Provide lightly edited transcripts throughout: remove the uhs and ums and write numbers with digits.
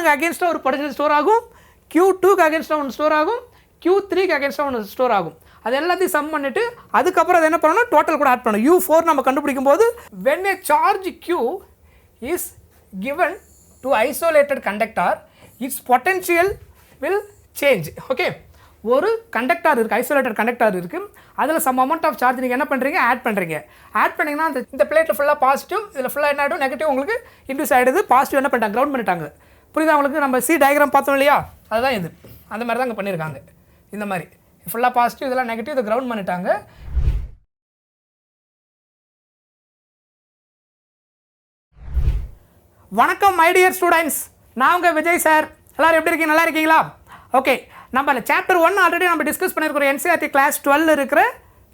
Q1 அகேன்ஸ்டாக ஒரு potential store ஆகும், Q2 அகேன்ஸ்டாக ஒன்று ஸ்டோர் ஆகும், Q3 அகேன்ஸ்டாக ஒன்று ஸ்டோர் ஆகும். அது எல்லாத்தையும் சம் பண்ணிவிட்டு அதுக்கப்புறம் அது என்ன பண்ணணும், டோட்டல் கூட ஆட் பண்ணணும். U4 நம்ம கண்டுபிடிக்கும் போது when a charge Q is given to isolated conductor, its potential will change. Okay, ஒரு கண்டக்டார் இருக்குது, ஐசோலேட்டட் கண்டக்டார் இருக்குது, அதில் சம் அமௌண்ட் ஆஃப் சார்ஜ் நீங்கள் என்ன பண்ணுறீங்க, ஆட் பண்ணுறீங்க. ஆட் பண்ணிங்கன்னா இந்த பிளேட்டில் ஃபுல்லாக பாசிட்டிவ், இதில் ஃபுல்லாக என்ன ஆகிடும், நெகட்டிவ் உங்களுக்கு இன்டியூஸ் ஆகிடுது. பாசிட்டிவ் என்ன பண்ணிட்டாங்க, கிரவுண்ட் பண்ணிட்டாங்க. புரியுதா உங்களுக்கு? நம்ம சி டயக்ராம் பார்த்தோம் இல்லையா, அதுதான் இது. அந்த மாதிரி தான் இங்கே பண்ணியிருக்காங்க. இந்த மாதிரி ஃபுல்லாக பாசிட்டிவ், இதெல்லாம் நெகட்டிவ், இதை கிரவுண்ட் பண்ணிட்டாங்க. வணக்கம் மை டியர் ஸ்டூடெண்ட்ஸ், நான் உங்கள் விஜய் சார். எல்லோரும் எப்படி இருக்கீங்க, நல்லா இருக்கீங்களா? ஓகே, நம்ம சாப்டர் 1 ஆல்ரெடி நம்ம டிஸ்கஸ் பண்ணியிருக்கிறோம். என்சிஆர்டி கிளாஸ் 12 இருக்கிற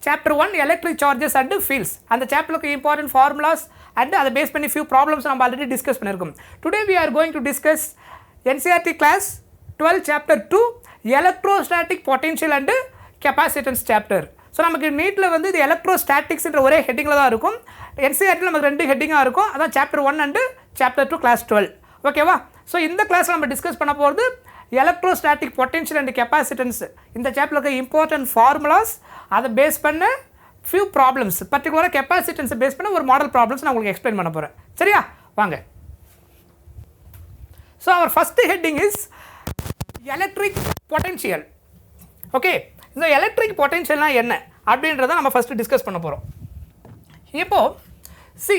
chapter 1 electric charges and fields. அந்த சாப்டருக்கு இம்பார்ட்டன்ட் ஃபார்முலாஸ் அண்ட் அதை பேஸ் பண்ணி ஃபியூ ப்ராப்ளம்ஸ் நம்ம ஆல்ரெடி டிஸ்கஸ் பண்ணியிருக்கோம். Today we are going to discuss NCERT class 12 chapter 2 electrostatic potential and capacitance chapter. So நமக்கு நீட்டில் வந்து இது எலக்ட்ரோஸ்டாட்டிக்ஸ்ன்ற ஒரே ஹெட்டிங்கில் தான் இருக்கும். என்சிஆர்டியில் நமக்கு 2 ஹெட்டிங்காக இருக்கும். அதான் சாப்டர் 1 அண்ட் சாப்டர் 2 கிளாஸ் 12. ஓகேவா? ஸோ இந்த கிளாஸில் நம்ம டிஸ்கஸ் பண்ண போகிறது எலக்ட்ரோஸ்டாட்டிக் பொட்டென்ஷியல் அண்ட் கெப்பாசிட்டன்ஸ். இந்த சாப்டருக்கு இம்பார்ட்டன்ட் ஃபார்முலாஸ், அதை பேஸ் பண்ண ஃபியூ ப்ராப்ளம்ஸ், பர்டிகுலராக கெப்பாசிட்டன்ஸை பேஸ் பண்ண ஒரு மாடல் ப்ராப்ளம்ஸ் நான் உங்களுக்கு எக்ஸ்பிளைன் பண்ண போகிறேன். சரியா? வாங்க. ஸோ அவர் first heading is electric potential. Okay, இந்த எலக்ட்ரிக் பொட்டென்ஷியல்னால் என்ன அப்படின்றத நம்ம ஃபஸ்ட்டு டிஸ்கஸ் பண்ண போகிறோம். இப்போது சி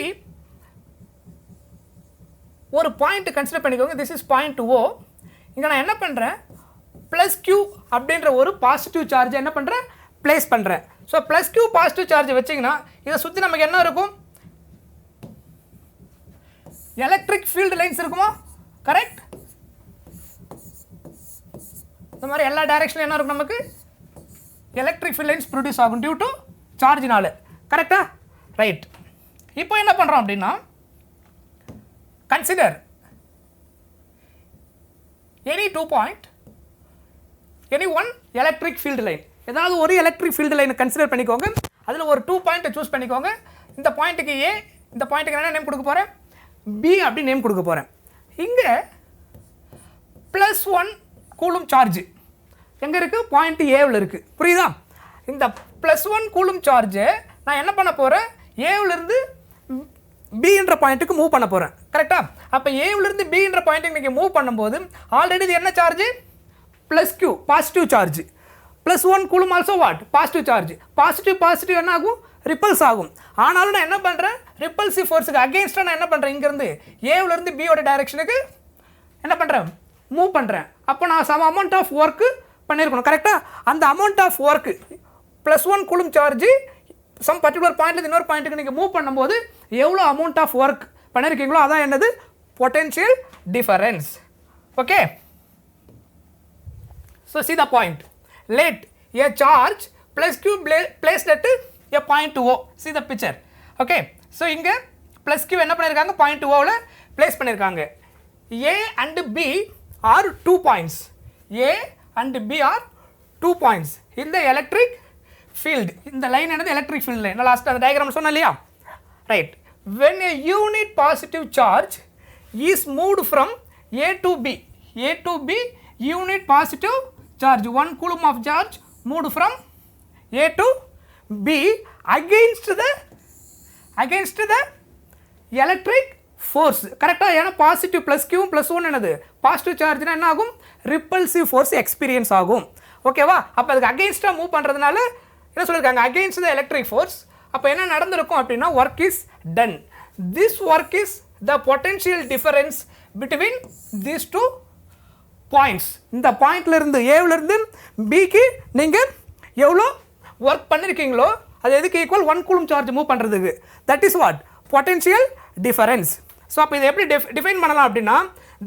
ஒரு பாயிண்ட் கன்சிடர் பண்ணிக்கோங்க. This is point O. இங்கே நான் என்ன பண்ணுறேன், ப்ளஸ் Q அப்படின்ற ஒரு பாசிட்டிவ் சார்ஜை என்ன பண்ணுறேன், ப்ளேஸ் பண்ணுறேன். So plus Q positive charge வச்சிங்கன்னா இதை சுற்றி நமக்கு என்ன இருக்கும், எலக்ட்ரிக் ஃபீல்டு லைன்ஸ் இருக்குமா? கரெக்ட். இந்த மாதிரி எல்லா டைரக்ஷன்லையும் என்ன இருக்கும், நமக்கு எலக்ட்ரிக் ஃபீல்ட் லைன்ஸ் ப்ரொடியூஸ் ஆகும் டியூ டு சார்ஜினால. கரெக்டா? ரைட். இப்போ என்ன பண்ணுறோம் அப்படின்னா, consider any 2 point, any one electric field line. ஏதாவது ஒரு எலக்ட்ரிக் ஃபீல்டு லைனை கன்சிடர் பண்ணிக்கோங்க. அதில் ஒரு 2 பாயிண்ட்டை சூஸ் பண்ணிக்கோங்க. இந்த பாயிண்ட்டுக்கு A, இந்த பாயிண்ட்டுக்கு என்ன நேம் கொடுக்க போகிறேன், B அப்படி நேம் கொடுக்க போகிறேன். இங்கே +1 கூலும் சார்ஜ் எங்கே இருக்குது, பாயிண்ட் Aவில் இருக்குது. புரியுதா? இந்த +1 கூலும் சார்ஜை நான் என்ன பண்ண போகிறேன், Aவிலிருந்து Bன்ற பாயிண்ட்டுக்கு மூவ் பண்ண போகிறேன். கரெக்டாக? அப்போ Aவிலிருந்து Bன்ற பாயிண்ட்டுக்கு நீங்கள் மூவ் பண்ணும்போது ஆல்ரெடி இது என்ன charge, +Q positive charge. +1 coulomb also what, positive charge. Positive என்ன ஆகும், ரிப்பல்ஸ் ஆகும். ஆனாலும் நான் என்ன பண்ணுறேன், ரிப்பல்சிவ் ஃபோர்ஸுக்கு அகெயின்ஸ்டாக நான் என்ன பண்ணுறேன், இங்கேருந்து Aவிலிருந்து Bயோட டைரெக்ஷனுக்கு என்ன பண்ணுறேன், மூவ் பண்ணுறேன். அப்போ நான் சம் அமௌண்ட் ஆஃப் ஒர்க்கு பண்ணியிருக்கணும். கரெக்டாக? அந்த amount of work +1 coulomb charge some particular பாயிண்ட்ல இன்னொரு பாயிண்ட்டுக்கு நீங்கள் மூவ் பண்ணும்போது எவ்வளோ அமௌண்ட் ஆஃப் ஒர்க் பண்ணியிருக்கீங்களோ அதான் என்னது, potential difference. Okay, so see the point. Let a charge +Q placed at a point O. See the picture. Okay, so இங்கே +Q என்ன பண்ணியிருக்காங்க, பாயிண்ட் Oவில் பிளேஸ் பண்ணியிருக்காங்க. A and B are 2 points. A and B are 2 points in the electric field. இந்த line என்னது, electric field line. நான் last அந்த diagram சொன்னேன் இல்லையா? Right. when a unit positive charge is moved from A to B, unit positive charge, 1 coulomb of charge moved from A to B against the electric force. கரெக்டாக? ஏன்னா positive +Q +1 என்னது, positive சார்ஜ்னா என்ன ஆகும், repulsive force experience ஆகும். ஓகேவா? அப்போ அதுக்கு அகெயின்ஸ்டாக move பண்ணுறதுனால என்ன சொல்லியிருக்காங்க, அகெயின்ஸ்ட் த எலக்ட்ரிக் ஃபோர்ஸ். அப்போ என்ன நடந்திருக்கும் அப்படின்னா, work is done. This work is the potential difference between these 2 points. இந்த பாயிண்ட்லேருந்து Aவிலிருந்து Bக்கு நீங்கள் எவ்வளோ ஒர்க் பண்ணியிருக்கீங்களோ அது எதுக்கு ஈக்குவல், 1 கூலும் சார்ஜ் மூவ் பண்ணுறதுக்கு. That is what, potential difference. So அப்போ இதை எப்படி டிஃபைன் பண்ணலாம் அப்படின்னா,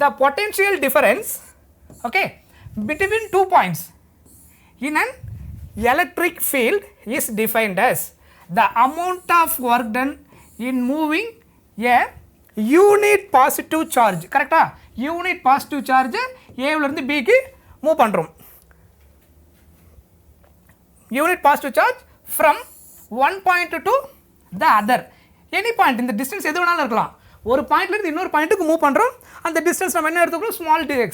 த potential difference okay between 2 points in an electric field is defined as the amount of work done in moving a unit positive charge. கரெக்டா? Unit positive charge Aவிலிருந்து Bக்கு move பண்ணுறோம். Unit positive charge from 1 point to the other, any point. இந்த distance எது வேணாலும் இருக்கலாம். ஒரு பாயிண்ட்லேருந்து இன்னொரு பாயிண்ட்டுக்கு மூவ் பண்ணுறோம். அந்த டிஸ்டன்ஸ் நம்ம என்ன எடுத்துக்கிறோம், small dx.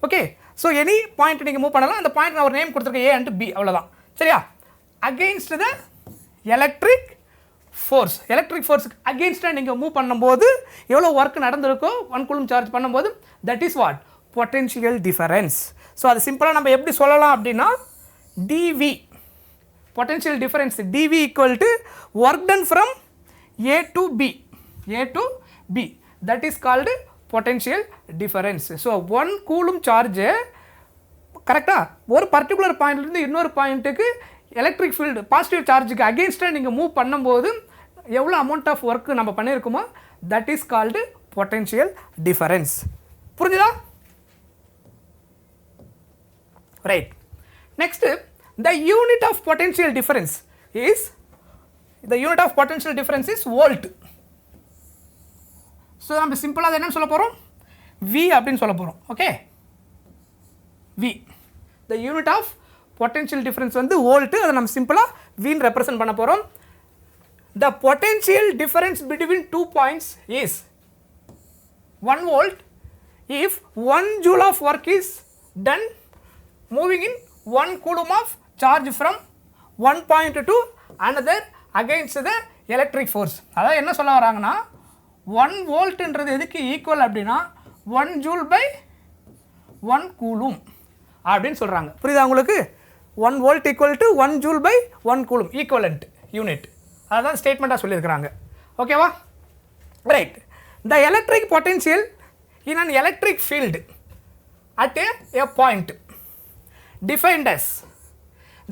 Okay, so any point நீங்கள் மூவ் பண்ணலாம். அந்த பாயிண்ட் நான் ஒரு நேம் கொடுத்துருக்கேன், A and B, அவ்வளோதான். சரியா? Against the electric force, electric ஃபோர்ஸுக்கு அகெயின்ஸ்டாக நீங்கள் மூவ் பண்ணும்போது எவ்வளோ ஒர்க் நடந்திருக்கோ 1 கூலும் சார்ஜ் பண்ணும்போது, that is what, potential difference. So அது சிம்பிளாக நம்ம எப்படி சொல்லலாம் அப்படின்னா, dV, potential difference, dV equal to work done from A to B, A to B, that is called potential difference. So 1 coulomb charge கரெக்டா ஒரு particular பாயிண்ட்லேருந்து இன்னொரு பாயிண்ட்டுக்கு எலக்ட்ரிக் ஃபீல்டு பாசிட்டிவ் சார்ஜுக்கு அகெயின்ஸ்டாக நீங்கள் மூவ் பண்ணும்போது எவ்வளோ அமௌண்ட் ஆஃப் ஒர்க் நம்ம பண்ணியிருக்கோமோ that is called potential difference. புரிஞ்சுதா? Right. Next, the unit of potential difference is volt. So நம்ம சிம்பிளாக என்ன சொல்ல போகிறோம், V அப்படின்னு சொல்ல போகிறோம். Okay, V, the unit of potential difference வந்து வோல்ட். அதை நம்ம சிம்பிளாக Vன்னு ரெப்ரசன்ட் பண்ண போகிறோம். The potential difference between 2 points is 1 volt if 1 joule of work is done moving in 1 coulomb of charge from one point to another against the electric force. அதாவது என்ன சொல்ல வராங்கன்னா, 1 வோல்ட்ன்றது எதுக்கு ஈக்குவல் அப்படின்னா 1 ஜூல் பை 1 கூலும் அப்படின்னு சொல்கிறாங்க. புரியுதா உங்களுக்கு? 1 volt equal to 1 joule by 1 coulomb, equivalent unit. அதுதான் ஸ்டேட்மெண்ட்டாக சொல்லியிருக்கிறாங்க. ஓகேவா? Right. The electric potential in an electric field at a point defined as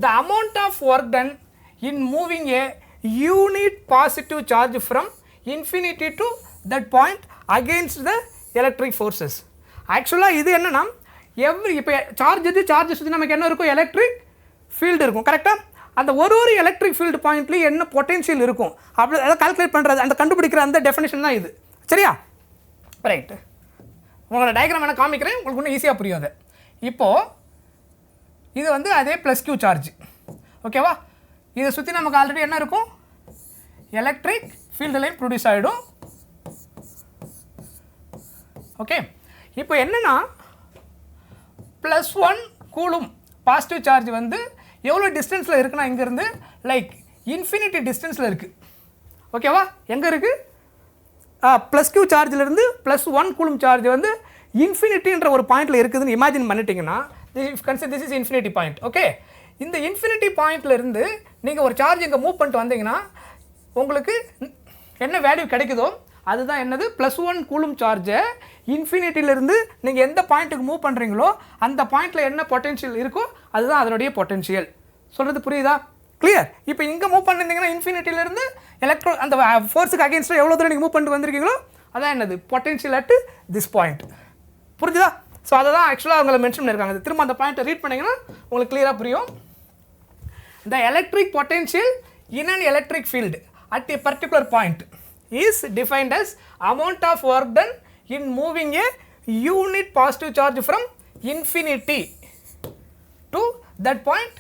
the amount of work done in moving a unit positive charge from infinity to that point against the electric forces. ஆக்சுவலாக இது என்னன்னா, இப்போ charge சுற்றி நமக்கு என்ன இருக்கும், electric field இருக்கும். கரெக்டாக? அந்த ஒரு எலக்ட்ரிக் ஃபீல்டு பாயிண்ட்லேயும் என்ன பொட்டென்ஷியல் இருக்கும் அப்படி அதை கால்குலேட் பண்ணுறது, அந்த கண்டுபிடிக்கிற அந்த டெஃபினேஷன் தான் இது. சரியா? ரைட்டு. உங்களோட டயக்ராம் வேணால் காமிக்கிறேன், உங்களுக்கு இன்னும் ஈஸியாக புரியும் அது. இப்போது இது வந்து அதே ப்ளஸ் கியூ சார்ஜ். ஓகேவா? இதை சுற்றி நமக்கு ஆல்ரெடி என்ன இருக்கும், எலக்ட்ரிக் ஃபீல்டு லைன் ப்ரொடியூஸ் ஆகிடும். ஓகே, இப்போ என்னென்னா +1 கூலும் பாசிட்டிவ் சார்ஜ் வந்து எவ்வளோ டிஸ்டன்ஸில் இருக்குன்னா, இங்கேருந்து லைக் இன்ஃபினிட்டி டிஸ்டன்ஸில் இருக்குது. ஓகேவா? எங்கே இருக்குது, ப்ளஸ் கியூ சார்ஜிலேருந்து +1 கூலும் சார்ஜ் வந்து இன்ஃபினிட்டின்ற ஒரு பாயிண்டில் இருக்குதுன்னு இமேஜின் பண்ணிட்டீங்கன்னா, this is infinity point. Okay, இந்த இன்ஃபினிட்டி பாயிண்ட்லேருந்து நீங்கள் ஒரு சார்ஜ் இங்கே மூவ் பண்ணிட்டு வந்தீங்கன்னா உங்களுக்கு என்ன வேல்யூ கிடைக்குதோ அதுதான் என்னது, +1 கூலும் சார்ஜை இன்ஃபினிட்டியிலேருந்து நீங்கள் எந்த பாயிண்ட்டுக்கு மூவ் பண்ணுறீங்களோ அந்த பாயிண்ட்டில் என்ன பொட்டென்ஷியல் இருக்கோ அதுதான் அதனுடைய பொட்டென்ஷியல். சொல்கிறது புரியுதா? கிளியர்? இப்போ இங்கே மூவ் பண்ணியிருந்தீங்கன்னா இன்ஃபினிட்டியிலேருந்து அந்த ஃபோர்ஸுக்கு அகேன்ஸ்டாக எவ்வளோ தூரம் நீங்கள் மூவ் பண்ணிட்டு வந்திருக்கீங்களோ அதான் என்னது, பொட்டென்ஷியல் அட் திஸ் பாயிண்ட். புரிஞ்சுதா? ஸோ அதை தான் ஆக்சுவலாக அவங்களை மென்ஷன் பண்ணியிருக்காங்க. திரும்ப அந்த பாயிண்ட்டை ரீட் பண்ணிங்கன்னா உங்களுக்கு கிளியராக புரியும். த electric potential in an electric field at a particular point is defined as amount of work done in moving a unit positive charge from infinity to that point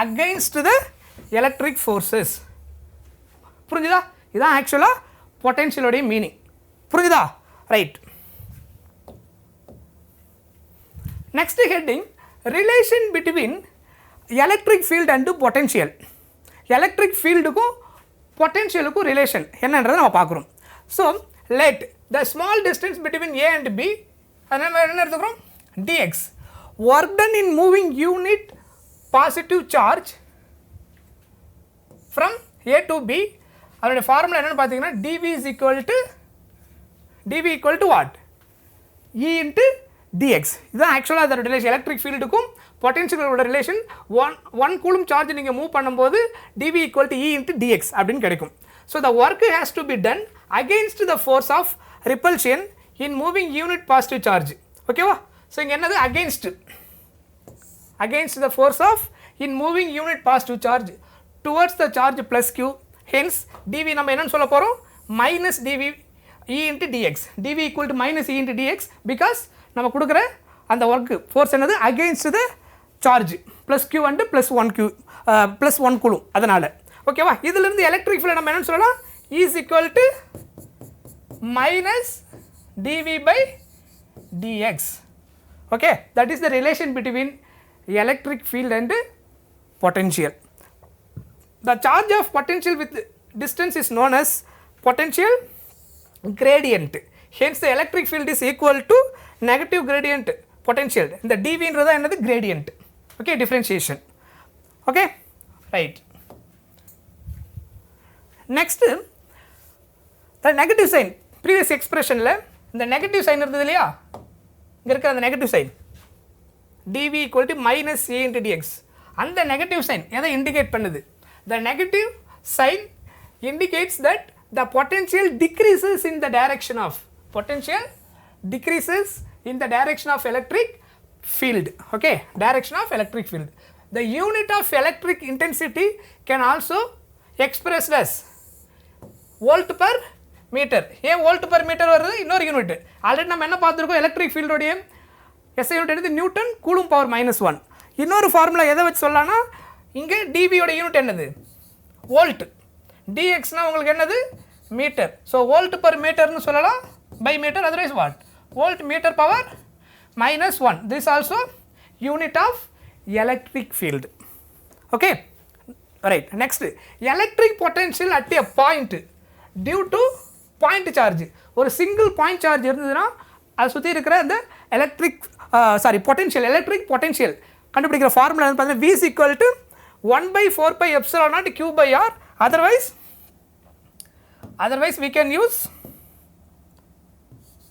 against the electric forces. புரிஞ்சுதா? இதுதான் ஆக்சுவலாக பொட்டென்ஷியலோடைய meaning. புரிஞ்சுதா? Right. Next heading, relation between electric field and potential. Electric ஃபீல்டுக்கும் பொட்டென்ஷியலுக்கும் relation என்னன்றதை நம்ம பார்க்குறோம். So let the small distance between A and B, அதனால் என்ன எடுத்துக்கிறோம், dx, work done in moving unit positive charge from A to B. அதனுடைய formula என்னென்னு பார்த்தீங்கன்னா, dv equal to what, E into dx. இதுதான் ஆக்சுவலாக அதோட ரிலேஷன். எலக்ட்ரிக் ஃபீல்டுக்கும் பொட்டென்ஷியலோட ரிலேஷன். ஒன் கூலும் சார்ஜ் நீங்கள் மூவ் பண்ணும்போது dv equal to E into dx அப்படின்னு கிடைக்கும். So the work has to be done against the force of repulsion in moving unit positive charge. ஓகேவா? ஸோ இங்கே என்னது, against the force of in moving unit positive charge towards the charge plus Q. Hence dv நம்ம என்னன்னு சொல்ல போகிறோம், -dv E into dx. dv equal to -E into dx because நம்ம கொடுக்குற அந்த ஒர்க்கு ஃபோர்ஸ் என்னது, against the charge plus Q and +1 coulomb. அதனால் ஓகேவா? இதிலிருந்து எலக்ட்ரிக் ஃபீல்டு நம்ம என்னன்னு சொல்லலாம், is equal to minus dV by dx. Okay, that is the relation between electric field and potential. The charge of potential with distance is known as potential gradient. Hence the electric field is equal to negative gradient potential. The dV is another gradient. Okay, differentiation. Okay, right. Next, the negative sign. Previous expression la the negative sign irundhu illaya, inga irukra the negative sign dV equal to minus a into dx. And the negative sign edha indicate pannudhu? The negative sign indicates that the potential decreases in the direction of electric field. Okay, direction of electric field. The unit of electric intensity can also expressed as volt per meter. A volt per meter வருது இன்னொரு unit. Already நம்ம என்ன பார்த்துருக்கோம், electric ஃபீல்டோடைய SI unit என்னது Newton coulomb power -1. இன்னொரு formula எதை வச்சு சொல்லலாம்னா, இங்கே டிவியோட யூனிட் என்னது வோல்ட், டிஎக்ஸ்னா உங்களுக்கு என்னது மீட்டர். ஸோ வோல்ட் பர் மீட்டர்னு சொல்லலாம் by metre, otherwise what volt metre power -1. This also unit of electric field. Okay, right. Next, electric potential at a point due to point charge. ஒரு single point charge இருந்ததுன்னா அதை சுற்றி இருக்கிற அந்த potential electric potential கண்டுபிடிக்கிற formula பார்த்தீங்கன்னா V is equal to 1/4πε0 Q by R. Otherwise we can use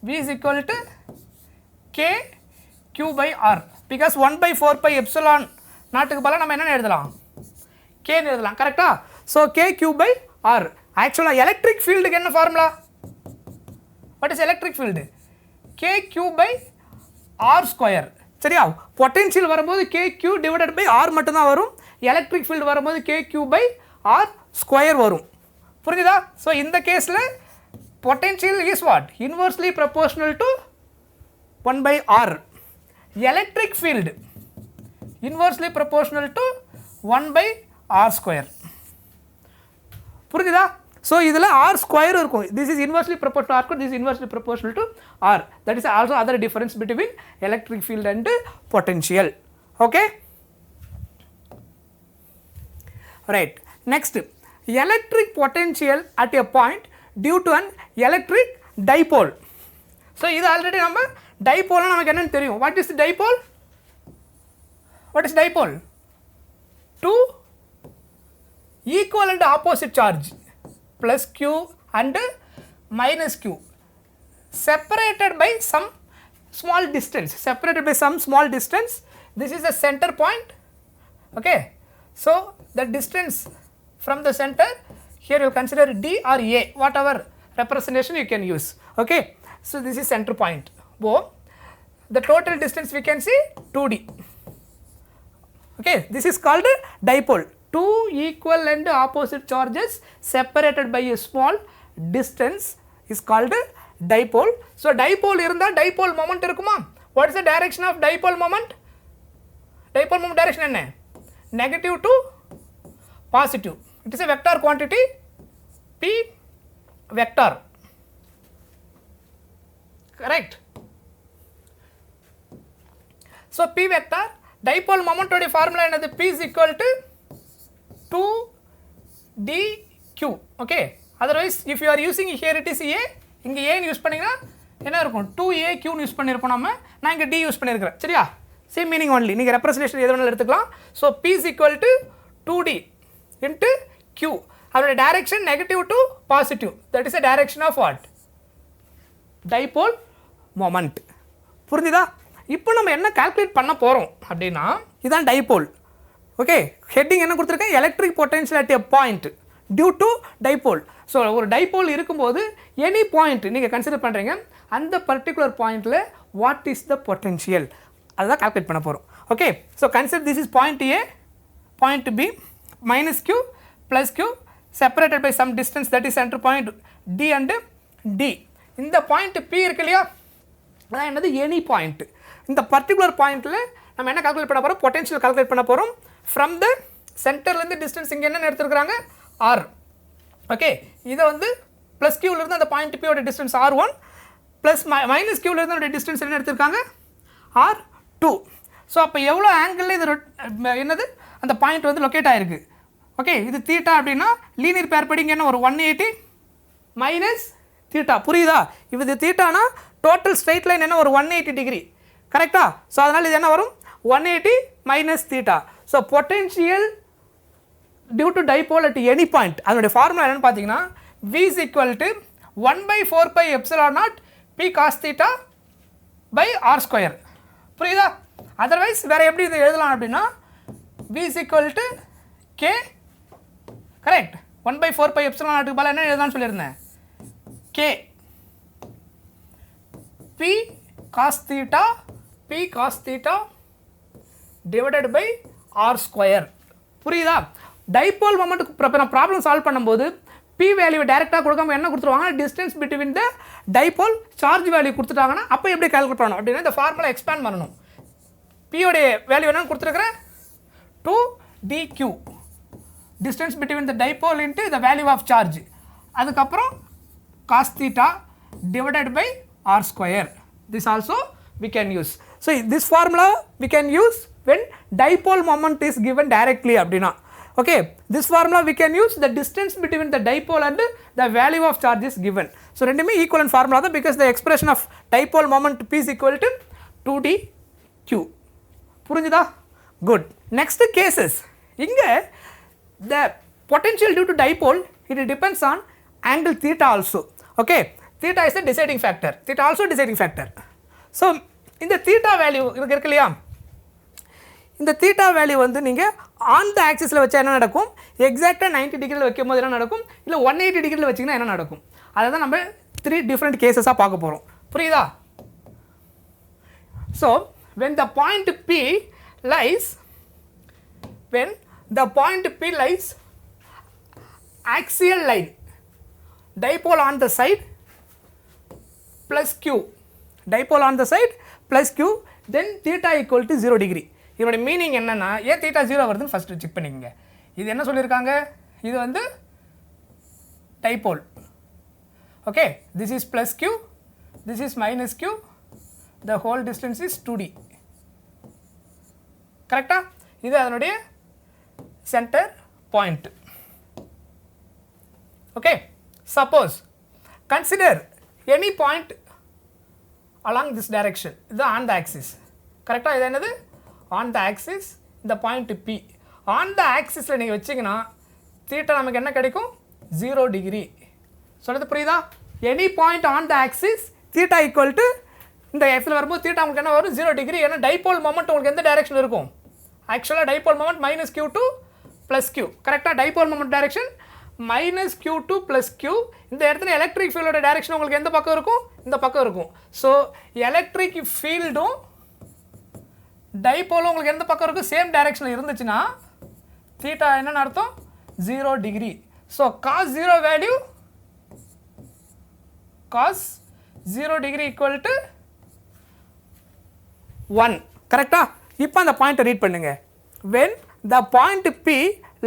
V is equal to K Q by R, because 1/4πε0 நாட்டுக்கு பதிலாக நம்ம என்ன எழுதலாம், K எழுதலாம். கரெக்டா? So K Q by R. ஆக்சுவலாக எலக்ட்ரிக் ஃபீல்டுக்கு என்ன formula? What is electric field? K Q by R square. சரியா? பொட்டென்ஷியல் வரும்போது K Q divided by R மட்டும்தான் வரும். எலக்ட்ரிக் ஃபீல்டு வரும்போது K Q by R square வரும். புரிஞ்சுதா? ஸோ இந்த கேஸில் potential is what, inversely proportional to 1/R. Electric field inversely proportional to 1/R square. புரிஞ்சுதா? ஸோ இதில் R ஸ்கொயர் இருக்கும். This is inversely proportional R square, this inversely proportional to R. That is also other difference between electric field and potential. Okay, right. Next, electric potential at a point due to an electric dipole. So இது already நம்ம டைபோல்னா நமக்கு என்னன்னு தெரியும். What is dipole? What is dipole? Two equal and opposite charge plus q and minus q separated by some small distance. This is the center point. Okay, so the distance from the center here you consider d or a, whatever representation you can use. Okay, so this is center point. The total distance we can see 2d. Okay, this is called dipole. Two equal and opposite charges separated by a small distance is called dipole. So dipole irundha dipole moment irukuma. What is the direction of dipole moment? Dipole moment direction enna? Negative to positive. It is a vector quantity P vector. Correct? So P vector, dipole moment oda formula enadhu? P is equal to 2dq. okay, otherwise if you are using here it is a, இங்க a ன்னு use பண்ணீங்கன்னா என்ன இருக்கும், 2aq ன்னு use பண்ணிருப்போம். நான் இங்க d use பண்ணிருக்கேன். சரியா? Same meaning only. நீங்க ரெப்ரசன்டேஷன் எது வேணாலும் எடுத்துக்கலாம். So p is equal to 2d into q. அதோட direction negative to positive. That is a direction of what? Dipole moment. புரிஞ்சுதா? இப்போ நம்ம என்ன கால்குலேட் பண்ண போறோம் அப்படின்னா, இதான் டைபோல். ஓகே, ஹெட்டிங் என்ன கொடுத்துருக்கேன், electric potential at a point due to dipole. So ஒரு டைபோல் இருக்கும்போது எனி பாயிண்ட் நீங்கள் கன்சிடர் பண்ணுறீங்க, அந்த பர்டிகுலர் பாயிண்டில் வாட் இஸ் த பொட்டன்ஷியல் அதுதான் கால்குலேட் பண்ண போகிறோம். Okay, so consider this is point A, point B, minus q plus q separated by some distance, that is centre point d and d. இந்த point p இருக்கு இல்லையா, அதான் என்னது any point. இந்த particular பாயிண்ட்டில் நம்ம என்ன கால்குலேட் பண்ண போகிறோம், பொட்டன்ஷியல் கால்குலேட் பண்ண போகிறோம். ஃப்ரம் த சென்டர்லேருந்து டிஸ்டன்ஸ் இங்கே என்ன எடுத்துருக்குறாங்க, r. ஓகே, இதை வந்து ப்ளஸ் கியூலேருந்து அந்த பாயிண்ட் பியோட டிஸ்டன்ஸ் R1 ப்ளஸ் மைனஸ் கியூலேருந்து அதோட டிஸ்டன்ஸ் என்ன எடுத்திருக்காங்க R2. ஸோ அப்போ எவ்வளோ ஆங்கிளில் இது என்னது அந்த பாயிண்ட் வந்து லொக்கேட் ஆகிருக்கு. ஓகே, இது தீட்டா அப்படின்னா லீனியர் பேர் படிங்க என்ன ஒரு 180 மைனஸ் தீட்டா. புரியுதா? இது தீட்டானா டோட்டல் ஸ்ட்ரைட் லைன் என்ன ஒரு 180 டிகிரி. கரெக்டா? ஸோ அதனால் இது என்ன வரும் 180 minus theta. So potential due to dipole at any point அதனுடைய ஃபார்முலா என்னென்னு பார்த்தீங்கன்னா V is equal to 1/4 pi epsilon naught P cos theta by R square. புரியுதா? அதர்வைஸ் வேறு எப்படி இதை எழுதலாம் அப்படின்னா V is equal to K, correct, 1/4 pi epsilon naught பதிலாக என்ன எழுதலாம்னு சொல்லியிருந்தேன் K P cos theta divided by R square. புரியுதா? டைபோல் மொமெண்ட்டுக்கு நான் ப்ராப்ளம் சால்வ் பண்ணும்போது P வேல்யூவை டேரெக்டாக கொடுக்காம என்ன கொடுத்துருவாங்க distance between the dipole charge value கொடுத்துட்டாங்கன்னா அப்போ எப்படி கால்குலேட் பண்ணணும் அப்படின்னா இந்த ஃபார்முலா எக்ஸ்பேண்ட் பண்ணணும். பியோடைய வேல்யூ என்னன்னு கொடுத்துருக்குறேன் 2dq distance between the dipole into the value of charge, அதுக்கப்புறம் cos theta divided by R square. This also we can use. So this formula we can use when dipole moment is given directly அப்படின்னா. Okay, this formula we can use the distance between the dipole and the value of charge is given. So ரெண்டுமே equivalent formula தான் because the expression of dipole moment P is equal to 2dq. புரிஞ்சுதா? Good. Next cases. இங்க the potential due to dipole it depends on angle theta also. Okay, theta is the deciding factor. Theta also deciding factor. So இந்த theta value இருக்கு இல்லையா, இந்த theta value வந்து நீங்கள் on the ஆக்சிஸில் வச்சா என்ன நடக்கும், எக்ஸாக்டாக 90 டிகிரியில் வைக்கும் போது என்ன நடக்கும், இல்லை 180 டிகிரியில் வச்சிங்கன்னா என்ன நடக்கும், அதை தான் நம்ம 3 டிஃப்ரெண்ட் கேசஸாக பார்க்க போகிறோம். புரியுதா? So when the point P lies axial line dipole on the side plus q, dipole on the side plus q, then theta equal to 0 degree. இதோட மீனிங் என்னன்னா ஏன் தீட்டா 0 வருதுன்னு ஃபஸ்ட்டு செக் பண்ணிக்கங்க. இது என்ன சொல்லியிருக்காங்க, இது வந்து dipole. Okay, this is plus q, this is minus q, the whole distance is 2d. கரெக்டா? இது அதனுடைய centre point. Okay, suppose consider any point along this direction, இது ஆன் த ஆக்சிஸ். கரெக்டாக இது என்னது ஆன் த ஆக்சிஸ், இந்த point P on the ஆக்சிஸில் நீங்கள் வச்சிங்கன்னா தீட்டா நமக்கு என்ன கிடைக்கும் 0 டிகிரி. சொல்கிறது புரியுதா? Any point on the axis theta equal to இந்த எஃப்ல வரும்போது தீட்டா உங்களுக்கு என்ன வரும் 0 டிகிரி. ஏன்னா டைபோல் மொமெண்ட் உங்களுக்கு எந்த டைரக்ஷன் இருக்கும், ஆக்சுவலாக dipole moment minus q to plus q. கரெக்டாக dipole moment direction minus q2 plus q. இந்த இடத்துல எலக்ட்ரிக் ஃபீல்டோட டைரக்ஷன் உங்களுக்கு எந்த பக்கம் இருக்கும், இந்த பக்கம் இருக்கும். ஸோ எலக்ட்ரிக் ஃபீல்டும் டைபோலும் உங்களுக்கு எந்த பக்கம் இருக்கும், சேம் டைரக்ஷனில் இருந்துச்சுன்னா தீட்டா என்னன்னு அர்த்தம் 0 degree. So cos 0 value cos 0 degree equal to 1. கரெக்டா? இப்போ அந்த பாயிண்ட்டை ரீட் பண்ணுங்க. when the point P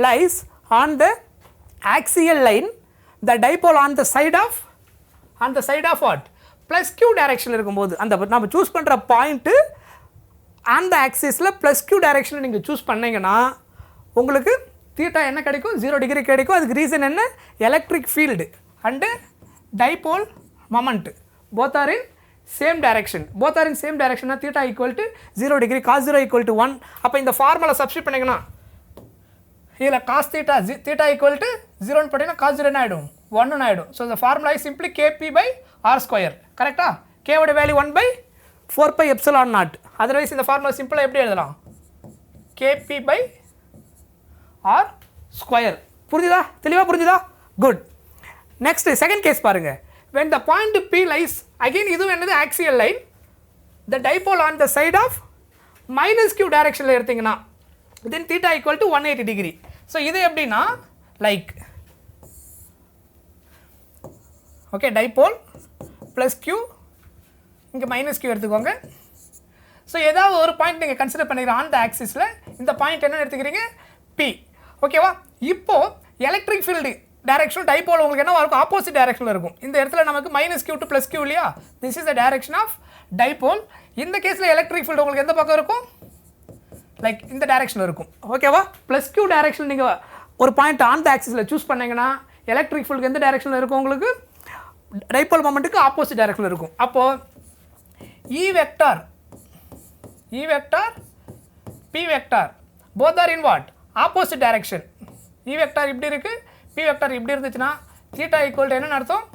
lies on the axial line the dipole on the side of what plus q டைரக்ஷனில் இருக்கும்போது அந்த நம்ம சூஸ் பண்ணுற பாயிண்ட்டு அந்த ஆக்சிஸில் ப்ளஸ் q டைரக்ஷனில் நீங்கள் சூஸ் பண்ணிங்கன்னா உங்களுக்கு தீட்டா என்ன கிடைக்கும் 0 டிகிரி கிடைக்கும். அதுக்கு ரீசன் என்ன, electric field and dipole moment both are in same direction. Both are in same டைரக்ஷன்னா theta equal to 0 degree, cos 0 equal to 1. அப்போ இந்த ஃபார்முலா சப்ஸ்டிட் பண்ணிங்கன்னா இதில் cos தீட்டா ஈக்குவல் டு 0ன்னு போட்டிங்கன்னா cos 0 என்ன ஆகிடும் 1ன்னு ஆகிடும். ஸோ இந்த formula is simply KP by R square. கரெக்டாக? கேவோட value 1/4 pi epsilon naught. Otherwise இந்த ஃபார்முலா சிம்பிளாக எப்படி எழுதலாம், KP by R ஸ்கொயர். புரிஞ்சுதா? தெளிவாக புரிஞ்சுதா? குட். நெக்ஸ்ட் செகண்ட் கேஸ் பாருங்க. when the point P lies, again இது என்னது axial line, the dipole on the side of minus q டைரக்ஷனில் எடுத்தீங்கன்னா then theta equal to 180 degree. So இது எப்படின்னா like okay dipole plus q, இங்கே minus q எடுத்துக்கோங்க. So ஏதாவது ஒரு பாயிண்ட் நீங்கள் கன்சிடர் பண்ணிக்கிறீங்க ஆன் த ஆக்சிஸில், இந்த பாயிண்ட் என்னென்னு எடுத்துக்கிறீங்க P. ஓகேவா? இப்போது எலக்ட்ரிக் ஃபீல்டு டைரக்ஷன் டைபோல் உங்களுக்கு என்ன இருக்கும் ஆப்போசிட் டைரக்ஷனில் இருக்கும். இந்த இடத்துல நமக்கு -q2 + q இல்லையா, this is the direction of dipole. இந்த கேஸில் எலக்ட்ரிக் ஃபீல்டு உங்களுக்கு எந்த பக்கம் இருக்கும், லைக் இந்த டைரக்ஷனில் இருக்கும். ஓகேவா, +q டைரக்ஷன் நீங்கள் ஒரு பாயிண்ட் ஆன் த ஆக்சிஸில் சூஸ் பண்ணிங்கன்னா எலக்ட்ரிக் ஃபீல்டு எந்த டைரக்ஷனில் இருக்கும், உங்களுக்கு டைபோல் மொமெண்ட்டுக்கு ஆப்போசிட் டைரக்ஷனில் இருக்கும். அப்போது E vector P vector both are in what opposite direction. E vector இப்படி இருக்கு, P vector இப்படி இருந்துச்சுன்னா theta equal to என்ன அர்த்தம்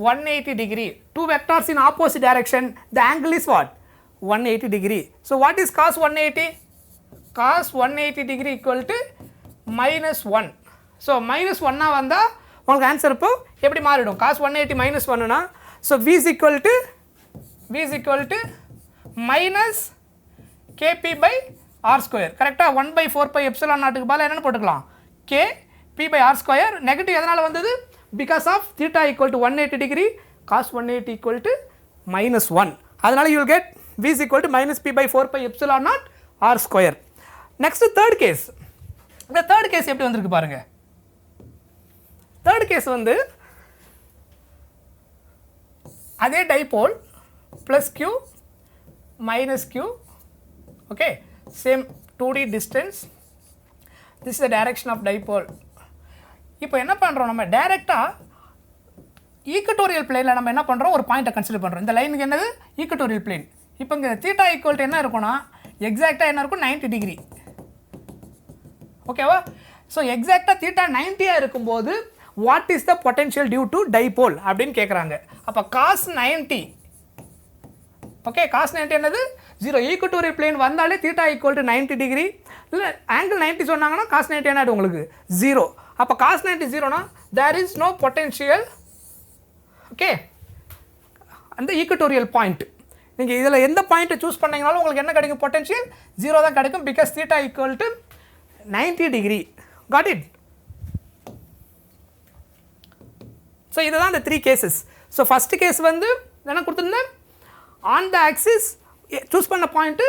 180 degree. Two vectors in opposite direction, the angle is what 180 degree. So what is cos 180? Cos 180 degree equal to -1. So -1 வந்தா உங்களுக்கு answer இப்போ எப்படி மாறிடும், cos 180 -1 னா so V is equal to minus kp by r square. கரெக்டா 1/4 epsilon naught க்கு பதிலா என்ன போட்டுக்கலாம், kp by r square. Negative எதனால வந்தது, because of theta equal to 180 degree, cos 180 equal to -1. அதனால you will get V is equal to minus p by 4 epsilon naught r square. Next third case. இந்த third case எப்படி வந்திருக்கு பாருங்க. third case வந்து அதே dipole plus q minus q, okay, same 2D distance, this is the direction of dipole. இப்போ என்ன பண்ணுறோம், நம்ம டைரெக்டாக ஈக்குட்டோரியல் பிளேனில் நம்ம என்ன பண்ணுறோம், ஒரு பாயிண்ட்டை கன்சிடர் பண்ணுறோம். இந்த லைனுக்கு என்னது ஈக்குட்டோரியல் பிளேன். இப்போ இங்கே தீட்டா ஈக்குவல் டு என்ன இருக்கும்னா எக்ஸாக்டாக என்ன இருக்கும் 90 டிகிரி. ஓகேவா, ஸோ எக்ஸாக்டாக தீட்டா 90 இருக்கும்போது what is the potential due to dipole அப்படின்னு கேட்குறாங்க. அப்போ cos 90, ஓகே, cos 90 என்னது 0. ஈக்குட்டோரியல் பிளேன் வந்தாலே தீட்டா ஈக்குவல் டு 90 டிகிரி, இல்லை ஆங்கிள் 90 சொன்னாங்கன்னா cos 90 என்ன உங்களுக்கு 0. அப்போ cos 90 0னா there is no potential, okay, அந்த ஈக்குட்டோரியல் பாயிண்ட். நீங்கள் இதில் எந்த பாயிண்ட்டை சூஸ் பண்ணிங்கனாலும் உங்களுக்கு என்ன கிடைக்கும், பொட்டென்ஷியல் 0 தான் கிடைக்கும், because theta equal to 90 degree. Got it. So இதுதான் இந்த 3 கேசஸ். ஸோ ஃபஸ்ட் கேஸ் வந்து என்ன கொடுத்துருந்தேன், ஆன் த ஆக்சிஸ் சூஸ் பண்ண பாயிண்ட்டு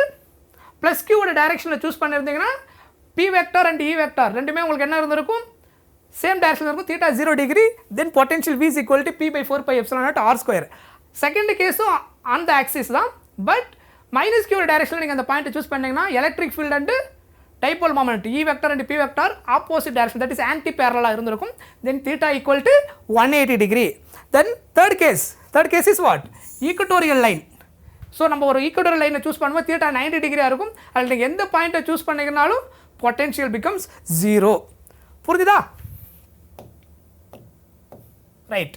ப்ளஸ் கியூவோட டைரக்ஷனில் சூஸ் பண்ணியிருந்தீங்கன்னா P vector and E vector ரெண்டுமே உங்களுக்கு என்ன இருந்திருக்கும், சேம் டைரக்ஷனில் இருக்கும், theta 0 degree. Then potential V is equal to p by 4 epsilon naught r square. Second கேஸும் ஆன் த ஆக்சிஸ் தான், பட் மைனஸ் கியூவோட டைரக்ஷனில் நீங்கள் அந்த பாயிண்ட்டை சூஸ் பண்ணிங்கன்னா electric field and dipole moment E vector and P vector opposite direction, that is anti parallel இருந்திருக்கும். Then theta equal to 180 degree. Then third case is what, equatorial line. So நம்ம ஒரு equatorial லைனை choose பண்ணும்போது theta 90 டிகிரியாக இருக்கும். அதில் நீங்கள் எந்த பாயிண்ட்டை சூஸ் பண்ணிங்கனாலும் பொட்டென்ஷியல் பிகம்ஸ் 0. புரிஞ்சுதா, right.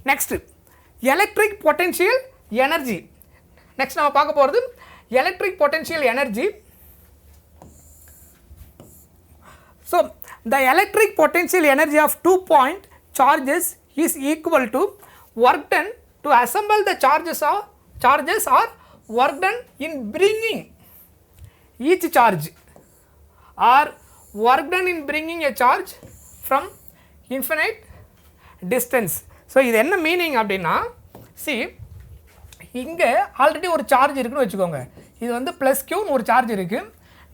Next electric potential energy. Next நம்ம பார்க்க போகிறது electric potential energy. So the electric potential energy of 2 point charges is equal to work done to assemble the charges or work done in bringing each charge, or work done in bringing a charge from infinite distance. So இது என்ன meaning அப்படின்னா, see இங்கே already ஒரு charge இருக்குன்னு வச்சுக்கோங்க. இது வந்து plus க்யூன்னு ஒரு சார்ஜ் இருக்குது.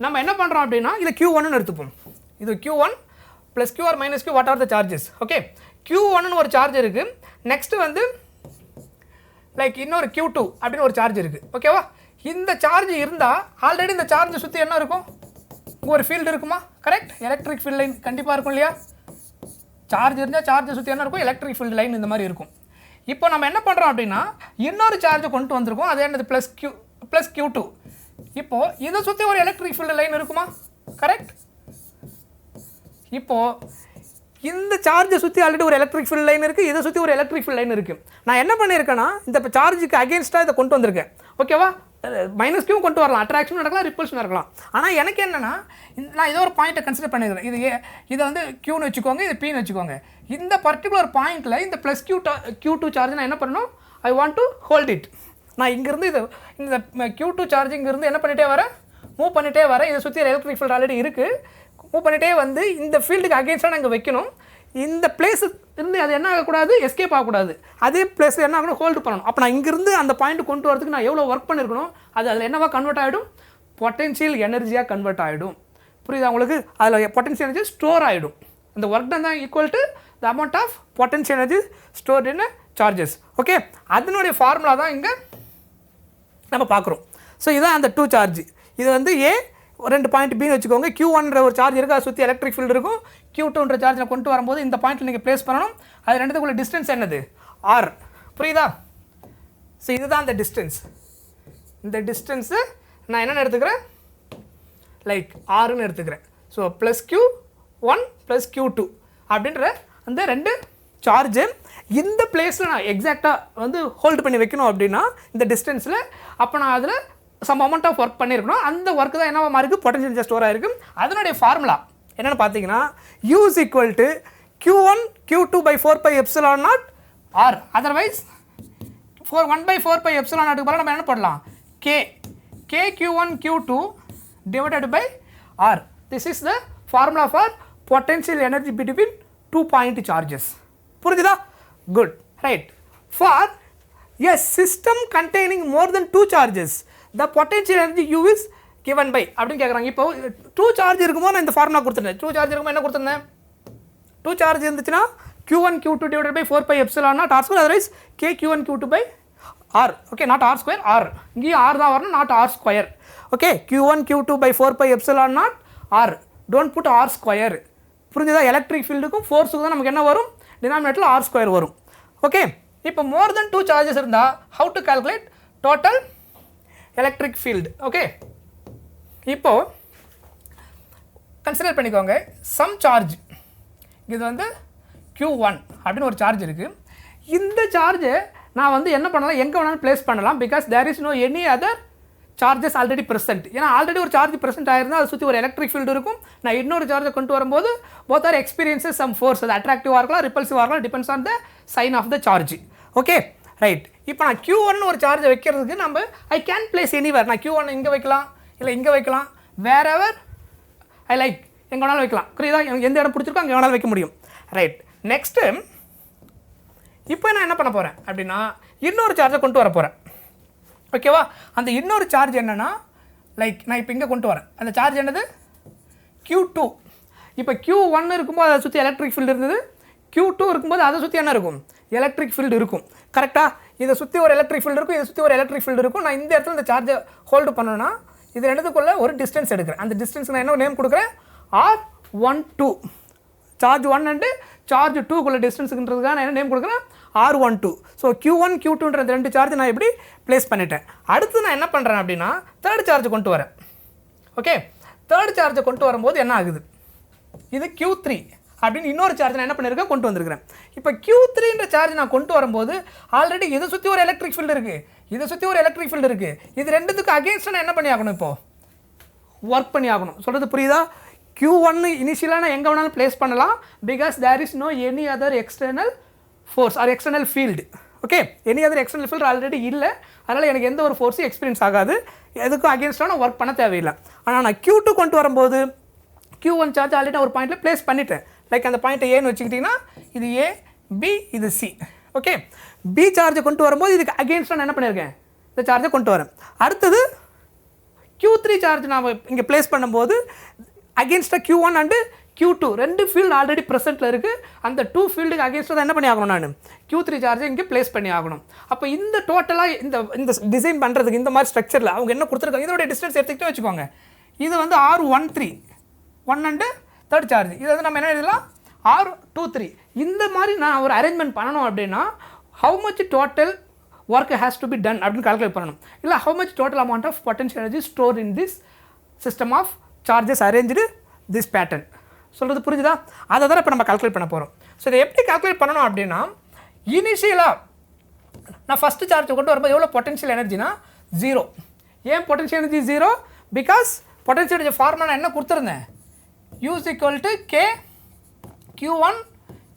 நம்ம என்ன பண்ணுறோம் அப்படின்னா இதை Q1ன்னு எடுத்துப்போம். இது Q1 plus Q or minus Q, what are the charges, okay. Q1ன்னு ஒரு சார்ஜ் இருக்குது. நெக்ஸ்ட்டு வந்து லைக் இன்னொரு Q2 அப்படின்னு ஒரு சார்ஜ் இருக்குது, ஓகேவா. இந்த சார்ஜ் இருந்தால் ஆல்ரெடி இந்த சார்ஜை சுற்றி என்ன இருக்கும், ஒரு ஃபீல்டு இருக்குமா, கரெக்ட். எலக்ட்ரிக் ஃபீல்டு லைன் கண்டிப்பாக இருக்கும் இல்லையா. சார்ஜ் இருந்தால் சார்ஜை சுற்றி என்ன இருக்கும், எலக்ட்ரிக் ஃபீல்டு லைன் இந்த மாதிரி இருக்கும். இப்போ நம்ம என்ன பண்ணுறோம் அப்படின்னா இன்னொரு சார்ஜை கொண்டு வந்திருக்கோம், அது என்னது ப்ளஸ் Q2. இப்போது இதை சுற்றி ஒரு எலக்ட்ரிக் ஃபீல்டு லைன் இருக்குமா, கரெக்ட். இப்போது இந்த சார்ஜை சுற்றி ஆல்ரெடி ஒரு எலக்ட்ரிக் ஃபீல்ட் லைன் இருக்குது, இதை சுற்றி ஒரு எலக்ட்ரிக் ஃபீல்ட் லைன் இருக்குது. நான் என்ன பண்ணியிருக்கேன்னா இந்த சார்ஜுக்கு அகேன்ஸ்டாக இதை கொண்டு வந்திருக்கேன், ஓகேவா. மைனஸ் கியூ கொண்டு வரலாம், அட்ராக்ஷன் நடக்கலாம், ரிப்பல்ஷன் நடக்கலாம். ஆனால் எனக்கு என்னென்னா நான் ஏதோ ஒரு பாயிண்ட்டை கன்சிடர் பண்ணியிருக்கேன். இதை வந்து Qன்னு வச்சுக்கோங்க, இது Pன்னு வச்சுக்கோங்க. இந்த பர்டிகுலர் பாயிண்ட்டில் இந்த ப்ளஸ் Q2 சார்ஜ் நான் என்ன பண்ணணும், I want to hold it. நான் இங்கேருந்து இந்த Q2 சார்ஜ் இங்கேருந்து என்ன பண்ணிகிட்டே வரேன், மூவ் பண்ணிகிட்டே வரேன். இதை சுற்றி எலக்ட்ரிக் ஃபீல்டு ஆல்ரெடி இருக்குது, மூவ் பண்ணிகிட்டே வந்து இந்த ஃபீல்டுக்கு அகேன்ஸ்டாக நாங்கள் வைக்கணும். இந்த பிளேஸு இருந்து அது என்ன ஆகக்கூடாது, எஸ்கேப் ஆகக்கூடாது. அதே பிளேஸில் என்ன ஆகணும், ஹோல்டு பண்ணணும். அப்போ நான் இங்கேருந்து அந்த பாயிண்ட் கொண்டு வரதுக்கு நான் எவ்வளோ ஒர்க் பண்ணியிருக்கணும், அது அதில் என்னவா கன்வெர்ட் ஆகிடும், பொட்டென்ஷியல் எனர்ஜியாக கன்வெர்ட் ஆகிடும். புரியுதா உங்களுக்கு, அதில் பொட்டென்ஷியல் எனர்ஜி ஸ்டோர் ஆகிடும். இந்த ஒர்க் டன் தான் equal to the amount of potential energy stored in charges. Okay, அதனுடைய ஃபார்முலா தான் இங்கே நம்ம பார்க்குறோம். ஸோ இதுதான் அந்த 2 சார்ஜ். இது வந்து ஏ 2 பாயிண்ட் பின்னு வச்சுக்கோங்க. Q1ன்ற ஒரு சார்ஜ் இருக்குது, அதை சுற்றி எலக்ட்ரிக் ஃபீல்டு இருக்கும். Q2ன்ற சார்ஜ் நான் கொண்டு வரும்போது இந்த பாயிண்ட்டில் நீங்கள் ப்ளேஸ் பண்ணணும். அது ரெண்டுத்துக்குள்ள டிஸ்டன்ஸ் என்னது? R. புரியுதா? ஸோ இதுதான் அந்த டிஸ்டன்ஸ். இந்த டிஸ்டன்ஸு நான் என்னென்னு எடுத்துக்கிறேன், லைக் ஆர்னு எடுத்துக்கிறேன். So plus Q1 plus Q2 அப்படின்ற அந்த 2 சார்ஜு இந்த பிளேஸில் நான் எக்ஸாக்டாக வந்து ஹோல்டு பண்ணி வைக்கணும் அப்படின்னா இந்த டிஸ்டன்ஸில், அப்போ நான் அதில் சம் அமௌண்ட் ஆஃப் ஒர்க் பண்ணியிருக்கணும். அந்த ஒர்க்கு தான் என்னவா இருக்குது, பொட்டன்ஷியல் எனர்ஜி ஸ்டோர் ஆகிருக்கும். அதனுடைய ஃபார்முலா என்னென்னு பார்த்தீங்கன்னா U is equal to Q1 Q2 by 4 pi epsilon naught R. Otherwise 1 by 4 pi epsilon naught பதிலாக நம்ம என்ன போடலாம், K Q1 Q2 divided by R. This is the formula for potential energy between 2 point charges. புரிஞ்சுதா? Good. Right. For a system containing more than 2 charges, the potential energy U is given by அப்படின்னு கேட்குறாங்க. இப்போ 2 charge இருக்கும்போது நான் இந்த formula கொடுத்துருந்தேன். 2 charge இருக்கும்போது என்ன கொடுத்துருந்தேன், 2 சார்ஜ் இருந்துச்சுன்னா Q1 Q2 divided by 4 pi epsilon naught R square, otherwise K Q1 Q2 by R. Okay, not R square, R. இங்கேயும் R தான் வரணும், not R square. Okay, Q1 Q2 by 4 pi epsilon naught R. Don't put R square. புரிஞ்சுதா? Electric ஃபீல்டுக்கும் ஃபோர்ஸுக்கும் தான் நமக்கு என்ன வரும், டினாமினேட்டரில் R square வரும். ஓகே, இப்போ மோர் தென் 2 சார்ஜஸ் இருந்தால் how to calculate total electric field. Okay, இப்போது கன்சிடர் பண்ணிக்கோங்க சம் சார்ஜ். இது வந்து Q1 அப்படின்னு ஒரு சார்ஜ் இருக்குது. இந்த சார்ஜை நான் வந்து என்ன பண்ணலாம், எங்கே வேணாலும் ப்ளேஸ் பண்ணலாம். Because there is no any other charges already present. ஏன்னா ஆல்ரெடி ஒரு சார்ஜ் ப்ரெசென்ட் ஆயிருந்தால் அதை சுற்றி ஒரு எலக்ட்ரிக் ஃபீல்டு இருக்கும். நான் இன்னொரு சார்ஜை கொண்டு வரும்போது both are experiences some force. அது அட்ராக்டிவாக இருக்கலாம், ரிப்பல்சிவாக இருக்கலாம், depends on the sign of the charge. Okay, right. இப்போ நான் Q1 ஒரு சார்ஜை வைக்கிறதுக்கு நம்ம ஐ கேன் பிளேஸ் எனிவேர். நான் Q1 இங்கே வைக்கலாம், இல்லை இங்கே வைக்கலாம், வேர் எவர் ஐ லைக், எங்கே வேணாலும் வைக்கலாம். புரியுதா? எனக்கு எந்த இடம் பிடிச்சிருக்கோ அங்கே வேணாலும் வைக்க முடியும். ரைட். நெக்ஸ்ட்டு இப்போ நான் என்ன பண்ண போகிறேன் அப்படின்னா இன்னொரு சார்ஜை கொண்டு வர போகிறேன். ஓகேவா? அந்த இன்னொரு சார்ஜ் என்னென்னா லைக் நான் இப்போ இங்கே கொண்டு வரேன். அந்த சார்ஜ் என்னது, Q2. இப்போ Q1 இருக்கும்போது அதை சுற்றி எலக்ட்ரிக் ஃபீல்டு இருந்தது, Q2 இருக்கும்போது அதை சுற்றி என்ன இருக்கும், எலக்ட்ரிக் ஃபீல்டு இருக்கும். கரெக்டாக? இதை சுற்றி ஒரு எலக்ட்ரிக் ஃபீல்டு இருக்கும், இதை சுற்றி ஒரு எலக்ட்ரிக் ஃபீல்டு இருக்கும். நான் இந்த இடத்துல இந்த சார்ஜை ஹோல்டு பண்ணணும்னா இது ரெண்டுத்துக்குள்ளே ஒரு டிஸ்டன்ஸ் எடுக்கிறேன். அந்த டிஸ்டன்ஸ் நான் என்ன நேம் கொடுக்குறேன், R12. சார்ஜ் 1 அண்டு சார்ஜ் 2க்குள்ள டிஸ்டன்ஸுன்றதுக்காக நான் என்ன நேம் கொடுக்குறேன், R12. ஸோ Q1 Q2ன்ற 2 சார்ஜ் நான் எப்படி ப்ளேஸ் பண்ணிட்டேன். அடுத்து நான் என்ன பண்ணுறேன் அப்படின்னா தேர்ட் சார்ஜ் கொண்டு வரேன். ஓகே, தேர்ட் சார்ஜை கொண்டு வரும்போது என்ன ஆகுது, இது Q3 அப்படின்னு இன்னொரு சார்ஜ் நான் என்ன பண்ணியிருக்கேன், கொண்டு வந்திருக்கிறேன். இப்போ Q3ன்ற சார்ஜ் நான் கொண்டு வரும்போது ஆல்ரெடி இதை சுற்றி ஒரு எலக்ட்ரிக் ஃபீல்டு இருக்குது, இதை சுற்றி ஒரு எலக்ட்ரிக் ஃபீல்டு இருக்குது. இது ரெண்டுத்துக்கு அகேன்ஸ்டாக நான் என்ன பண்ணி ஆகணும், இப்போது ஒர்க் பண்ணி ஆகணும். சொல்கிறது புரியுதா? Q1 இனிஷியலாக நான் எங்கே வேணாலும் ப்ளேஸ் பண்ணலாம். Because there is no any other external force or external field. Okay, any other external field already இல்லை. அதனால் எனக்கு எந்த ஒரு ஃபோர்ஸும் எக்ஸ்பீரியன்ஸ் ஆகாது. எதுக்கும் அகேன்ஸ்டாக நான் ஒர்க் பண்ண தேவையில்லை. ஆனால் நான் Q2 கொண்டு வரும்போது Q1 சார்ஜ் ஆல்ரெடி ஒரு பாயிண்ட்டில் ப்ளேஸ் பண்ணிட்டேன். லைக் அந்த பாயிண்ட்டை ஏன்னு வச்சுக்கிட்டிங்கன்னா இது A, B, இது C. ஓகே, B சார்ஜை கொண்டு வரும்போது இதுக்கு அகேன்ஸ்டாக நான் என்ன பண்ணியிருக்கேன், இந்த சார்ஜை கொண்டு வரேன். அடுத்தது Q3 சார்ஜ் நான் இங்கே ப்ளேஸ் பண்ணும்போது அகேன்ஸ்டாக Q1 அண்டு Q2 ரெண்டு ஃபீல்டு ஆல்ரெடி ப்ரெசென்ட்டில் இருக்குது. அந்த 2 ஃபீல்டுக்கு அகேன்ஸ்டாக தான் என்ன பண்ணி ஆகணும், நான் Q3 சார்ஜை இங்கே ப்ளேஸ் பண்ணி ஆகணும். அப்போ இந்த டோட்டலாக இந்த டிசைன் பண்ணுறதுக்கு இந்த மாதிரி ஸ்ட்ரக்சரில் அவங்க என்ன கொடுத்துருக்காங்க, இதோடைய டிஸ்டன்ஸ் எடுத்துக்கிட்டே வச்சுக்கோங்க. இது வந்து R13 1 அண்டு தேர்ட் சார்ஜ். இது வந்து நம்ம என்ன எழுதலாம், R23. இந்த மாதிரி நான் ஒரு அரேஞ்ச்மெண்ட் பண்ணணும் அப்படின்னா how much total work has to be done அப்படின்னு கால்குலேட் பண்ணணும். இல்லை how much total amount of potential energy store in this system of charges arrange this pattern. சொல்கிறது புரிஞ்சுதா? அதை தான் இப்போ நம்ம கால்குலேட் பண்ண போகிறோம். ஸோ இதை எப்படி கால்குலேட் பண்ணணும் அப்படின்னா இனிஷியலாக நான் ஃபஸ்ட்டு சார்ஜை கொண்டு வரும்போது எவ்வளோ பொட்டன்ஷியல் எனர்ஜினா 0. ஏன் potential energy 0? Because potential energy formula நான் என்ன கொடுத்துருந்தேன், U is equal to K Q1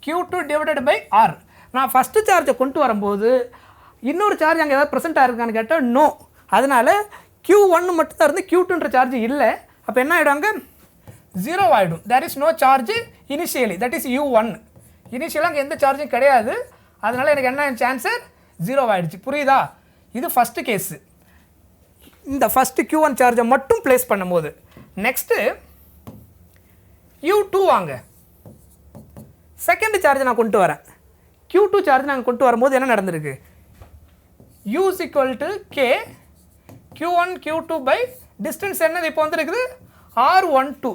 Q2 divided by R. நான் ஃபஸ்ட்டு சார்ஜை கொண்டு வரும்போது இன்னொரு சார்ஜ் அங்கே ஏதாவது ப்ரெசென்ட் ஆகிருக்கான்னு கேட்டால் நோ. அதனால் Q1 மட்டும் தான் இருந்து Q2ன்ற சார்ஜ் இல்லை. அப்போ என்ன ஆகிடுவாங்க, 0 ஆகிடும். There is no charge initially, that is U1. இனிஷியலாக அங்கே எந்த சார்ஜும் கிடையாது. அதனால் எனக்கு என்ன ஆன்சர் 0 ஆகிடுச்சு. புரியுதா? இது ஃபஸ்ட்டு கேஸு. இந்த ஃபஸ்ட்டு Q1 சார்ஜை மட்டும் ப்ளேஸ் பண்ணும்போது நெக்ஸ்ட்டு U2 வாங்க. செகண்ட் சார்ஜ் நான் கொண்டு வரேன், Q2 சார்ஜ் நான் கொண்டு வரும்போது என்ன நடந்திருக்கு, U is equal to K Q1 Q2 by distance என்னது இப்போ வந்துருக்குது R12.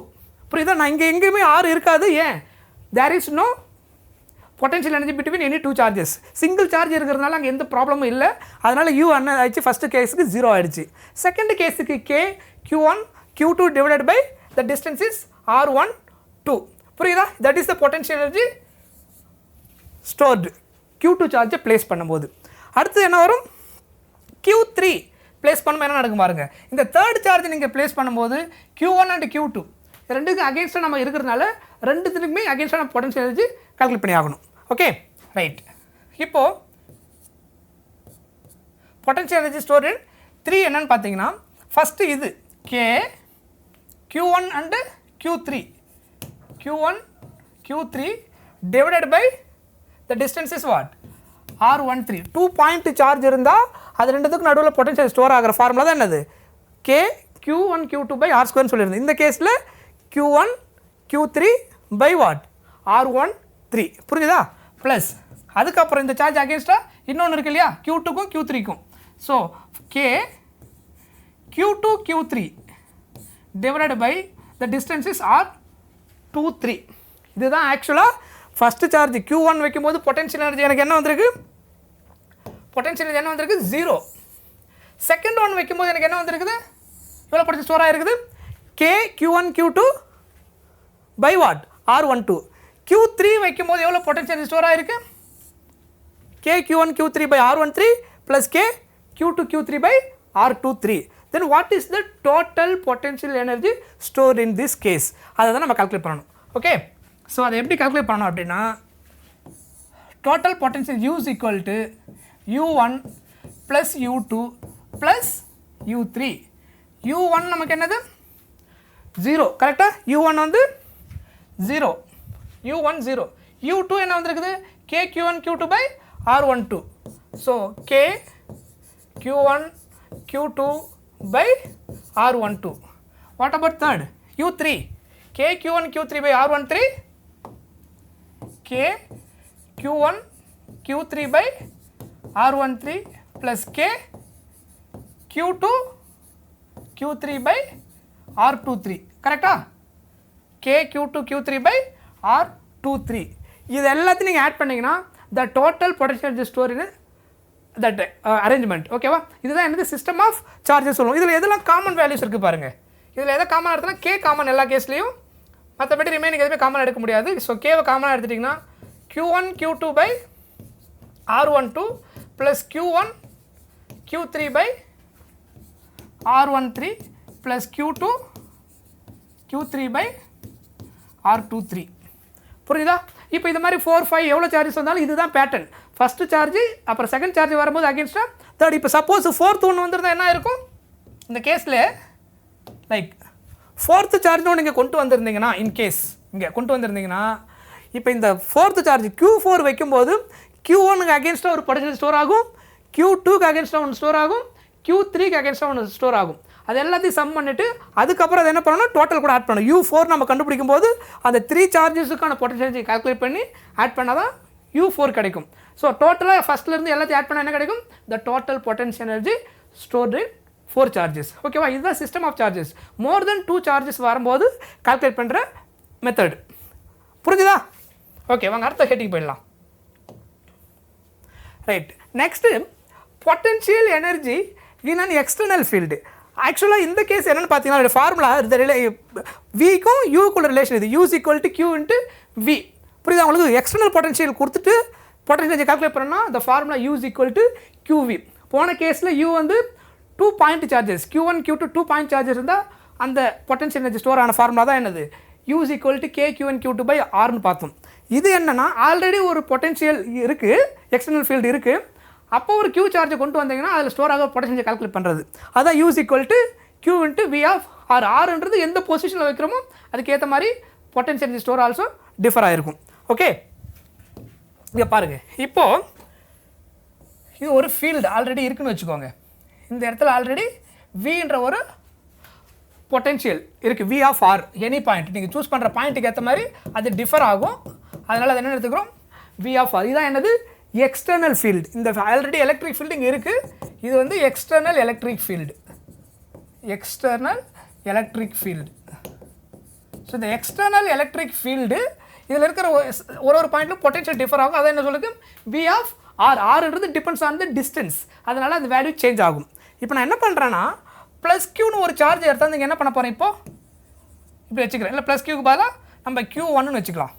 புரியுதா, நான் இங்கே எங்கேயுமே R இருக்காது. ஏன், there is no potential energy between any two charges. Single charge இருக்கிறதுனால அங்கே எந்த ப்ராப்ளமும் இல்லை. அதனால் U என்ன ஆயிடுச்சு, ஃபஸ்ட்டு கேஸுக்கு 0 ஆயிடுச்சு. செகண்ட் கேஸுக்கு K Q1 Q2 divided by the distance is R12. புரியுதா, that is the potential energy stored Q2 சார்ஜை ப்ளேஸ் பண்ணும்போது. அடுத்து என்ன வரும், Q3 ப்ளேஸ் பண்ணும்போது என்ன நடக்கும் பாருங்கள். இந்த தேர்ட் சார்ஜ் நீங்கள் ப்ளேஸ் பண்ணும்போது Q1 அண்ட் Q2 ரெண்டுக்கும் அகேன்ஸ்டாக நம்ம இருக்கிறதுனால ரெண்டுத்துக்குமே அகேன்ஸ்டாக நம்ம பொட்டன்ஷியல் எனர்ஜி கால்குலேட் பண்ணி ஆகணும். Okay right. இப்போது பொட்டன்ஷியல் எனர்ஜி ஸ்டோர் இன் 3 என்னன்னு பார்த்தீங்கன்னா, ஃபஸ்ட்டு இது K Q1 அண்டு Q3 divided by the distance is what R13. 2 point charge இருந்தால் அது ரெண்டுத்துக்கு நடுவில் பொட்டன்ஷியல் ஸ்டோர் ஆகிற ஃபார்முலா தான் என்னது, K Q1 Q2 by R2 சொல்லியிருந்தேன். இந்த கேஸில் Q1 Q3 by what R13. புரியுதா, ப்ளஸ் அதுக்கப்புறம் இந்த சார்ஜ் அகேன்ஸ்டாக இன்னொன்று இருக்கு இல்லையா, Q2க்கும் Q3க்கும். ஸோ K Q2 Q3 divided by the distance is R23. இதுதான் ஆக்சுவலாக ஃபஸ்ட்டு சார்ஜ் Q1 வைக்கும்போது பொட்டன்ஷியல் எனர்ஜி எனக்கு என்ன வந்திருக்கு, பொட்டன்ஷியல் எனர்ஜி என்ன வந்திருக்கு 0. செகண்ட் ஒன் வைக்கும்போது எனக்கு என்ன வந்திருக்குது, எவ்வளோ பொட்டன்ஷியல் ஸ்டோர் ஆகிருக்குது, K Q1 Q2 by what R12. Q3 வைக்கும்போது எவ்வளோ பொட்டன்ஷியல் எனர்ஜி ஸ்டோர் ஆகிருக்கு, K Q1 Q3 by R13 plus K Q2 Q3 by R23. Then what is the total potential energy stored in this case? அதை தான் நம்ம calculate பண்ணணும். Okay, so அதை எப்படி calculate பண்ணணும் அப்படின்னா, total potential U is equal to U1 plus U2 plus U3. U1 நமக்கு என்னது 0, கரெக்டாக, U1 வந்து 0, U1 0. U2 என்ன வந்திருக்குது, K Q1 Q2 by R12. So K Q1 Q2 by R12. What about third, U3, K Q1 Q3 by R13, K Q1 Q3 by R13 plus K Q2 Q3 by R23. கரெக்டா, K Q2 Q3 by R23. இது எல்லாத்தையும் நீங்கள் add பண்ணிங்கன்னா the total potential energy stored in that arrangement. ஓகேவா, இதுதான் என்னது system of charges சொல்லுவோம். இதில் எதெல்லாம் காமன் வேல்யூஸ் இருக்குது பாருங்கள். இதில் எதை காமனாக எடுத்தோன்னா K காமன் எல்லா கேஸ்லேயும், மற்றபடி ரிமைனிங் எதுவுமே காமனாக எடுக்க முடியாது. ஸோ கேவை காமனாக எடுத்துட்டிங்கன்னா Q1 Q2 by R12 plus Q1 Q3 by R13 plus Q2 Q3 by R23. புரியுதா, இப்போ இது மாதிரி 4 5 எவ்வளோ சார்ஜஸ் வந்தாலும் இதுதான் பேட்டர்ன். ஃபஸ்ட்டு சார்ஜ் அப்புறம் செகண்ட் சார்ஜ் வரும்போது அகேன்ஸ்டாக தேர்ட். இப்போ சப்போஸ் ஃபோர்த் ஒன்று வந்துருந்தால் என்ன இருக்கும், இந்த கேஸில் லைக் ஃபோர்த்து சார்ஜ் ஒன்று இங்கே கொண்டு வந்திருந்தீங்கன்னா, இன்கேஸ் இங்கே கொண்டு வந்திருந்தீங்கன்னா, இப்போ இந்த ஃபோர்த்து சார்ஜ் Q4 வைக்கும்போது Q1க்கு அகேன்ஸ்டாக ஒரு பொட்டன்ஷியல் ஸ்டோர் ஆகும், Q2க்கு அகேன்ஸ்டாக ஒன்று ஸ்டோர் ஆகும், Q3க்கு அகேன்ஸ்டாக ஒன்று ஸ்டோர் ஆகும். அது எல்லாத்தையும் சம் பண்ணிவிட்டு அதுக்கப்புறம் அதை என்ன பண்ணணும், டோட்டல் கூட ஆட் பண்ணணும். U4 நம்ம கண்டுபிடிக்கும் போது அந்த 3 சார்ஜஸுக்கான பொட்டன்ஷியல் எனர்ஜி கால்குலேட் பண்ணி ஆட் பண்ணால் தான் U4 கிடைக்கும். ஸோ டோட்டலாக ஃபஸ்ட்லேருந்து எல்லாத்தையும் ஆட் பண்ணால் என்ன கிடைக்கும், the total potential energy stored in 4 charges. ஓகேவா, இதுதான் system of charges. More then 2 charges வரும்போது கால்குலேட் பண்ணுற மெத்தட். புரிஞ்சுதா? ஓகே, வாங்க அடுத்த ஹெட்டிங் போயிடலாம். Right, next potential energy in an external field. ஆக்சுவலாக இந்த கேஸ் என்னென்னு பார்த்தீங்கன்னா, ஃபார்முலா இந்த விக்கும் யூக்குள்ள ரிலேஷன் இது, U is equal to Q into V. புரியுதா உங்களுக்கு? எக்ஸ்டர்னல் பொட்டன்ஷியல் கொடுத்துட்டு பொட்டன்ஷியல் எனர்ஜி கால்குலேட் பண்ணோம்னா the formula U is equal to QV. போன கேஸில் U வந்து 2 point charges, Q1 Q2 2 point charges இருந்தால் அந்த பொட்டன்ஷியல் எனர்ஜி ஸ்டோர் ஆன ஃபார்முலா தான் என்னது, U is equal to K Q1 Q2 by Rன்னு பார்த்தோம். இது என்னென்னா ஆல்ரெடி ஒரு பொட்டன்ஷியல் இருக்குது, எக்ஸ்டர்னல் ஃபீல்டு இருக்குது, அப்போ ஒரு Q சார்ஜை கொண்டு வந்தீங்கன்னா அதில் ஸ்டோர் ஆக பொட்டன்ஷியல் கால்குலேட் பண்ணுறது. அதான் U is equal to Q into V of R. Rன்றது எந்த பொசிஷனில் வைக்கிறோமோ அதுக்கேற்ற மாதிரி potential energy store also differ ஆகிருக்கும். ஓகே, இங்கே பாருங்கள், இப்போது இது ஒரு ஃபீல்டு ஆல்ரெடி இருக்குன்னு வச்சுக்கோங்க. இந்த இடத்துல ஆல்ரெடி வின்ற ஒரு பொட்டன்ஷியல் இருக்குது, V of R. Any point நீங்கள் சூஸ் பண்ணுற பாயிண்ட்டுக்கு ஏற்ற மாதிரி அது டிஃபர் ஆகும். அதனால் அது என்ன எடுத்துக்கிறோம் V of R. இதுதான் என்னது எக்ஸ்டர்னல் ஃபீல்டு. இந்த ஆல்ரெடி எலக்ட்ரிக் ஃபீல்டு இங்கே இருக்குது, இது வந்து external electric field. External electric field. So இந்த எக்ஸ்டர்னல் எலக்ட்ரிக் ஃபீல்டு இதில் இருக்கிற ஒரு பாயிண்ட்லும் பொட்டன்ஷியல் டிஃபர் ஆகும். அதை என்ன சொல்லுது V of R. ஆர்ன்றது டிபெண்ட்ஸ் ஆன் த டிஸ்டன்ஸ், அதனால் அந்த வேல்யூ சேஞ்ச் ஆகும். இப்போ நான் என்ன பண்ணுறேன்னா ப்ளஸ் க்யூன்னு ஒரு சார்ஜ் எடுத்தால் நீங்கள் என்ன பண்ண போகிறேன் இப்படி வச்சுக்கிறேன். இல்லை ப்ளஸ் க்யூக்கு பதிலாக நம்ம Q1ன்னு வச்சுக்கலாம்.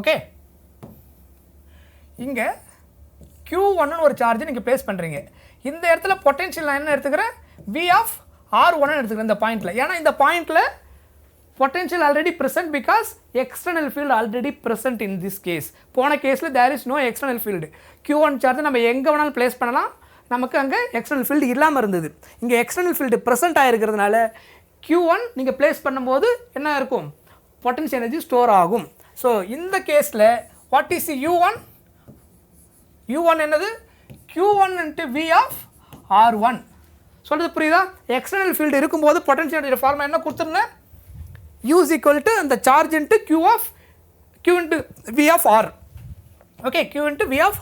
ஓகே, இங்கே Q1ன்னு ஒரு சார்ஜ் நீங்கள் ப்ளேஸ் பண்ணுறீங்க. இந்த இடத்துல பொட்டன்ஷியல் நான் என்ன எடுத்துக்கிறேன் V of R1 எடுத்துக்கிறேன் இந்த பாயிண்டில். ஏன்னா இந்த பாயிண்டில் potential already present because external field already present in this case. போன கேஸில் there is no external field. Q1 charge நம்ம எங்கே வேணாலும் ப்ளேஸ் பண்ணலாம், நமக்கு அங்கே எக்ஸ்டர்னல் ஃபீல்டு இல்லாமல் இருந்தது. இங்கே எக்ஸ்டர்னல் ஃபீல்டு ப்ரெசென்ட் ஆகிருக்கிறதுனால Q1 நீங்கள் ப்ளேஸ் பண்ணும்போது என்ன இருக்கும் பொட்டன்ஷியல் எனர்ஜி ஸ்டோர் ஆகும். ஸோ இந்த கேஸில் வாட் இஸ் U1? U1 என்னது Q1 into V of R1. சொல்கிறது புரியுதா? எக்ஸ்டர்னல் ஃபீல்டு இருக்கும்போது பொட்டன்ஷியல் எனர்ஜி ஃபார்முலா என்ன கொடுத்துருந்தேன், U is equal to the charge into Q into V of R. Okay, Q into V of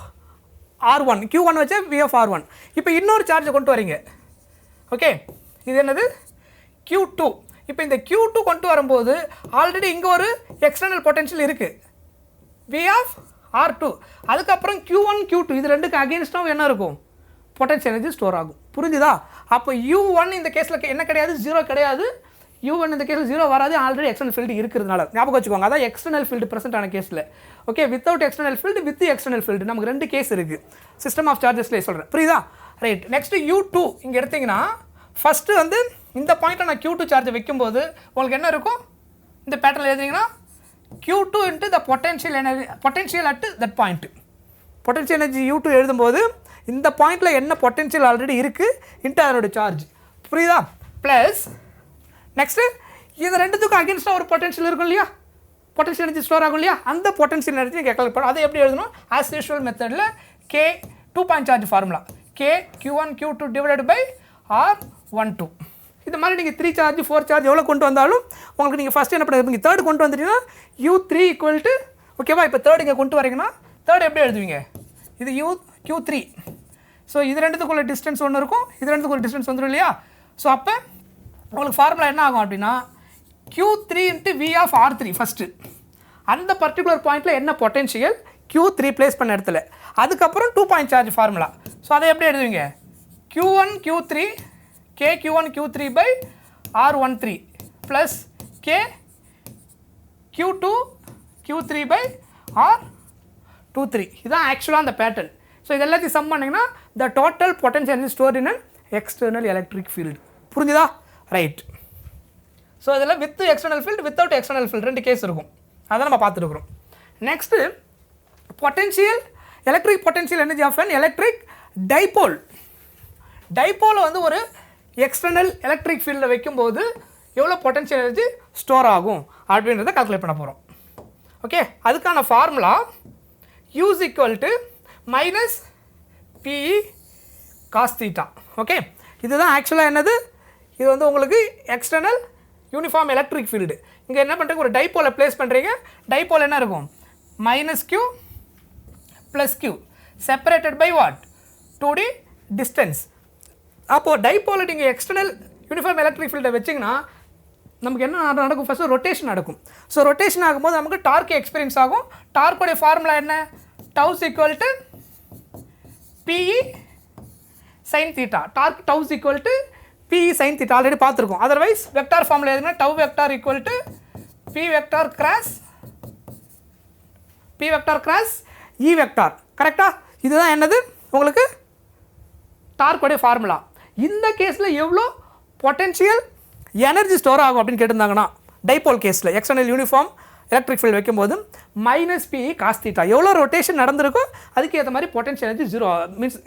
R1. Q1 வச்சா V of R1. இப்போ இன்னொரு சார்ஜை கொண்டு வரீங்க. ஓகே, இது என்னது Q2. இப்போ இந்த Q2 கொண்டு வரும்போது ஆல்ரெடி இங்கே ஒரு எக்ஸ்டர்னல் பொட்டன்ஷியல் இருக்குது V of R2. அதுக்கப்புறம் Q1 Q2 இது ரெண்டுக்கு அகெயின்ஸ்டாக என்ன இருக்கும் பொட்டன்ஷியல் எனர்ஜி ஸ்டோர் ஆகும். புரிஞ்சுதா? அப்போ U1 இந்த கேஸில் என்ன கிடையாது, ஜீரோ கிடையாது. U1 இந்த கேஸில் ஜீரோ வராது, ஆல்ரெடி எக்ஸ்டர்னல் ஃபீல்டு இருக்கிறதுனால. ஞாபகம் வச்சுக்கோங்க, அதான் எக்ஸ்டர்னல் ஃபீல்டு ப்ரெசென்ட் ஆன கேஸில். Okay, without external field with external field நமக்கு ரெண்டு கேஸ் இருக்குது. சிஸ்டம் ஆஃப் சார்ஜஸ்லேயே சொல்கிறேன், புரியுதா? ரைட். நெக்ஸ்ட்டு U2 இங்கே எடுத்திங்கன்னா ஃபஸ்ட்டு வந்து இந்த பாயிண்ட்டில் நான் Q2 சார்ஜை வைக்கும்போது உங்களுக்கு என்ன இருக்கும், இந்த பேட்டர்னில் எழுதிங்கன்னா Q2 into the potential energy, potential at that point. Potential energy U2 எழுதும்போது இந்த பாயிண்டில் என்ன பொட்டன்ஷியல் ஆல்ரெடி இருக்குது இன்ட்டு அதனோட சார்ஜ். புரியுதா? ப்ளஸ் நெக்ஸ்ட்டு இது ரெண்டுத்துக்கும் அகேன்ஸ்டாக ஒரு பொட்டன்ஷியல் இருக்கும் இல்லையா, பொட்டன்ஷியல் எனர்ஜி ஸ்டோர் ஆகும் இல்லையா, அந்த பொட்டன்ஷியல் எனர்ஜி நீங்கள் கலெக்ட் பண்ணணும். அதை எப்படி எழுதணும், ஆஸ் யூஷுவல் மெத்தடில் K 2 point charge formula K Q1 Q2 divided by R12. இது மாதிரி நீங்கள் 3 சார்ஜ் 4 சார்ஜ் எவ்வளோ கொண்டு வந்தாலும் உங்களுக்கு நீங்கள் ஃபஸ்ட்டு என்ன பண்ணுவீங்க, தேர்டு கொண்டு வந்துட்டீங்கன்னா U3 ஈக்குவல் டு, ஓகேவா? இப்போ தேர்டு இங்கே கொண்டு வரீங்கன்னா தேர்டு எப்படி எழுதுவீங்க, இது Q3. ஸோ இது ரெண்டுத்துக்குள்ள டிஸ்டன்ஸ் ஒன்று இருக்கும், இது ரெண்டுத்துக்குள்ள டிஸ்டன்ஸ் வந்துடும் இல்லையா. ஸோ அப்போ உங்களுக்கு ஃபார்முலா என்ன ஆகும் அப்படின்னா Q3 into V of R3 first. அந்த பர்டிகுலர் பாயிண்டில் என்ன பொட்டன்ஷியல் Q3 ப்ளேஸ் பண்ண இடத்துல, அதுக்கப்புறம் 2 பாயிண்ட் சார்ஜ் ஃபார்முலா. ஸோ அதை எப்படி எழுதுவீங்க, Q1 Q3 K Q1 Q3 by R13 plus K Q2 Q3 by R23. இதுதான் ஆக்சுவலாக அந்த பேட்டர்ன். ஸோ இது எல்லாத்தையும் சம் பண்ணிங்கன்னா the total potential is stored in an external electric field. புரிஞ்சுதா? ரைட். ஸோ இதில் with external field without external field ரெண்டு case இருக்கும், அதை நம்ம பார்த்துருக்குறோம். Next potential electric potential energy of an electric dipole. டைபோலை வந்து ஒரு எக்ஸ்டர்னல் எலக்ட்ரிக் ஃபீல்டில் வைக்கும்போது எவ்வளோ பொட்டன்ஷியல் எனர்ஜி ஸ்டோர் ஆகும் அப்படின்றத கால்குலேட் பண்ண போகிறோம். ஓகே, அதுக்கான formula U is equal to minus PE cos theta. Okay, இதுதான் ஆக்சுவலாக என்னது, இது வந்து உங்களுக்கு எக்ஸ்டர்னல் யூனிஃபார்ம் எலக்ட்ரிக் ஃபீல்டு. இங்கே என்ன பண்ணுறீங்க, ஒரு டைபோலை ப்ளேஸ் பண்ணுறீங்க. டைபோல் என்ன இருக்கும், minus Q plus Q separated by what 2D distance. அப்போது டைபோலை நீங்கள் எக்ஸ்டர்னல் யூனிஃபார்ம் எலக்ட்ரிக் ஃபீல்டை வச்சிங்கன்னா நமக்கு என்ன நடக்கும், ஃபஸ்ட்டு ரொட்டேஷன் நடக்கும். ஸோ ரொட்டேஷன் ஆகும்போது நமக்கு டார்க் எக்ஸ்பீரியன்ஸ் ஆகும். டார்க்குடைய ஃபார்முலா என்ன, tau is equal to PE sin theta. Torque tau is equal to PE sin theta already பார்த்துருக்கோம். அதர்வைஸ் வெக்டார் ஃபார்முலா எதுனா tau vector equal to P vector cross E vector. கரெக்டாக? இதுதான் என்னது உங்களுக்கு டார்க்குடைய ஃபார்முலா. இந்த கேஸில் எவ்வளோ பொட்டன்ஷியல் எனர்ஜி ஸ்டோர் ஆகும் அப்படின்னு கேட்டிருந்தாங்கன்னா டைபோல் கேஸில் எக்ஸ்டர்னல் யூனிஃபார்ம் எலக்ட்ரிக் ஃபீல்டு வைக்கும்போது மைனஸ் PE காஸ் தீட்டா எவ்வளோ ரொட்டேஷன் நடந்திருக்கோ அதுக்கு ஏற்ற மாதிரி potential energy zero means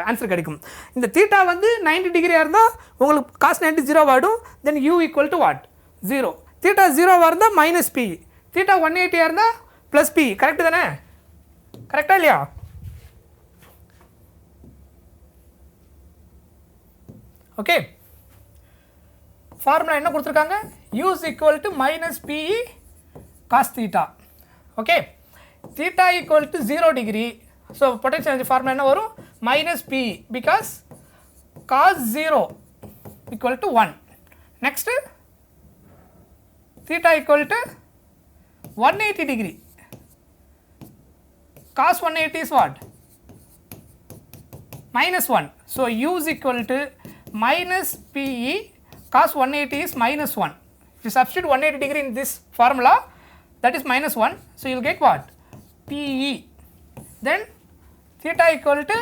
answer கிடைக்கும். இந்த தீட்டா வந்து 90 டிகிரியாக இருந்தால் உங்களுக்கு காஸ் 90 ஜீரோவாக ஆகிடும். தென் U equal to what 0. Theta ஜீரோவாக இருந்தால் மைனஸ் PE, தீட்டா 180 இருந்தால் ப்ளஸ் PE. கரெக்டு தானே? கரெக்டாக இல்லையா? ஓகே, ஃபார்முலா என்ன கொடுத்துருக்காங்க, U is equal to minus PE cos theta. Okay, theta equal to 0 degree. So potential energy formula என்ன வரும் minus P because cos 0 equal to 1. Next theta equal to 180 degree. Cos 180 is what? Minus 1. So U is equal to minus PE. Cos 180 is minus 1. If you substitute 180 degree in this formula, that is minus 1. So you will get what? PE. Then theta equal to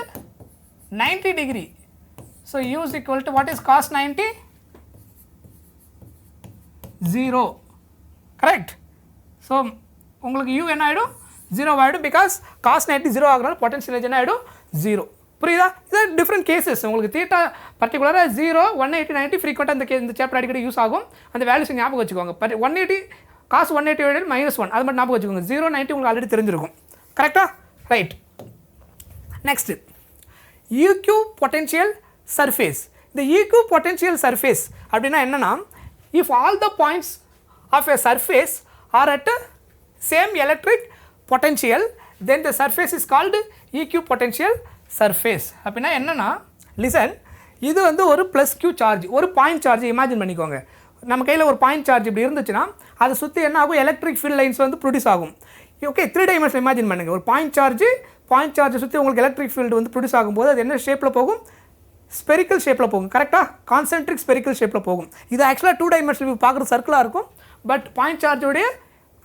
90 degree. So U is equal to what is cos 90? 0. Correct? So உங்களுக்கு U என்ன ஆயிடும் 0 ஆயிடும் because cos 90 0 ஆகுறனால potential energy என்ன ஆயிடும் 0. புரியுதா? இது different cases. உங்களுக்கு theta பர்டிகுலராக 0 180 90 ஃப்ரீக்வெண்ட்டாக இந்த சாப்டர் அடிக்கடி யூஸ் ஆகும். அந்த வேல்யூஸ் ஞாபகம் வச்சுக்கோங்க. 180 cos 180 minus 1 அது மட்டும் ஞாபகம் வச்சுக்கோங்க. 0 90 உங்களுக்கு ஆல்ரெடி தெரிஞ்சிருக்கும். கரெக்டா? ரைட். Next equipotential surface. இந்த equipotential surface அப்படின்னா என்னன்னா if all the points of a surface are at same electric potential then the surface is called equipotential surface. அப்படின்னா என்னன்னா லிசன், இது வந்து ஒரு ப்ளஸ் q சார்ஜ், ஒரு பாயிண்ட் சார்ஜ் இமேஜின் பண்ணிக்கோங்க. நம்ம கையில் ஒரு பாயிண்ட் சார்ஜ் இப்படி இருந்துச்சுன்னா அதை சுற்றி என்ன ஆகும், எலக்ட்ரிக் ஃபீல்ட் லைன்ஸ் வந்து ப்ரொடியூஸ் ஆகும். ஓகே, 3 டைமென்ஷன் இமேஜின் பண்ணுங்கள். ஒரு பாயிண்ட் சார்ஜை சுற்றி உங்களுக்கு எலக்ட்ரிக் ஃபீல்டு வந்து ப்ரொடியூஸ் ஆகும்போது அது என்ன ஷேப்பில் போகும், ஸ்பெரிக்கல் ஷேப்பில் போகும். கரெக்டாக? கான்சென்ட்ரிக் ஸ்பெரிக்கல் ஷேப்பில் போகும். இது ஆக்சுவலாக 2 டைமென்ஷன் வியூ பார்க்குறது சர்க்கிளாக இருக்கும். பட் பாயிண்ட் சார்ஜோடைய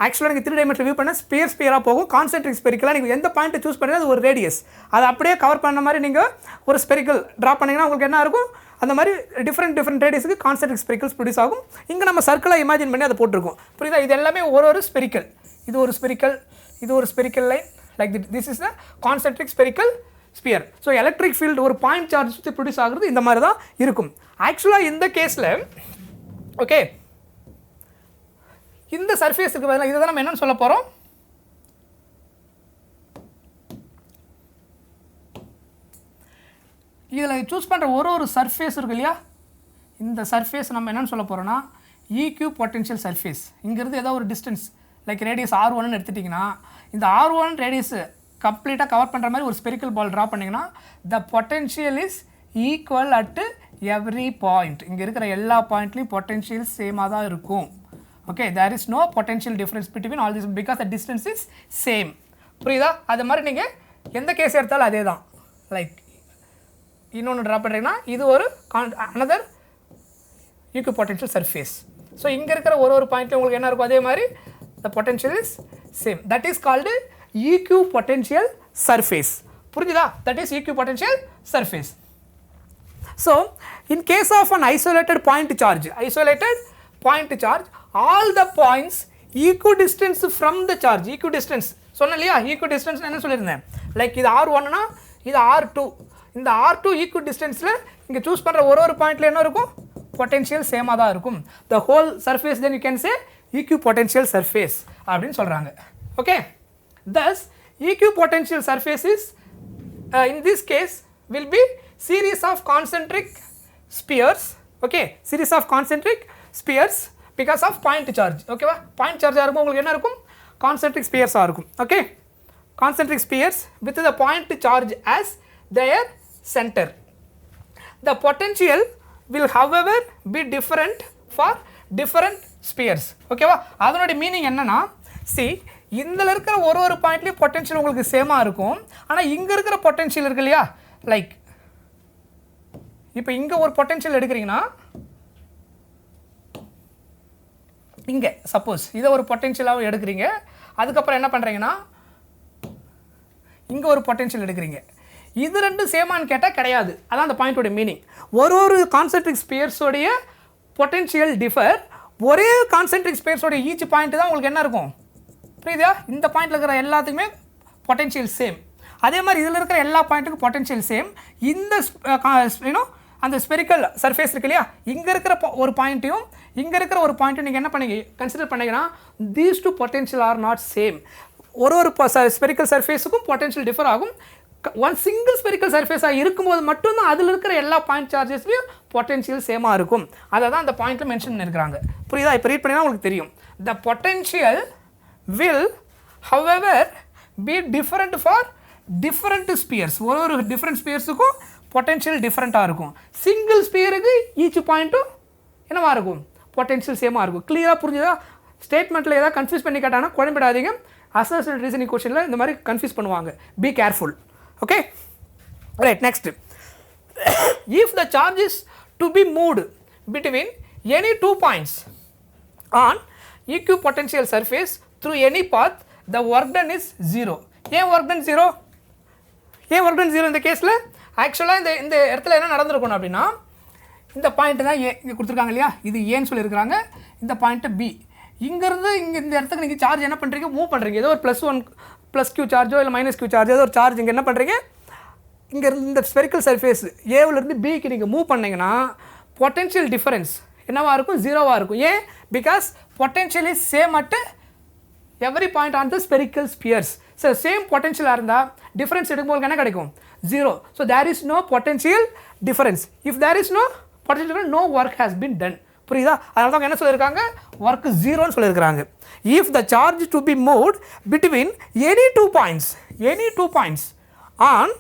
ஆக்சுவலாக நீங்கள் 3 டைமென்ஷன் வியூ பண்ண ஸ்பியராக போகும். கான்சென்ட்ரிக் ஸ்பெரிக்கலாக நீங்கள் எந்த பாயிண்ட்டை சூஸ் பண்ணுறது அது ஒரு ரேடியஸ், அதை அப்படியே கவர் பண்ண மாதிரி நீங்கள் ஒரு ஸ்பெரிக்கல் ட்ரா பண்ணிங்கன்னா உங்களுக்கு என்ன இருக்கும், அந்த மாதிரி டிஃப்ரெண்ட் ரேடியஸுக்கு கான்சென்ட்ரிக் ஸ்பெரிக்கல்ஸ் ப்ரொடியூஸ் ஆகும். இங்கே நம்ம சர்க்கிளாக இமேஜின் பண்ணி அதை போட்டிருக்கோம். புரியுதா? இது எல்லாமே ஒரு ஸ்பெரிக்கல். இது ஒரு ஸ்பெரிக்கல், இது ஒரு spherical line. Like this is the concentric spherical sphere. So electric field ஒரு பாயிண்ட் சார்ஜ் சுற்றி ப்ரொடியூஸ் ஆகுறது இந்த மாதிரி தான் இருக்கும். ஆக்சுவலாக இந்த கேஸில் ஓகே, இந்த சர்ஃபேஸுக்கு பதிலாக இதை தான் நம்ம என்னன்னு சொல்ல போகிறோம், இதில் சூஸ் பண்ணுற ஒரு சர்ஃபேஸ் இருக்கு இல்லையா, இந்த சர்ஃபேஸ் நம்ம என்னென்னு சொல்ல போகிறோன்னா ஈக்யூபொட்டென்ஷியல் சர்ஃபேஸ். இங்கேருந்து ஏதோ ஒரு டிஸ்டன்ஸ் லைக் ரேடியஸ் R1ன்னு எடுத்துட்டிங்கன்னா இந்த R1 ரேடியஸு கம்ப்ளீட்டாக கவர் பண்ணுற மாதிரி ஒரு ஸ்பெரிக்கல் பால் ட்ரா பண்ணிங்கன்னா the potential is equal at every point. இங்கே இருக்கிற எல்லா பாயிண்ட்லேயும் பொட்டென்ஷியல் சேமாக தான் இருக்கும். Okay, there is no potential difference between all this because the distance is same. புரியுதா? அது மாதிரி நீங்கள் எந்த கேஸ் எடுத்தாலும் அதே தான். லைக் இன்னொன்று ட்ரா பண்ணுறீங்கன்னா இது ஒரு அனதர் ஈக்விபொட்டென்ஷியல் சர்ஃபேஸ். ஸோ இங்கே இருக்கிற ஒரு பாயிண்ட்லேயும் உங்களுக்கு என்ன இருக்கும், அதே மாதிரி த potential is same. That is called equipotential surface. புரிஞ்சுதா? that is equipotential surface. So in case of an isolated point charge, all the points equidistant from the charge. equidistance சொன்னேன் இல்லையா, equidistance என்ன சொல்லியிருந்தேன், லைக் இது R1னா இது R2. இந்த R2 equidistanceல இங்கே choose பண்ணுற ஒரு பாயிண்ட்ல என்ன இருக்கும், பொட்டென்ஷியல் சேமாக தான் இருக்கும். the whole surface then you can say equipotential surface அப்படின்னு சொல்கிறாங்க. Okay, thus equipotential surface is in this case will be series of concentric spheres. Okay, series of concentric spheres because of point charge. Okay va, point charge ஆகும் உங்களுக்கு என்ன இருக்கும், concentric spheres இருக்கும். Okay, concentric spheres with the point charge as their center. The potential will however be different for different spheres. Okay va, அதனோட meaning என்னன்னா, see இதில் இருக்கிற ஒரு பாயிண்ட்லேயும் பொட்டென்ஷியல் உங்களுக்கு சேமாக இருக்கும். ஆனால் இங்கே இருக்கிற பொட்டென்ஷியல் இருக்கு இல்லையா, லைக் இப்போ இங்கே ஒரு பொட்டென்ஷியல் எடுக்கிறீங்கன்னா இங்கே சப்போஸ் இதை ஒரு பொட்டென்ஷியலாகவும் எடுக்கிறீங்க, அதுக்கப்புறம் என்ன பண்ணுறீங்கன்னா இங்கே ஒரு பொட்டென்ஷியல் எடுக்கிறீங்க, இது ரெண்டும் சேமான்னு கேட்டால் கிடையாது. அதான் அந்த பாயிண்டோட மீனிங். ஒரு கான்சென்ட்ரிக் ஸ்பியர்ஸோடைய பொட்டென்ஷியல் டிஃபர். ஒரே கான்சென்ட்ரிக் ஸ்பியர்ஸோடைய ஈச் பாயிண்ட் தான் உங்களுக்கு என்ன இருக்கும், புரியுதா? இந்த பாயிண்டில் இருக்கிற எல்லாத்துக்குமே பொட்டென்ஷியல் சேம். அதே மாதிரி இதில் இருக்கிற எல்லா பாயிண்ட்டுக்கும் பொட்டென்ஷியல் சேம். இந்த அந்த ஸ்பெரிக்கல் சர்ஃபேஸ் இருக்கு இல்லையா, இங்கே இருக்கிற ஒரு பாயிண்ட்டையும் இங்கே இருக்கிற ஒரு பாயிண்ட்டையும் நீங்கள் என்ன பண்ணி கன்சிடர் பண்ணிங்கன்னா these two potential are not same. ஒரு ஸ்பெரிக்கல் சர்ஃபேஸுக்கும் பொட்டென்ஷியல் டிஃபர் ஆகும். ஒன் சிங்கிள் ஸ்பெரிக்கல் சர்ஃபேஸாக இருக்கும்போது மட்டும்தான் அதில் இருக்கிற எல்லா பாயிண்ட் சார்ஜஸ்லையும் பொட்டென்ஷியல் சேமாக இருக்கும். அதை தான் அந்த பாயிண்ட்டில் மென்ஷன் பண்ணியிருக்கிறாங்க. புரியுதா? இப்போ ரீட் பண்ணினா உங்களுக்கு தெரியும். த potential will however be different for different spheres. ஒரு different spheresக்கும் potential different-ஆ இருக்கும். single sphere-க்கு each point-ம் என்னவா இருக்கும், potential same-ஆ இருக்கும். clear-ஆ புரிஞ்சுதா? ஸ்டேட்மெண்ட்டில் ஏதாவது கன்ஃபியூஸ் பண்ணி கேட்டாங்கன்னா குழம்பிடாதீங்க. அசர்ஷன் ரீசனிங் கொஸ்டினில் இந்த மாதிரி கன்ஃபியூஸ் பண்ணுவாங்க. Be careful. Okay right. Next, if the charge is to be moved between any 2 points on equipotential surface through any path, the work done is 0. ஏன் work done 0? ஏன் work done 0 இந்த கேஸில்? ஆக்சுவலாக இந்த இடத்துல என்ன நடந்திருக்கணும் அப்படின்னா, இந்த பாயிண்ட் தான் ஏ இங்கே கொடுத்துருக்காங்க இல்லையா, இது ஏன்னு சொல்லியிருக்கிறாங்க. இந்த பாயிண்ட்டு பி. இங்கேருந்து இங்கே இந்த இடத்துக்கு நீங்கள் சார்ஜ் என்ன பண்ணுறீங்க, மூவ் பண்ணுறீங்க. ஏதோ ஒரு +1 ப்ளஸ் q சார்ஜோ இல்லை -q சார்ஜோ ஏதோ ஒரு சார்ஜ் இங்கே என்ன பண்ணுறீங்க, இங்கேருந்து இந்த ஸ்பெரிக்கல் சர்ஃபேஸ் ஏவிலேருந்து பிக்கு நீங்கள் மூவ் பண்ணிங்கன்னா பொட்டென்ஷியல் டிஃபரன்ஸ் என்னவாக இருக்கும், 0-ஆக இருக்கும். ஏன்? Because potential is same at every point on the spherical spheres. So same பொட்டென்ஷியலாக இருந்தால் டிஃபரன்ஸ் எடுக்கும்போது என்ன கிடைக்கும், 0. So there is no potential difference. If there is no potential difference, no work has been done. புரியுதா? அதனால தான் என்ன சொல்லியிருக்காங்க, ஒர்க் 0ன்னு சொல்லியிருக்கிறாங்க. If the charge to be moved between any 2 points on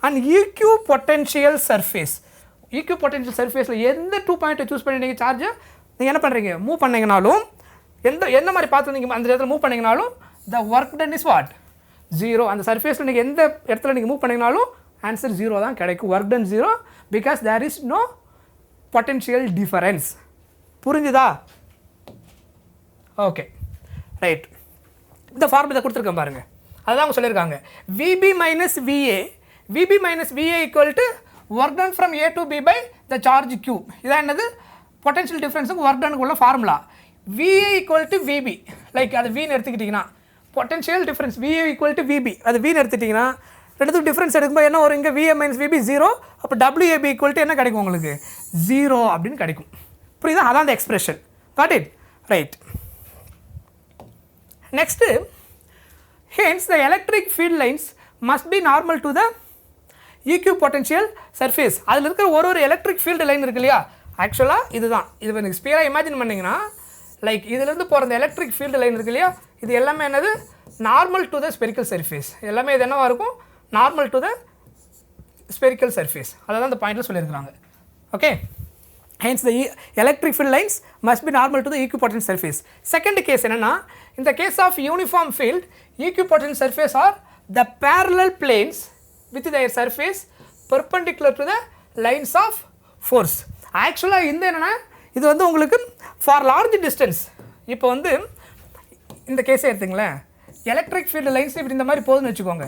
and equipotential surface. Equipotential சர்ஃபேஸில் எந்த 2 பாயிண்ட்டை சூஸ் பண்ணி நீங்கள் சார்ஜை நீங்கள் என்ன பண்ணுறீங்க, மூவ் பண்ணிங்கனாலும், எந்த மாதிரி பார்த்து நீங்கள் அந்த இடத்துல மூவ் பண்ணிங்கனாலும் the work done is what, 0. அந்த சர்ஃபேஸில் நீங்கள் எந்த இடத்துல நீங்கள் மூவ் பண்ணிங்கனாலும் ஆன்சர் 0 தான் கிடைக்கும். Work done 0 because there is no potential difference. புரிஞ்சுதா? Okay right. இந்த ஃபார்முலா கொடுத்துருக்கேன் பாருங்கள், அதுதான் அவங்க சொல்லியிருக்காங்க. VB minus VA equal to work done from A to B by the charge Q. இதான் என்னது, பொட்டென்ஷியல் டிஃப்ரென்ஸுக்கு ஒர்க் டனுக்கு உள்ள formula. VA equal to VB, like அது வீன்னு எடுத்துக்கிட்டிங்கன்னா potential difference VA equal to VB, அது வீன்னு எடுத்துக்கிட்டிங்கன்னா ரெண்டுத்துக்கும் டிஃப்ரென்ஸ் எடுக்கும்போது என்ன வரும், இங்கே VA minus VB 0, அப்போ WAB equal to என்ன கிடைக்கும் உங்களுக்கு, 0 அப்படின்னு கிடைக்கும். புரியுதா? அதான் அந்த expression. Got it right. Next, hence the electric field lines must be normal to the equipotential surface. அதில் இருக்கிற ஒரு எலக்ட்ரிக் ஃபீல்டு லைன் இருக்கு இல்லையா, ஆக்சுவலாக இதுதான். இது எனக்கு ஸ்பியராக இமேஜின் பண்ணிங்கன்னா, லைக் இதுலேருந்து போகிற அந்த எலக்ட்ரிக் ஃபீல்டு லைன் இருக்கு இல்லையா, இது எல்லாமே என்னது, normal to the spherical surface. எல்லாமே இது என்னவாக இருக்கும், normal to the spherical surface. அதை தான் அந்த பாயிண்டில் சொல்லியிருக்கிறாங்க. Okay, hence the electric field lines must be normal to the equipotential surface. Second case என்னன்னா, in the case of uniform field, equipotential surface are the parallel planes with their surface perpendicular to the lines of force. ஆக்சுவலாக இந்த என்னென்னா, இது வந்து உங்களுக்கு for large distance. இப்போ வந்து இந்த கேஸே எடுத்துங்களேன், எலக்ட்ரிக் ஃபீல்டு லைன்ஸ் இப்படி இந்த மாதிரி போகுதுன்னு வச்சுக்கோங்க,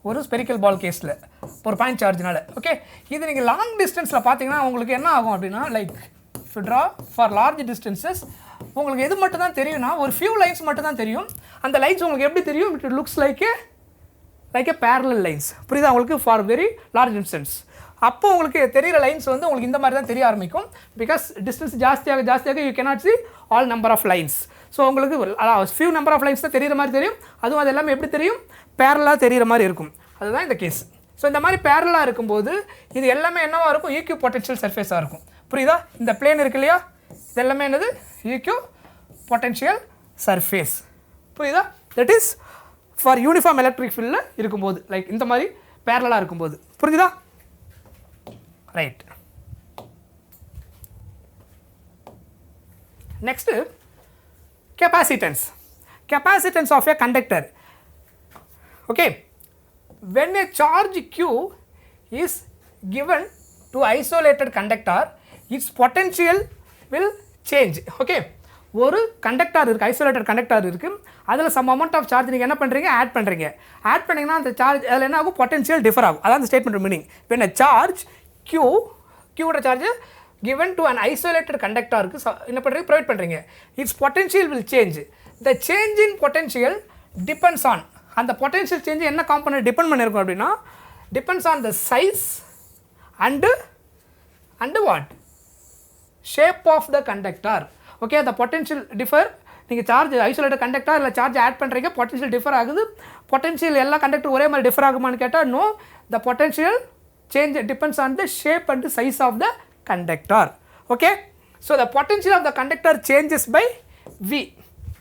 ஒரு ஸ்பெரிக்கல் பால் கேஸில் ஒரு பாயிண்ட் சார்ஜ்னால. ஓகே, இது நீங்கள் லாங் டிஸ்டன்ஸில் பார்த்தீங்கன்னா உங்களுக்கு என்ன ஆகும் அப்படின்னா, like draw for large distances உங்களுக்கு எது மட்டும் தான் தெரியும்னா, ஒரு ஃபியூ லைன்ஸ் மட்டும் தான் தெரியும். அந்த லைன்ஸ் உங்களுக்கு எப்படி தெரியும், it looks like A parallel lines. புரியுதா உங்களுக்கு, ஃபார் வெரி லார்ஜ் டிஸ்டன்ஸ். அப்போ உங்களுக்கு தெரிகிற லைன்ஸ் வந்து உங்களுக்கு இந்த மாதிரி தான் தெரிய ஆரம்பிக்கும். பிகாஸ் டிஸ்டன்ஸ் ஜாஸ்தியாக you cannot see all number of lines. So உங்களுக்கு ஃபியூ நம்பர் ஆஃப் லைன்ஸ் தான் தெரிகிற மாதிரி தெரியும். அதுவும் அது எல்லாமே எப்படி தெரியும், பேரலாக தெரிகிற மாதிரி இருக்கும். அதுதான் இந்த கேஸ். ஸோ இந்த மாதிரி பேரலாக இருக்கும்போது இது எல்லாமே என்னவாக இருக்கும், ஈக்யூபொட்டென்ஷியல் சர்ஃபேஸாக இருக்கும். புரியுதா? இந்த பிளேன் இருக்கு இல்லையா, இது எல்லாமே என்னது, ஈக்யூபொட்டென்ஷியல் சர்ஃபேஸ். புரியுதா? That is for uniform electric ஃபீல்டில் இருக்கும்போது, லைக் இந்த மாதிரி பேரலாக இருக்கும்போது. புரிஞ்சுதா? Right. Next, capacitance of a conductor. Okay, when a charge Q is given to isolated conductor, its potential will change. Okay, ஒரு கண்டக்டர் இருக்குது, ஐசோலேட்டட் கண்டக்டர் இருக்குது, அதில் சம் அமௌண்ட் ஆஃப் சார்ஜ் நீங்கள் என்ன பண்ணுறீங்க, ஆட் பண்ணிங்கன்னா அந்த சார்ஜ் அதில் என்ன ஆகும், பொட்டன்ஷியல் டிஃபர் ஆகும். அதான் அந்த statement meaning. when a charge Qவோட சார்ஜ் given to an isolated கண்டக்டருக்கு என்ன பண்ணுறீங்க, ப்ரொவைட் பண்ணுறீங்க, it's potential will change. the change in potential depends on, அந்த பொட்டன்ஷியல் சேஞ்ச் என்ன காம்பனன்ட் டிபெண்ட் பண்ணியிருக்கும் அப்படின்னா, depends on the size and what, shape of the conductor. Okay, அந்த பொட்டன்ஷியல் டிஃபர், நீங்கள் சார்ஜ் ஐசோலேட்டட் கண்டக்டர் இல்லை charge add பண்ணுறீங்க, potential differ ஆகுது. Potential எல்லா கண்டக்டர் ஒரே மாதிரி டிஃபர் ஆகுமான்னு கேட்டால் no, the potential change depends on the shape and the size of the conductor. Okay, so the potential of the conductor changes by V.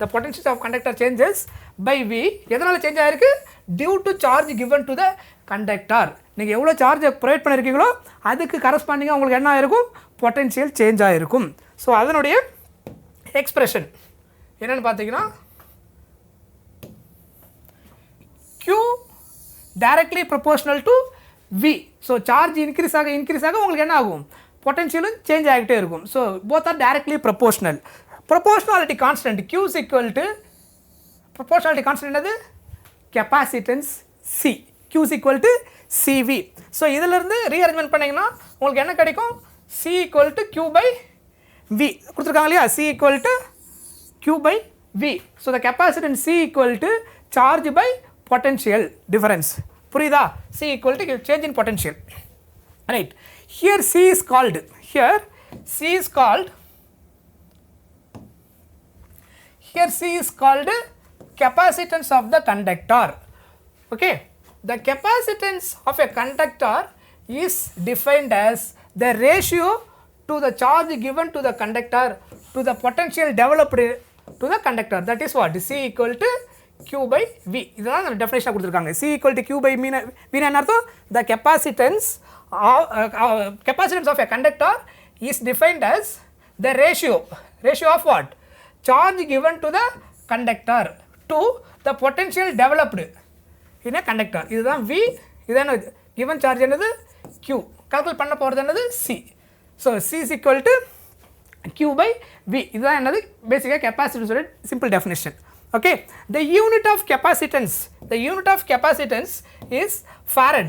the potential of conductor changes by V. எதனால change ஆயிருக்கு? Due to charge given to the conductor. நீங்கள் எவ்வளோ சார்ஜை provide பண்ணியிருக்கீங்களோ அதுக்கு கரஸ்பாண்டிங்காக உங்களுக்கு என்ன ஆயிருக்கும்? Potential change ஆகிருக்கும். ஸோ அதனுடைய எக்ஸ்பிரஷன் என்னென்னு பார்த்தீங்கன்னா Q directly proportional to V. So charge increase ஆக உங்களுக்கு என்ன ஆகும்? பொட்டன்ஷியலும் சேஞ்ச் ஆகிட்டே இருக்கும். So both are directly proportional. Proportionality constant Q is equal to proportionality constant என்னது? Capacitance C. Q is equal to CV. So இதிலிருந்து ரீஅரேஞ்ச்மெண்ட் பண்ணிங்கன்னா உங்களுக்கு என்ன கிடைக்கும்? C equal to Q by V கொடுத்துருக்காங்க இல்லையா? C equal to Q by V. So the capacitance C equal to charge by potential difference. புரியுதா? C equal to change in potential. Right. Here C is called capacitance of the conductor. Okay. The capacitance of a conductor is defined as the ratio to the charge given to the conductor to the potential developed to the conductor. That is what? C equal to Q by V. இதுதான் அந்த definition கொடுத்துருக்காங்க. C equal to Q by V என்ன அர்த்தம்? The capacitance of a conductor is defined as the ratio of what? Charge given to the conductor to the potential developed in a conductor. இதுதான் V. இதுதான் given charge என்னது? Q. Calculate பண்ண போகிறது என்னது? C. So C is equal to Q by V. இதுதான் என்னது? பேசிக்காக கெப்பாசிட்டன்ஸோட simple definition. Okay. The unit of capacitance is farad.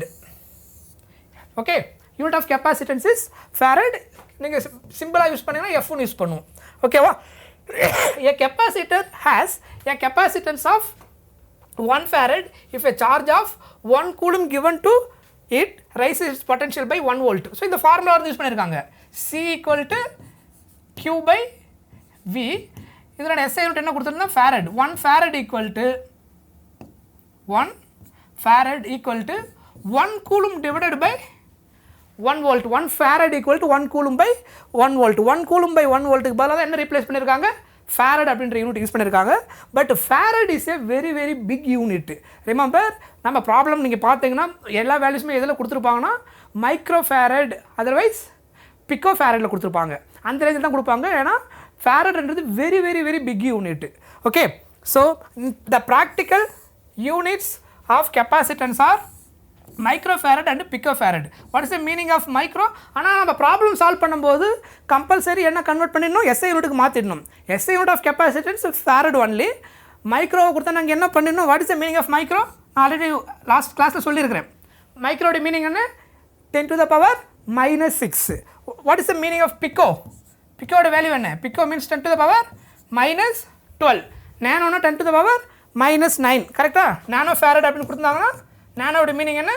Okay. Unit of capacitance is farad. நீங்கள் சிம்பிளாக யூஸ் பண்ணிங்கன்னா F1 யூஸ் பண்ணுவோம். ஓகேவா? A capacitor has a capacitance of 1 farad if a charge of 1 coulomb given to it raises its potential by 1 volt. So இந்த formula வந்து use பண்ணியிருக்காங்க. C equal to Q by V. இதோட SI unit என்ன கொடுத்துருந்தா? farad. 1 farad equal to 1 coulomb divided by 1 volt. 1 farad equal to 1 coulomb by 1 volt. 1 coulomb by 1 voltக்கு பதிலாக என்ன replace பண்ணியிருக்காங்க? farad அப்படின்ற யூனிட் யூஸ் பண்ணியிருக்காங்க. But farad is a very very big unit. Remember நம்ம problem நீங்கள் பார்த்தீங்கன்னா எல்லா வேல்யூஸுமே எதில் கொடுத்துருப்பாங்கன்னா மைக்ரோ ஃபேரட் அதர்வைஸ் பிக்கோ ஃபேரடில் கொடுத்துருப்பாங்க. அந்த ரேஞ்சில் தான் கொடுப்பாங்க. ஏன்னா ஃபேரட்ன்றது very very very big unit. Okay. So the practical units of capacitance are microfarad and picofarad. What is the meaning of micro? ஆனால் நம்ம ப்ராப்ளம் சால்வ் பண்ணும்போது கம்பல்சரி என்ன கன்வெர்ட் பண்ணிடணும்? எஸ்ஐ யூனிட்டுக்கு மாற்றிடணும். SI unit of capacitance farad only. மைக்ரோவை கொடுத்தா நாங்கள் என்ன பண்ணிடணும்? What is the meaning of micro? நான் ஆல்ரெடி லாஸ்ட் கிளாஸில் சொல்லியிருக்கிறேன். மைக்ரோட மீனிங் என்ன? 10 to the power -6. What is the meaning of pico? பிக்கோட வேல்யூ என்ன? Pico means 10 to the power -12. நேனோனா 10 to the power -9. கரெக்டாக? நானோ ஃபேரட் அப்படின்னு கொடுத்துருந்தாங்கன்னா நானோட மீனிங் என்ன?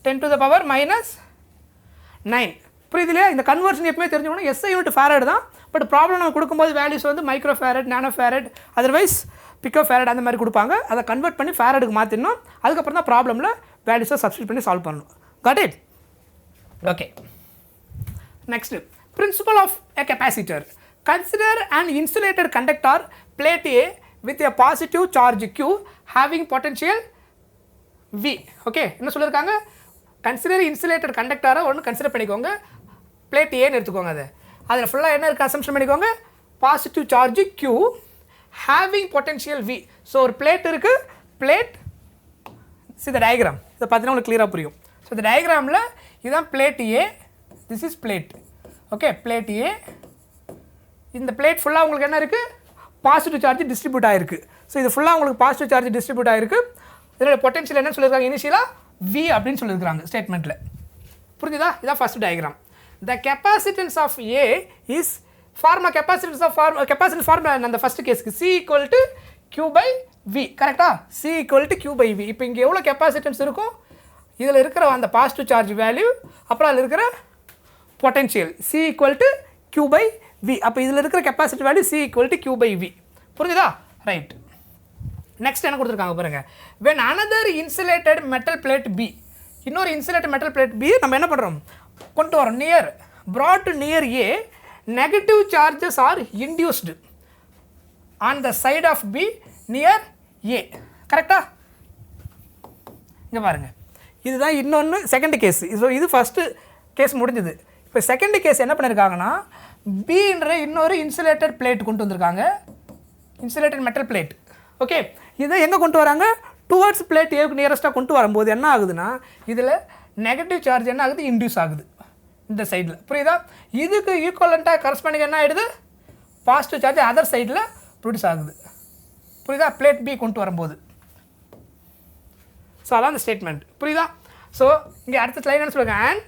10 to the power -9. புரியுது இல்லையா? இந்த கன்வர்ஷன் எப்பவுமே தெரிஞ்சுக்கணும். எஸ்ஐ யூனிட் ஃபேரட் தான். பட் ப்ராப்ளம் நம்ம கொடுக்கும்போது வேல்யூஸ் வந்து மைக்ரோ ஃபேரட், நானோ ஃபேரட், அதர்வைஸ் பிக்கோ ஃபேரட் அந்த மாதிரி கொடுப்பாங்க. அதை கன்வெர்ட் பண்ணி ஃபேரடுக்கு மாற்றிடணும். அதுக்கப்புறம் தான் ப்ராப்ளமில் வேல்யூஸை சப்ஸ்டிட் பண்ணி சால்வ் பண்ணணும். Got it? Okay. Next, principle of a capacitor. Consider an insulated conductor plate A with a positive charge Q having potential V. Okay, என்ன சொல்லியிருக்காங்க? கன்சிடர் இன்சுலேட்டட் கண்டக்டரை ஒன்று கன்சிடர் பண்ணிக்கோங்க. பிளேட் ஏன்னு எடுத்துக்கோங்க. அதில் ஃபுல்லாக என்ன இருக்குது அசம்ஷன் பண்ணிக்கோங்க? Positive charge Q having potential V. So ஒரு பிளேட் இருக்குது. பிளேட் இந்த டயக்ராம் இதை பார்த்தீங்கன்னா உங்களுக்கு கிளியராக புரியும். ஸோ இந்த டயக்ராமில் இதுதான் plate A. This is plate. Okay, plate A. இந்த பிளேட் ஃபுல்லாக உங்களுக்கு என்ன இருக்குது? பாசிட்டிவ் சார்ஜ் டிஸ்ட்ரிபியூட் ஆகிருக்கு. ஸோ இது ஃபுல்லாக உங்களுக்கு பாசிட்டிவ் சார்ஜ் டிஸ்ட்ரிபியூட் ஆகிருக்கு. இதோட பொட்டன்ஷியல் என்ன சொல்லியிருக்காங்க? இனிஷியலாக V அப்படின்னு சொல்லியிருக்காங்க ஸ்டேட்மெண்ட்டில். புரிஞ்சுதா? இதான் first diagram. The capacitance of A is formula. Capacitance formula அந்த ஃபஸ்ட் கேஸ்க்கு C equal to Q by V. கரெக்டாக? C equal to Q by V. இப்போ இங்கே எவ்வளோ கெப்பாசிட்டன்ஸ் இருக்கும்? இதில் இருக்கிற அந்த பாசிட்டிவ் சார்ஜ் வேல்யூ, அப்புறம் அதில் இருக்கிற potential C equal to Q by V. அப்போ இதில் இருக்கிற capacity value C equal to Q by V. புரிஞ்சுதா? ரைட். நெக்ஸ்ட் என்ன கொடுத்துருக்காங்க பாருங்க. when another insulated metal plate B, இன்னொரு insulated metal plate B நம்ம என்ன பண்ணுறோம்? கொண்டு வரோம். brought near A, negative charges are induced. on the side of B near A. கரெக்டா? இங்கே பாருங்கள், இதுதான் இன்னொன்று செகண்ட் கேஸ். ஸோ இது ஃபஸ்ட்டு கேஸ் முடிஞ்சது. இப்போ செகண்ட் கேஸ் என்ன பண்ணியிருக்காங்கன்னா, பின்ற இன்னொரு இன்சுலேட்டட் பிளேட் கொண்டு வந்திருக்காங்க, இன்சுலேட்டட் மெட்டல் பிளேட். ஓகே, இதை எங்கே கொண்டு வராங்க? டுவர்ட்ஸ் பிளேட் ஏவுக்கு நியரஸ்ட்டாக கொண்டு வரும்போது என்ன ஆகுதுன்னா, இதில் நெகட்டிவ் சார்ஜ் என்ன ஆகுது? இன்டியூஸ் ஆகுது இந்த சைடில். புரியுதா? இதுக்கு ஈக்குவலண்ட்டாக கரஸ்பாண்டிங் என்ன ஆகிடுது? பாசிட்டிவ் சார்ஜ் அதர் சைடில் ப்ரொடியூஸ் ஆகுது. புரியுதா? பிளேட் பி கொண்டு வரும்போது. ஸோ அதான் அந்த ஸ்டேட்மெண்ட். புரியுதா? ஸோ இங்கே அடுத்த லைன் என்ன சொல்லுவாங்க? And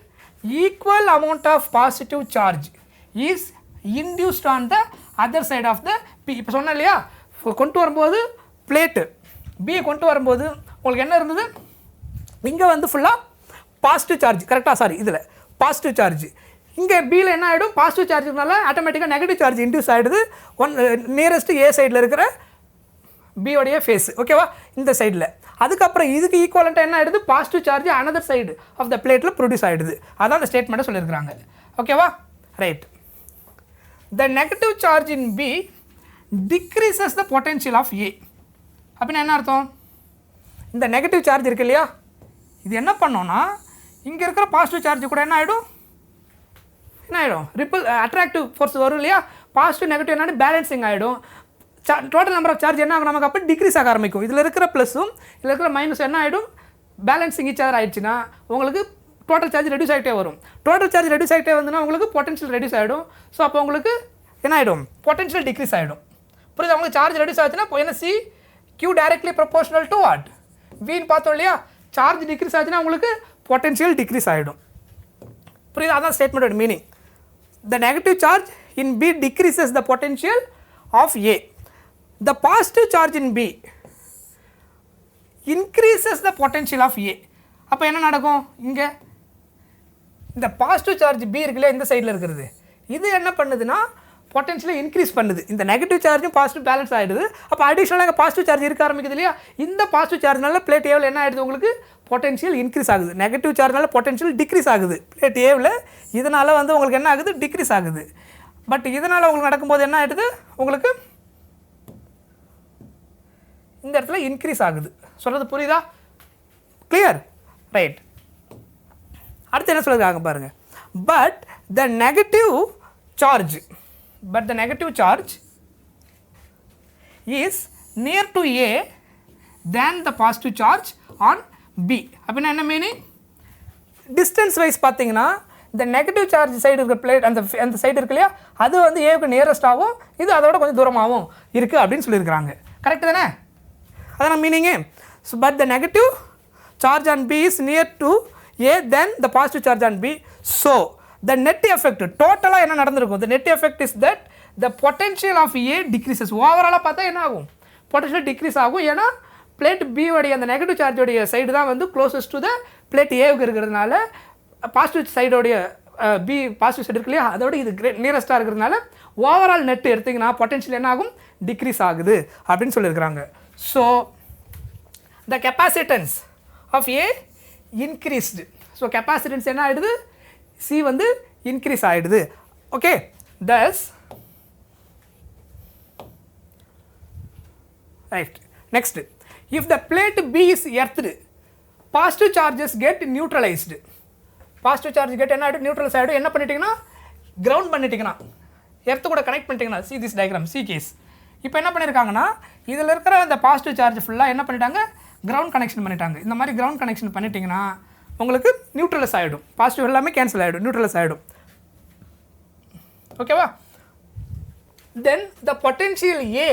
equal amount of positive charge is induced on the other side of the B. இப்போ சொன்னேன் இல்லையா, கொண்டு வரும்போது பிளேட்டு பியை கொண்டு வரும்போது உங்களுக்கு என்ன இருந்தது? இங்கே வந்து ஃபுல்லாக பாசிட்டிவ் சார்ஜ். கரெக்டாக? சாரி, இதில் பாசிட்டிவ் சார்ஜ். இங்கே பியில் என்ன ஆகிடும்? பாசிட்டிவ் சார்ஜுனால ஆட்டோமேட்டிக்காக நெகட்டிவ் சார்ஜ் இன்டியூஸ் ஆகிடுது நியரஸ்ட்டு ஏ சைடில் இருக்கிற பியோடைய ஃபேஸ். ஓகேவா? இந்த சைடில். அதுக்கப்புறம் இதுக்கு ஈக்குவலண்ட்டாக என்ன ஆகிடுது? Positive charge another side of the பிளேட்டில் ப்ரொடியூஸ் ஆகிடுது. அதான் அந்த ஸ்டேட்மெண்ட்டை சொல்லியிருக்கிறாங்க. ஓகேவா? Right. The negative charge in B decreases the potential of A. அப்படின்னா என்ன அர்த்தம்? இந்த நெகட்டிவ் சார்ஜ் இருக்கு இல்லையா, இது என்ன பண்ணோன்னா, இங்கே இருக்கிற பாசிட்டிவ் சார்ஜ் கூட என்ன ஆகிடும்? என்ன ஆகிடும்? ரிப்பல் அட்ராக்டிவ் ஃபோர்ஸ் வரும் இல்லையா, பாசிட்டிவ் நெகட்டிவ் என்ன பேலன்சிங் ஆகிடும். டோட்டல் நம்பர் ஆஃப் சார்ஜ் என்ன ஆகும்? நமக்கு அப்போ டிக்ரீஸ் ஆக ஆரம்பிக்கும். இதில் இருக்கிற ப்ளஸும் இதில் இருக்கிற மைனஸும் என்ன ஆகிடும்? பேலன்சிங் ஈச் அதர் ஆகிடுச்சுன்னா உங்களுக்கு டோட்டல் சார்ஜ் ரெடியூஸ் ஆகிட்டே வரும். டோட்டல் சார்ஜ் ரெடியூஸ் ஆகிட்டே வந்துன்னா உங்களுக்கு பொட்டன்ஷியல் ரெடியூஸ் ஆகிடும். ஸோ அப்போ உங்களுக்கு என்ன ஆகிடும்? பொட்டன்ஷியல் டிக்ரீஸ் ஆகிடும். புரியுது? உங்களுக்கு சார்ஜ் ரெடியூஸ் ஆச்சுன்னா இப்போ என்ன? C Q directly proportional to what? வின்னு பார்த்தோம் இல்லையா. சார்ஜ் டிக்ரீஸ் ஆச்சுன்னா உங்களுக்கு பொட்டன்ஷியல் டிக்ரீஸ் ஆகிடும். புரியுது? அதான் ஸ்டேட்மெண்டோட meaning. The negative charge in B decreases the potential of A. The positive charge in B increases the potential of A. அப்போ என்ன நடக்கும்? இங்கே இந்த பாசிட்டிவ் சார்ஜ் B இருக்குல்ல, இந்த சைடில் இருக்கிறது, இது என்ன பண்ணுதுன்னா பொட்டன்ஷியலை இன்க்ரீஸ் பண்ணுது. இந்த நெகட்டிவ் சார்ஜும் பாசிட்டிவ் பேலன்ஸ் ஆகிடுது. அப்போ அடிஷ்னலாக பாசிட்டிவ் சார்ஜ் இருக்க ஆரம்பிக்குது இல்லையா, இந்த பாசிட்டிவ் சார்ஜ்னால பிளேட் ஏவில் என்ன ஆகிடுது? உங்களுக்கு பொட்டன்ஷியல் இன்க்ரீஸ் ஆகுது. நெகட்டிவ் சார்ஜ்னால பொட்டன்ஷியல் டிக்ரீஸ் ஆகுது பிளேட் ஏவில். இதனால் வந்து உங்களுக்கு என்ன ஆகுது? டிக்ரீஸ் ஆகுது. பட் இதனால் உங்களுக்கு நடக்கும்போது என்ன ஆகிடுது? உங்களுக்கு இந்த இடத்துல இன்க்ரீஸ் ஆகுது. சொல்கிறது புரியுதா? கிளியர்? ரைட். அடுத்து என்ன சொல்லுறாங்க பாருங்கள். But the negative charge is near to A than the positive charge on B. அப்படின்னா என்ன மீனிங்? டிஸ்டன்ஸ் வைஸ் பார்த்தீங்கன்னா இந்த நெகட்டிவ் சார்ஜ் சைடு இருக்கிற பிளேட் அந்த சைடு இருக்கு இல்லையா, அது வந்து ஏவுக்கு நியரஸ்டாகவும் இது அதோட கொஞ்சம் தூரமாகவும் இருக்குது அப்படின்னு சொல்லியிருக்கிறாங்க. கரெக்டு தானே? அதான் meaning. So but the negative charge on B is near to A then the positive charge on B. So the net effect டோட்டலாக என்ன நடந்திருக்கும்? The net effect is that the potential of A decreases. ஓவராலாக பார்த்தா என்ன ஆகும்? Potential degrees ஆகும். ஏன்னா plate பியோடைய அந்த நெகட்டிவ் சார்ஜோடைய சைடு தான் வந்து க்ளோசஸ்ட் டு த பிளேட் ஏவுக்கு இருக்கிறதுனால, பாசிட்டிவ் சைடோடைய பி பாசிட்டிவ் சைடு இருக்கு இல்லையா, அதோட இது நியரஸ்ட்டாக இருக்கிறதுனால ஓவரால் நெட் எடுத்திங்கன்னா பொட்டன்ஷியல் என்ன ஆகும்? டிக்ரீஸ் ஆகுது அப்படின்னு சொல்லியிருக்கிறாங்க. So the capacitance of A increased. So capacitance என்ன ஆயிடுது? C வந்து increase ஆயிடுது. Okay, thus right. Next, if the plate B is earthed, positive charges get neutralized. Positive charge get என்ன ஆயிடும்? நியூட்ரலைஸ் ஆயிடும். என்ன பண்ணிட்டீங்கன்னா கிரவுண்ட் பண்ணிட்டீங்கன்னா, எர்த்து கூட கனெக்ட் பண்ணிட்டீங்கன்னா, see this diagram, C case. இப்போ என்ன பண்ணியிருக்காங்கன்னா இதில் இருக்கிற அந்த பாசிட்டிவ் சார்ஜ் ஃபுல்லாக என்ன பண்ணிட்டாங்க? கிரவுண்ட் கனெக்ஷன் பண்ணிட்டாங்க. இந்த மாதிரி கிரவுண்ட் கனெக்ஷன் பண்ணிட்டீங்கன்னா உங்களுக்கு நியூட்ரலைஸ் ஆகிடும். பாசிட்டிவ் எல்லாமே கேன்சல் ஆகிடும், நியூட்ரலைஸ் ஆகிடும். ஓகேவா? Then the potential A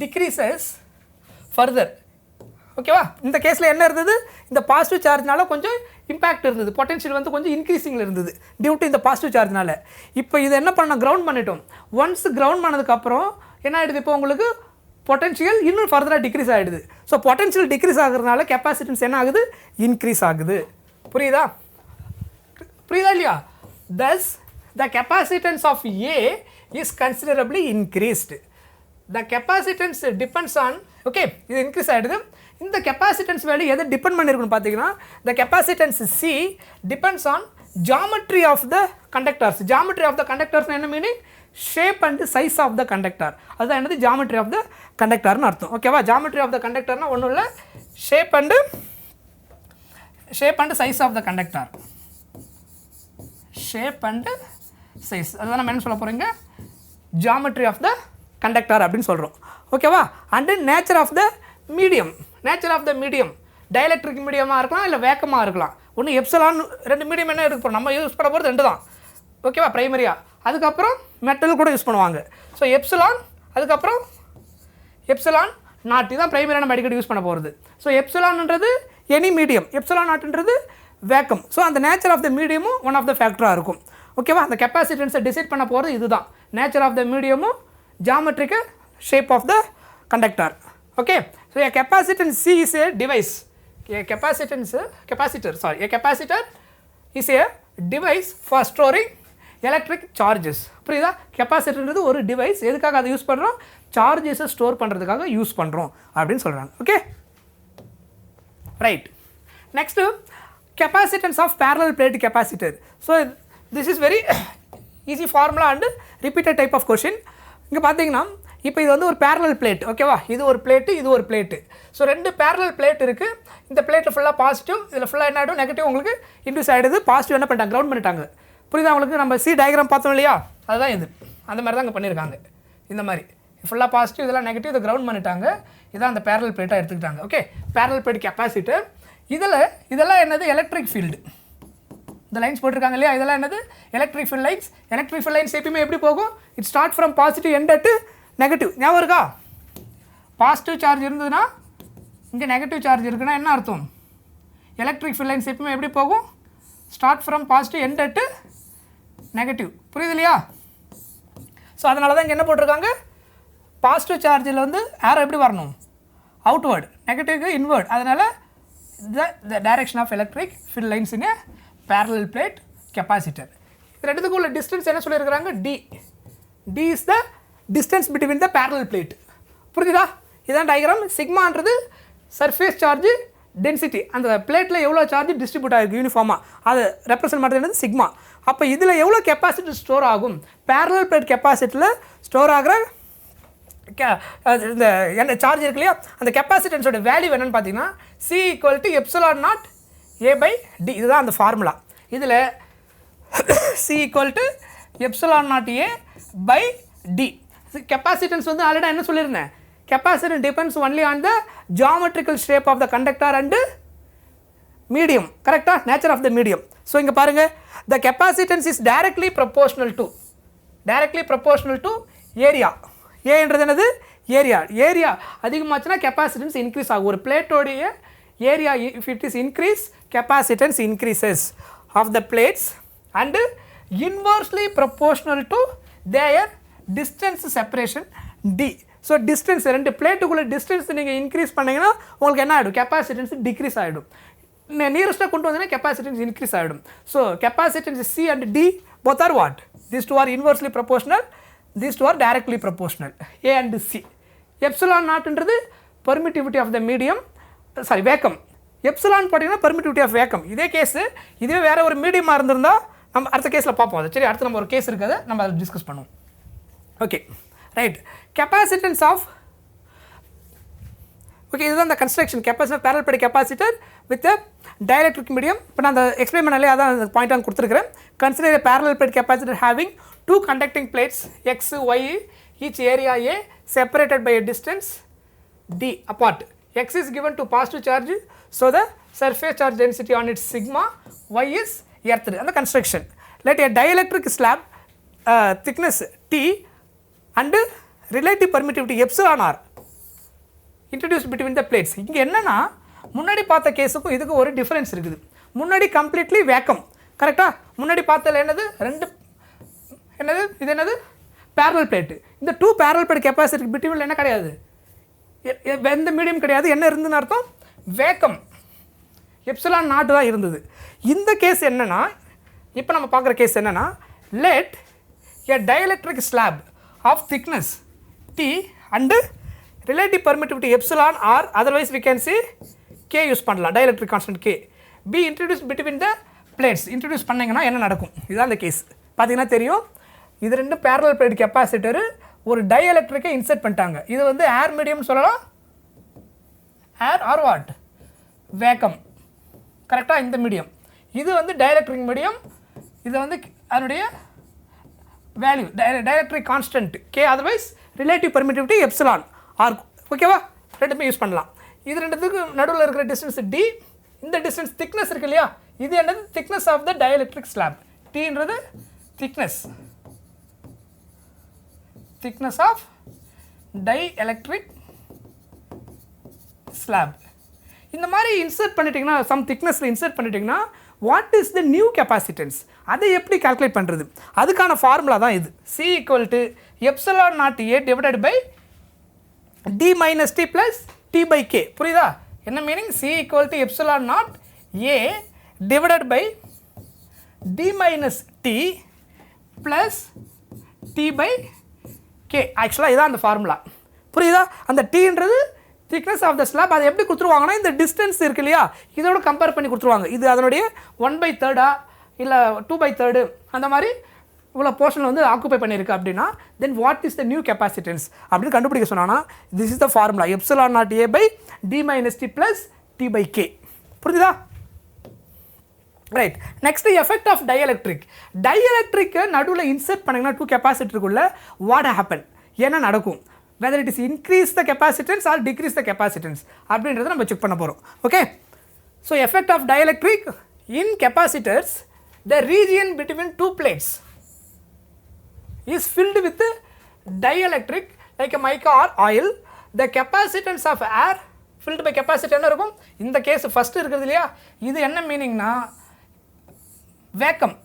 decreases further. ஓகேவா? இந்த கேஸில் என்ன இருந்தது? இந்த பாசிட்டிவ் சார்ஜ்னால கொஞ்சம் இம்பேக்ட் இருந்தது. பொட்டன்ஷியல் வந்து கொஞ்சம் இன்க்ரீசிங்கில் இருந்தது டியூ டு இந்த பாசிட்டிவ் சார்ஜ்னால. இப்போ இது என்ன பண்ணோம்? கிரவுண்ட் பண்ணிட்டோம். ஒன்ஸ் கிரவுண்ட் பண்ணதுக்கப்புறம் என்ன ஆகிடுது? இப்போ உங்களுக்கு பொட்டன்ஷியல் இன்னும் ஃபர்தராக டிக்ரீஸ் ஆகிடுது. ஸோ பொட்டன்ஷியல் டிக்ரீஸ் ஆகுறதுனால கெப்பாசிட்டன்ஸ் என்ன ஆகுது? இன்க்ரீஸ் ஆகுது. புரியுதா? புரியுதா இல்லையா? Thus the capacitance of A is considerably increased. The capacitance depends on, okay, இது இன்க்ரீஸ் ஆகிடுது. இந்த கெப்பாசிட்டன்ஸ் வேல்யூ எதை டிபெண்ட் பண்ணியிருக்குன்னு பார்த்தீங்கன்னா, the capacitance C depends on geometry of the conductors. Geometry of the conductors என்ன meaning? Shape and size of the conductor. அதுதான் என்னது geometry of the conductor னு அர்த்தம். ஓகேவா? geometry of the conductor னா ஒண்ணும் இல்ல, shape and size of the conductor. Shape and size. அதுதான் நம்ம என்ன சொல்ல போறீங்க? Geometry of the conductor அப்படினு சொல்றோம். ஓகேவா? and nature of the medium. Nature of the medium. Dielectric medium-ஆ இருக்கலாம் இல்ல வேக்கமா இருக்கலாம். ஒன்று எப்சிலான், ரெண்டு மீடியம் என்ன எடுக்க போகிறோம், நம்ம யூஸ் பண்ண போகிறது ரெண்டு தான். ஓகேவா? ப்ரைமரியாக. அதுக்கப்புறம் மெட்டல் கூட யூஸ் பண்ணுவாங்க. ஸோ எப்சிலான், அதுக்கப்புறம் எப்சிலான் நாட், இதுதான் ப்ரைமரியாக நம்ம அடிக்கடி யூஸ் பண்ண போகிறது. ஸோ எப்சிலான்ன்றது எனி மீடியம், எப்சிலான் நாட்ன்றது வேக்கம். ஸோ அந்த நேச்சர் ஆஃப் த மீடியமும் ஒன் ஆஃப் த ஃபேக்டராக இருக்கும். ஓகேவா? அந்த கெப்பாசிட்டன்ஸை டிசைட் பண்ண போகிறது இதுதான். நேச்சர் ஆஃப் த மீடியமும் geometrical shape of the conductor. Okay. So a capacitance C is a device. A capacitor is a device for storing electric charges. புரியுதா? கெப்பாசிட்டர்ன்றது ஒரு டிவைஸ். எதுக்காக அதை யூஸ் பண்ணுறோம்? சார்ஜஸை ஸ்டோர் பண்ணுறதுக்காக யூஸ் பண்ணுறோம் அப்படின்னு சொல்கிறாங்க. Okay, right. Next capacitance of parallel plate capacitor. So this is very easy formula and repeated type of question. இங்கே பார்த்தீங்கன்னா இப்போ இது வந்து ஒரு பேரலல் பிளேட். ஓகேவா? இது ஒரு பிளேட்டு, இது ஒரு பிளேட்டு. ஸோ ரெண்டு பேரலல் பிளேட் இருக்குது. இந்த பிளேட்டில் ஃபுல்லாக பாசிட்டிவ், இதில் ஃபுல்லாக என்ன ஆகிடும், நெகட்டிவ் உங்களுக்கு இன்டியூஸ் ஆகிடுது. பாசிட்டிவ் என்ன பண்ணிட்டாங்க, கிரவுண்ட் பண்ணிட்டாங்க. புரியுதா உங்களுக்கு? நம்ம சி டயக்ராம் பார்த்தோம் இல்லையா, அதுதான் இது. அந்த மாதிரி தான் இங்கே பண்ணியிருக்காங்க. இந்த மாதிரி ஃபுல்லாக பாசிட்டிவ், இதெல்லாம் நெகட்டிவ், இதை கிரவுண்ட் பண்ணிட்டாங்க. இதான் அந்த பேரலல் பிளேட்டாக எடுத்துக்கிட்டாங்க. Okay, parallel plate capacitor. இதெல்லாம் என்னது, எலக்ட்ரிக் ஃபீல்டு. இந்த லைன்ஸ் போட்டிருக்காங்க இல்லையா, இதெல்லாம் என்னது, electric field lines. Electric field lines எப்பயுமே எப்படி போகும், it start from positive end at negative. ஞாபகம் இருக்கா? பாசிட்டிவ் சார்ஜ் இருந்ததுன்னா இங்கே நெகட்டிவ் சார்ஜ் இருக்குன்னா என்ன அர்த்தம், எலக்ட்ரிக் ஃபீல்ட் லைன்ஸ் எப்பவுமே எப்படி போகும், start from positive end at negative. புரியுது இல்லையா? ஸோ அதனால தான் இங்கே என்ன போட்டிருக்காங்க, பாசிட்டிவ் சார்ஜில் வந்து ஏரோ எப்படி வரணும், அவுட்வேர்டு, நெகட்டிவ்க்கு இன்வேர்ட். அதனால் the direction of electric field lines in a parallel plate capacitor. இது ரெண்டுத்துக்கும் உள்ள டிஸ்டன்ஸ் என்ன சொல்லியிருக்கிறாங்க, d is the distance between the parallel plate. புரியுதா? இதான் டயக்ராம். சிக்மான்றது சர்ஃபேஸ் சார்ஜ் டென்சிட்டி, அந்த பிளேட்டில் எவ்வளோ சார்ஜ் டிஸ்ட்ரிபியூட் ஆகிருக்கு யூனிஃபார்மாக, அதை ரெப்ரசென்ட் பண்ணுறது என்னது, சிக்மா. அப்போ இதில் எவ்வளோ கெப்பாசிட்டி ஸ்டோர் ஆகும், பேரலல் பிளேட் கெப்பாசிட்டியில் ஸ்டோர் ஆகிற இந்த என்ன சார்ஜ் இருக்கு இல்லையா, அந்த கெப்பாசிட்டன்ஸோட வேல்யூ என்னென்னு பார்த்தீங்கன்னா C = எப்சிலான் நாட் A/D. இதுதான் அந்த ஃபார்முலா. இதில் C = epsilon naught A/D. Capacitance வந்து ஆல்ரெடி என்ன சொல்லியிருந்தேன், capacitance depends only on the geometrical shape of the conductor and medium. கரெக்டாக? Nature of the medium. So இங்கே பாருங்கள், the capacitance is directly proportional to area. ஏன்றது என்னது, area அதிகமாச்சுன்னா capacitance increase ஆகும். ஒரு பிளேட்டோடைய area if it is increase, capacitance increases of the plates and inversely proportional to their distance separation D. So distance, ரெண்டு பிளேட்டுக்குள்ளே distance நீங்கள் increase பண்ணிங்கன்னா உங்களுக்கு என்ன ஆகிடும், கெப்பாசிட்டன்ஸ் டிக்ரீஸ் ஆகிடும். நியரஸ்ட்டாக கொண்டு வந்தீங்கன்னா கெப்பாசிட்டன்ஸ் இன்க்ரீஸ் ஆகிடும். So capacitance C and D both are what? These two are inversely proportional, these two are directly proportional, A and C. Epsilon நாட்ன்றது permittivity of the medium, vacuum. Epsilon பார்த்தீங்கன்னா permittivity of vacuum. இதே case இதுவே வேறு ஒரு மீடியமாக இருந்திருந்தால் நம்ம அடுத்த கேஸில் பார்ப்போம். அது சரி, அடுத்து நம்ம ஒரு கேஸ் இருக்குது, நம்ம அதை டிஸ்கஸ் பண்ணுவோம். Okay, right. Capacitance of, okay, இதுதான் அந்த construction. Capacitor parallel plate capacitor with dielectric medium. இப்போ நான் அந்த எக்ஸ்பிளைன் பண்ணாலே அதான் அந்த பாயிண்ட் நான் கொடுத்துருக்கிறேன். Consider parallel plate capacitor having two conducting plates X, Y, each area A separated by a distance D apart. X is given to positive charge, so the surface charge density on its sigma, Y is earth. And the construction, let a dielectric slab thickness T and relative permittivity epsilon R introduced between the plates. இங்கே என்னன்னா, முன்னாடி பார்த்த கேஸுக்கும் இதுக்கு ஒரு difference இருக்குது. முன்னாடி completely vacuum. கரெக்டாக? முன்னாடி பார்த்ததில் என்னது, இது என்னது, பேரலல் பிளேட்டு. இந்த டூ பேரலல் பிளேட் கெப்பாசிட்டி பிட்வீனில் என்ன கிடையாது, எந்த மீடியம் கிடையாது. என்ன இருந்துன்னு அர்த்தம், வேக்கம், எப்சிலான் நாட் தான் இருந்தது. இந்த கேஸ் என்னன்னா, இப்போ நம்ம பார்க்குற கேஸ் என்னன்னா, let a dielectric slab of thickness T and relative permittivity epsilon r, otherwise we can see K use பண்ணலாம், dielectric constant K, be introduced between the plates introduce பண்ணிங்கன்னா என்ன நடக்கும், இதுதான் அந்த கேஸ். பார்த்தீங்கன்னா தெரியும், இது ரெண்டு பேரலல் பிளேட் கெப்பாசிட்டர் ஒரு டை எலக்ட்ரிக்கை இன்சர்ட் பண்ணிட்டாங்க. இது வந்து ஏர் மீடியம் சொல்லலாம், ஏர் ஆர் வாட், வேக்கம். கரெக்டாக இந்த மீடியம். இது வந்து டைஎலக்ட்ரிக் மீடியம். இது வந்து அதனுடைய value dielectric constant K, otherwise relative permittivity epsilon r. ஓகேவா, ரெண்டுமே யூஸ் பண்ணலாம். இது ரெண்டுத்துக்கு நடுவில் இருக்கிற டிஸ்டன்ஸ் D. இந்த டிஸ்டன்ஸ் திக்னஸ் இருக்கு இல்லையா, இது என்னது thickness of the dielectric slab. Tன்றது திக்னஸ் ஆஃப் டைஎலக்ட்ரிக் ஸ்லாப். இந்த மாதிரி இன்சர்ட் பண்ணிட்டீங்கன்னா, சம் திக்னஸில் இன்சர்ட் பண்ணிட்டீங்கன்னா what is the new capacitance, அதை எப்படி கால்குலேட் பண்ணுறது, அதுக்கான ஃபார்முலா தான் இது. C epsilon not A divided by D minus T plus T by K. புரியுதா என்ன meaning? C epsilon not A divided by D minus T plus T by K. ஆக்சுவலாக இதான் அந்த ஃபார்முலா. புரியுதா? அந்த Tன்றது திக்னஸ் ஆஃப் த ஸ்லாப். அதை எப்படி கொடுத்துருவாங்கன்னா, இந்த டிஸ்டன்ஸ் இருக்கு இல்லையா, இதோட கம்பேர் பண்ணி கொடுத்துருவாங்க. இது அதனுடைய 1/3 இல்லை 2/3 அந்த மாதிரி இவ்வளோ போர்ஷன் வந்து ஆக்குப்பை பண்ணியிருக்கு அப்படின்னா, then what is the new capacitance அப்படின்னு கண்டுபிடிக்க சொன்னாங்கன்னா, this is the formula epsilon not A by D minus T plus T by K. புரியுதா? ரைட். நெக்ஸ்ட் எஃபெக்ட் ஆஃப் டைஎலக்ட்ரிக்கை நடுவில் இன்சர்ட் பண்ணிங்கன்னா டூ கெப்பாசிட்டருக்குள்ள வாட் ஹேப்பன், என்ன நடக்கும், whether it is increase the capacitance or decrease the capacitance அப்படின்றத நம்ம check பண்ண போகிறோம். Okay, so effect of dielectric in capacitors, the region between two plates is filled with dielectric like a mica or oil. The capacitance of air filled by capacitor என்ன இருக்கும், இந்த case first இருக்கிறது இல்லையா, இது என்ன மீனிங்னா vacuum.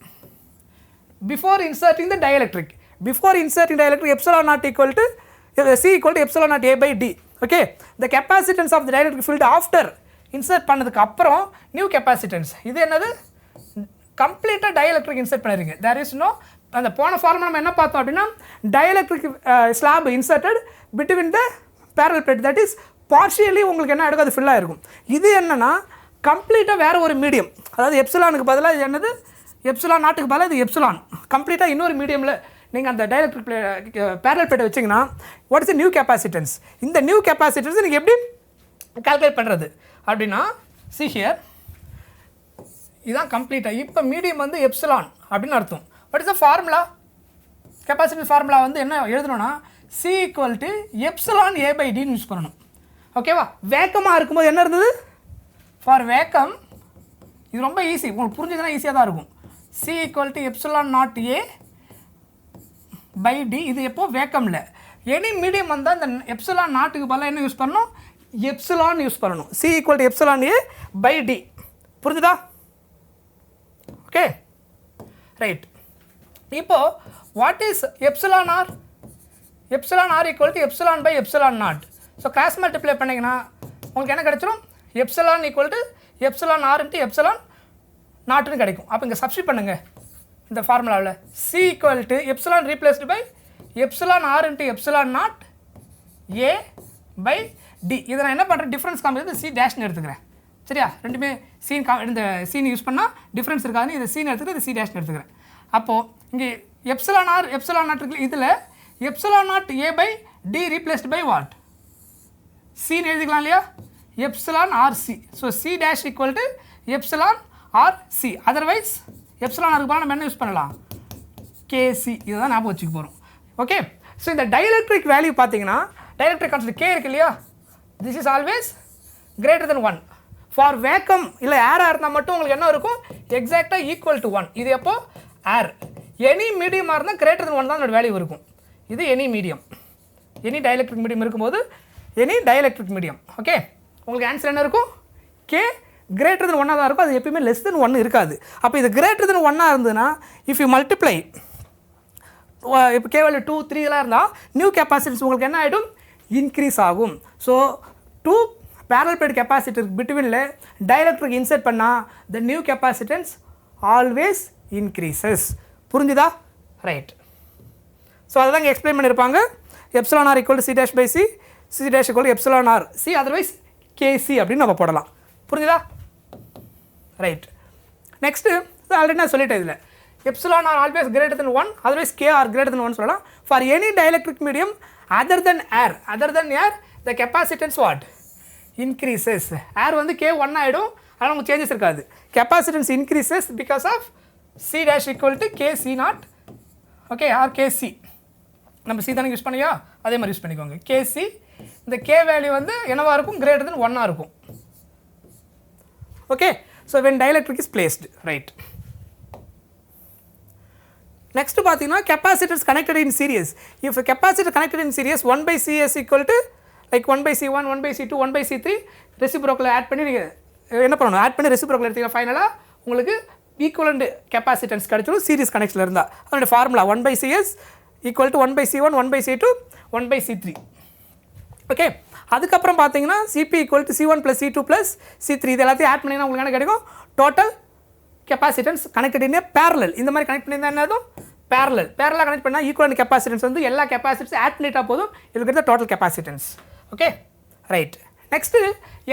Before inserting the dielectric, epsilon naught equal to C epsilon naught A by D. Okay, the capacitance of the dielectric field after insert பண்ணதுக்கு அப்புறம் new capacitance. இது என்னது, கம்ப்ளீட்டாக டைஎலக்ட்ரிக் இன்சர்ட் பண்ணிருங்க. தேர் இஸ் நோ, அந்த போன ஃபார்முலா நம்ம என்ன பார்த்தோம் அப்படின்னா, dielectric slab inserted between the parallel plate, that is partially உங்களுக்கு என்ன எடுக்கும், அது ஃபில்லாக இருக்கும். இது என்னன்னா கம்ப்ளீட்டாக வேறு ஒரு மீடியம், அதாவது எப்சிலானுக்கு பதிலாக இது என்னது, எப்சிலான் நாட்டுக்கு பதிலாக இது எப்சிலான், கம்ப்ளீட்டாக இன்னொரு மீடியமில் நீங்கள் அந்த டைஎலக்ட்ரிக் பேரல் பிளேட்டை வச்சிங்கன்னா வாட் இஸ் நியூ கெப்பாசிட்டன்ஸ். இந்த நியூ கெப்பாசிட்டன்ஸ் நீங்கள் எப்படி கால்குலேட் பண்ணுறது அப்படின்னா, சி ஹியர், இதுதான் கம்ப்ளீட்டாக. இப்போ மீடியம் வந்து எப்சிலான் அப்படின்னு அர்த்தம். What is the formula, capacitance formula வந்து என்ன எழுதணும்னா, C எப்சிலான் A by Dன்னு யூஸ் பண்ணணும். ஓகேவா? வேக்கமாக இருக்கும்போது என்ன இருந்தது, ஃபார் வேக்கம் இது ரொம்ப ஈஸி, உங்களுக்கு புரிஞ்சதுன்னா ஈஸியாக தான் இருக்கும். C epsilon not A by d. இது எப்போ வேக்கமில் எனி மீடியம் வந்தால் இந்த எப்சிலான் நாட்டுக்கு பதிலாக என்ன யூஸ் பண்ணணும், எப்சிலான் யூஸ் பண்ணணும். C epsilon A by D. புரிஞ்சுதா? Okay, right. இப்போது what is epsilon r, epsilon r epsilon by epsilon naught. So cross multiply பண்ணிங்கன்னா உங்களுக்கு என்ன கிடைச்சிடும், epsilon epsilon r into epsilon நாட்டுன்னு கிடைக்கும். அப்போ இங்கே சப்ஸ்டிட் பண்ணுங்கள் இந்த ஃபார்முலாவில். C epsilon replaced by epsilon r into epsilon not A by D. இதை நான் என்ன பண்ணுறேன், டிஃப்ரென்ஸ் காமிக்கிறது C டேஷ்னு எடுத்துக்கிறேன். சரியா? ரெண்டுமே சீன் இந்த சீன் யூஸ் பண்ணால் டிஃப்ரென்ஸ் இருக்காதுன்னு இதை சீன் எடுத்துக்கிறேன், இது C டேஷ்னு எடுத்துக்கிறேன். அப்போது இங்கே எப்சிலான் ஆர் எப்சிலான் நாட் இருக்குது, இதில் epsilon not A by D replaced by what, சீன் எழுதிக்கலாம் இல்லையா, epsilon r C. So C dash equal to epsilon r C. Otherwise epsilon ஆருக்கு போனால் நம்ம என்ன யூஸ் பண்ணலாம், KC. இதை தான் ஞாபகம் வச்சுக்க போகிறோம். ஓகே, ஸோ இந்த டைஎலக்ட்ரிக் வேல்யூ பார்த்தீங்கன்னா, டைஎலக்ட்ரிக் கான்ஸ்டன்ட் K இருக்கு இல்லையா, this is always greater than 1. For vacuum இல்லை ஏராக இருந்தால் மட்டும் உங்களுக்கு என்ன இருக்கும், எக்ஸாக்டாக ஈக்குவல் டு 1. இது எப்போ ஏர். எனி மீடியமாக இருந்தால் கிரேட்டர் தென் 1 தான் அதோட வேல்யூ இருக்கும். இது any medium, any dielectric medium இருக்கும்போது எனி டைஎலக்ட்ரிக் மீடியம். ஓகே, உங்களுக்கு ஆன்சர் என்ன இருக்கும், K கிரேட்டர் தென் 1 தான் இருக்கும். அது எப்பயுமே லெஸ் தென் 1 இருக்காது. அப்போ இது கிரேட்டர் தென் 1 இருந்ததுன்னா, இஃப் யூ மல்டிப்ளை, இப்போ K வேல்யூ 2, 3 எல்லாம் இருந்தால் நியூ கெப்பாசிட்டன்ஸ் உங்களுக்கு என்ன ஆகிடும், இன்க்ரீஸ் ஆகும். So two parallel plate capacitor பிட்வீனில் டைஎலக்ட்ரிக் இன்சர்ட் பண்ணால் the new capacitance always increases. புரிஞ்சுதா? ரைட். ஸோ அதை தான் இங்கே எக்ஸ்பிளைன் பண்ணியிருப்பாங்க. Epsilon r equal to C dash by C, C dash equal to epsilon r C, otherwise KC அப்படின்னு நம்ம போடலாம். புரிஞ்சுதா? ரைட். நெக்ஸ்ட்டு ஆல்ரெடி நான் சொல்லிட்டேன் இதில் epsilon are always greater than 1, otherwise k are greater than 1 சொல்லலாம். For any dielectric medium other than air, the capacitance what? Increases. Air வந்து k 1 ஆகிடும், ஆனால் உங்களுக்கு சேஞ்சஸ் இருக்காது. Capacitance increases because of c dash equal to k c naught, okay, or kc. நம்ம c தானே use பண்ணியா, அதே மாதிரி யூஸ் பண்ணிக்கோங்க. kc, இந்த k வேல்யூ வந்து என்னவா இருக்கும், greater than 1 இருக்கும். Okay, so when dielectric is placed, right. Next பார்த்தீங்கன்னா capacitors connected in series. If a capacitor connected in series 1 by cs equal to like 1 by c1, 1 by c2, 1 by c3 reciprocal add பண்ணி நீங்கள் என்ன பண்ணணும், add பண்ணி reciprocal எடுத்தீங்கன்னா ஃபைனலாக உங்களுக்கு equivalent capacitance கிடைச்சிடும் சீரிஸ் கனெக்ஷனில் இருந்தால். அதனுடைய formula 1 by cs equal to 1 by c1, 1 by c2, 1 by c3. Okay, அதுக்கப்புறம் பார்த்தீங்கன்னா cp equal to c1 plus c2 plus c3 இது எல்லாத்தையும் ஆட் பண்ணிங்கன்னா உங்களுக்கு என்ன கிடைக்கும், total capacitance connected in a parallel. இந்த மாதிரி கனெக்ட் பண்ணியிருந்தா என்னதும் parallel கனெக்ட் பண்ணால் ஈக்குவலண்ட் capacitance வந்து எல்லா capacitors ஆட் பண்ணிட்டா போதும், இதுக்கு இருக்கிற total capacitance. Okay, right. Next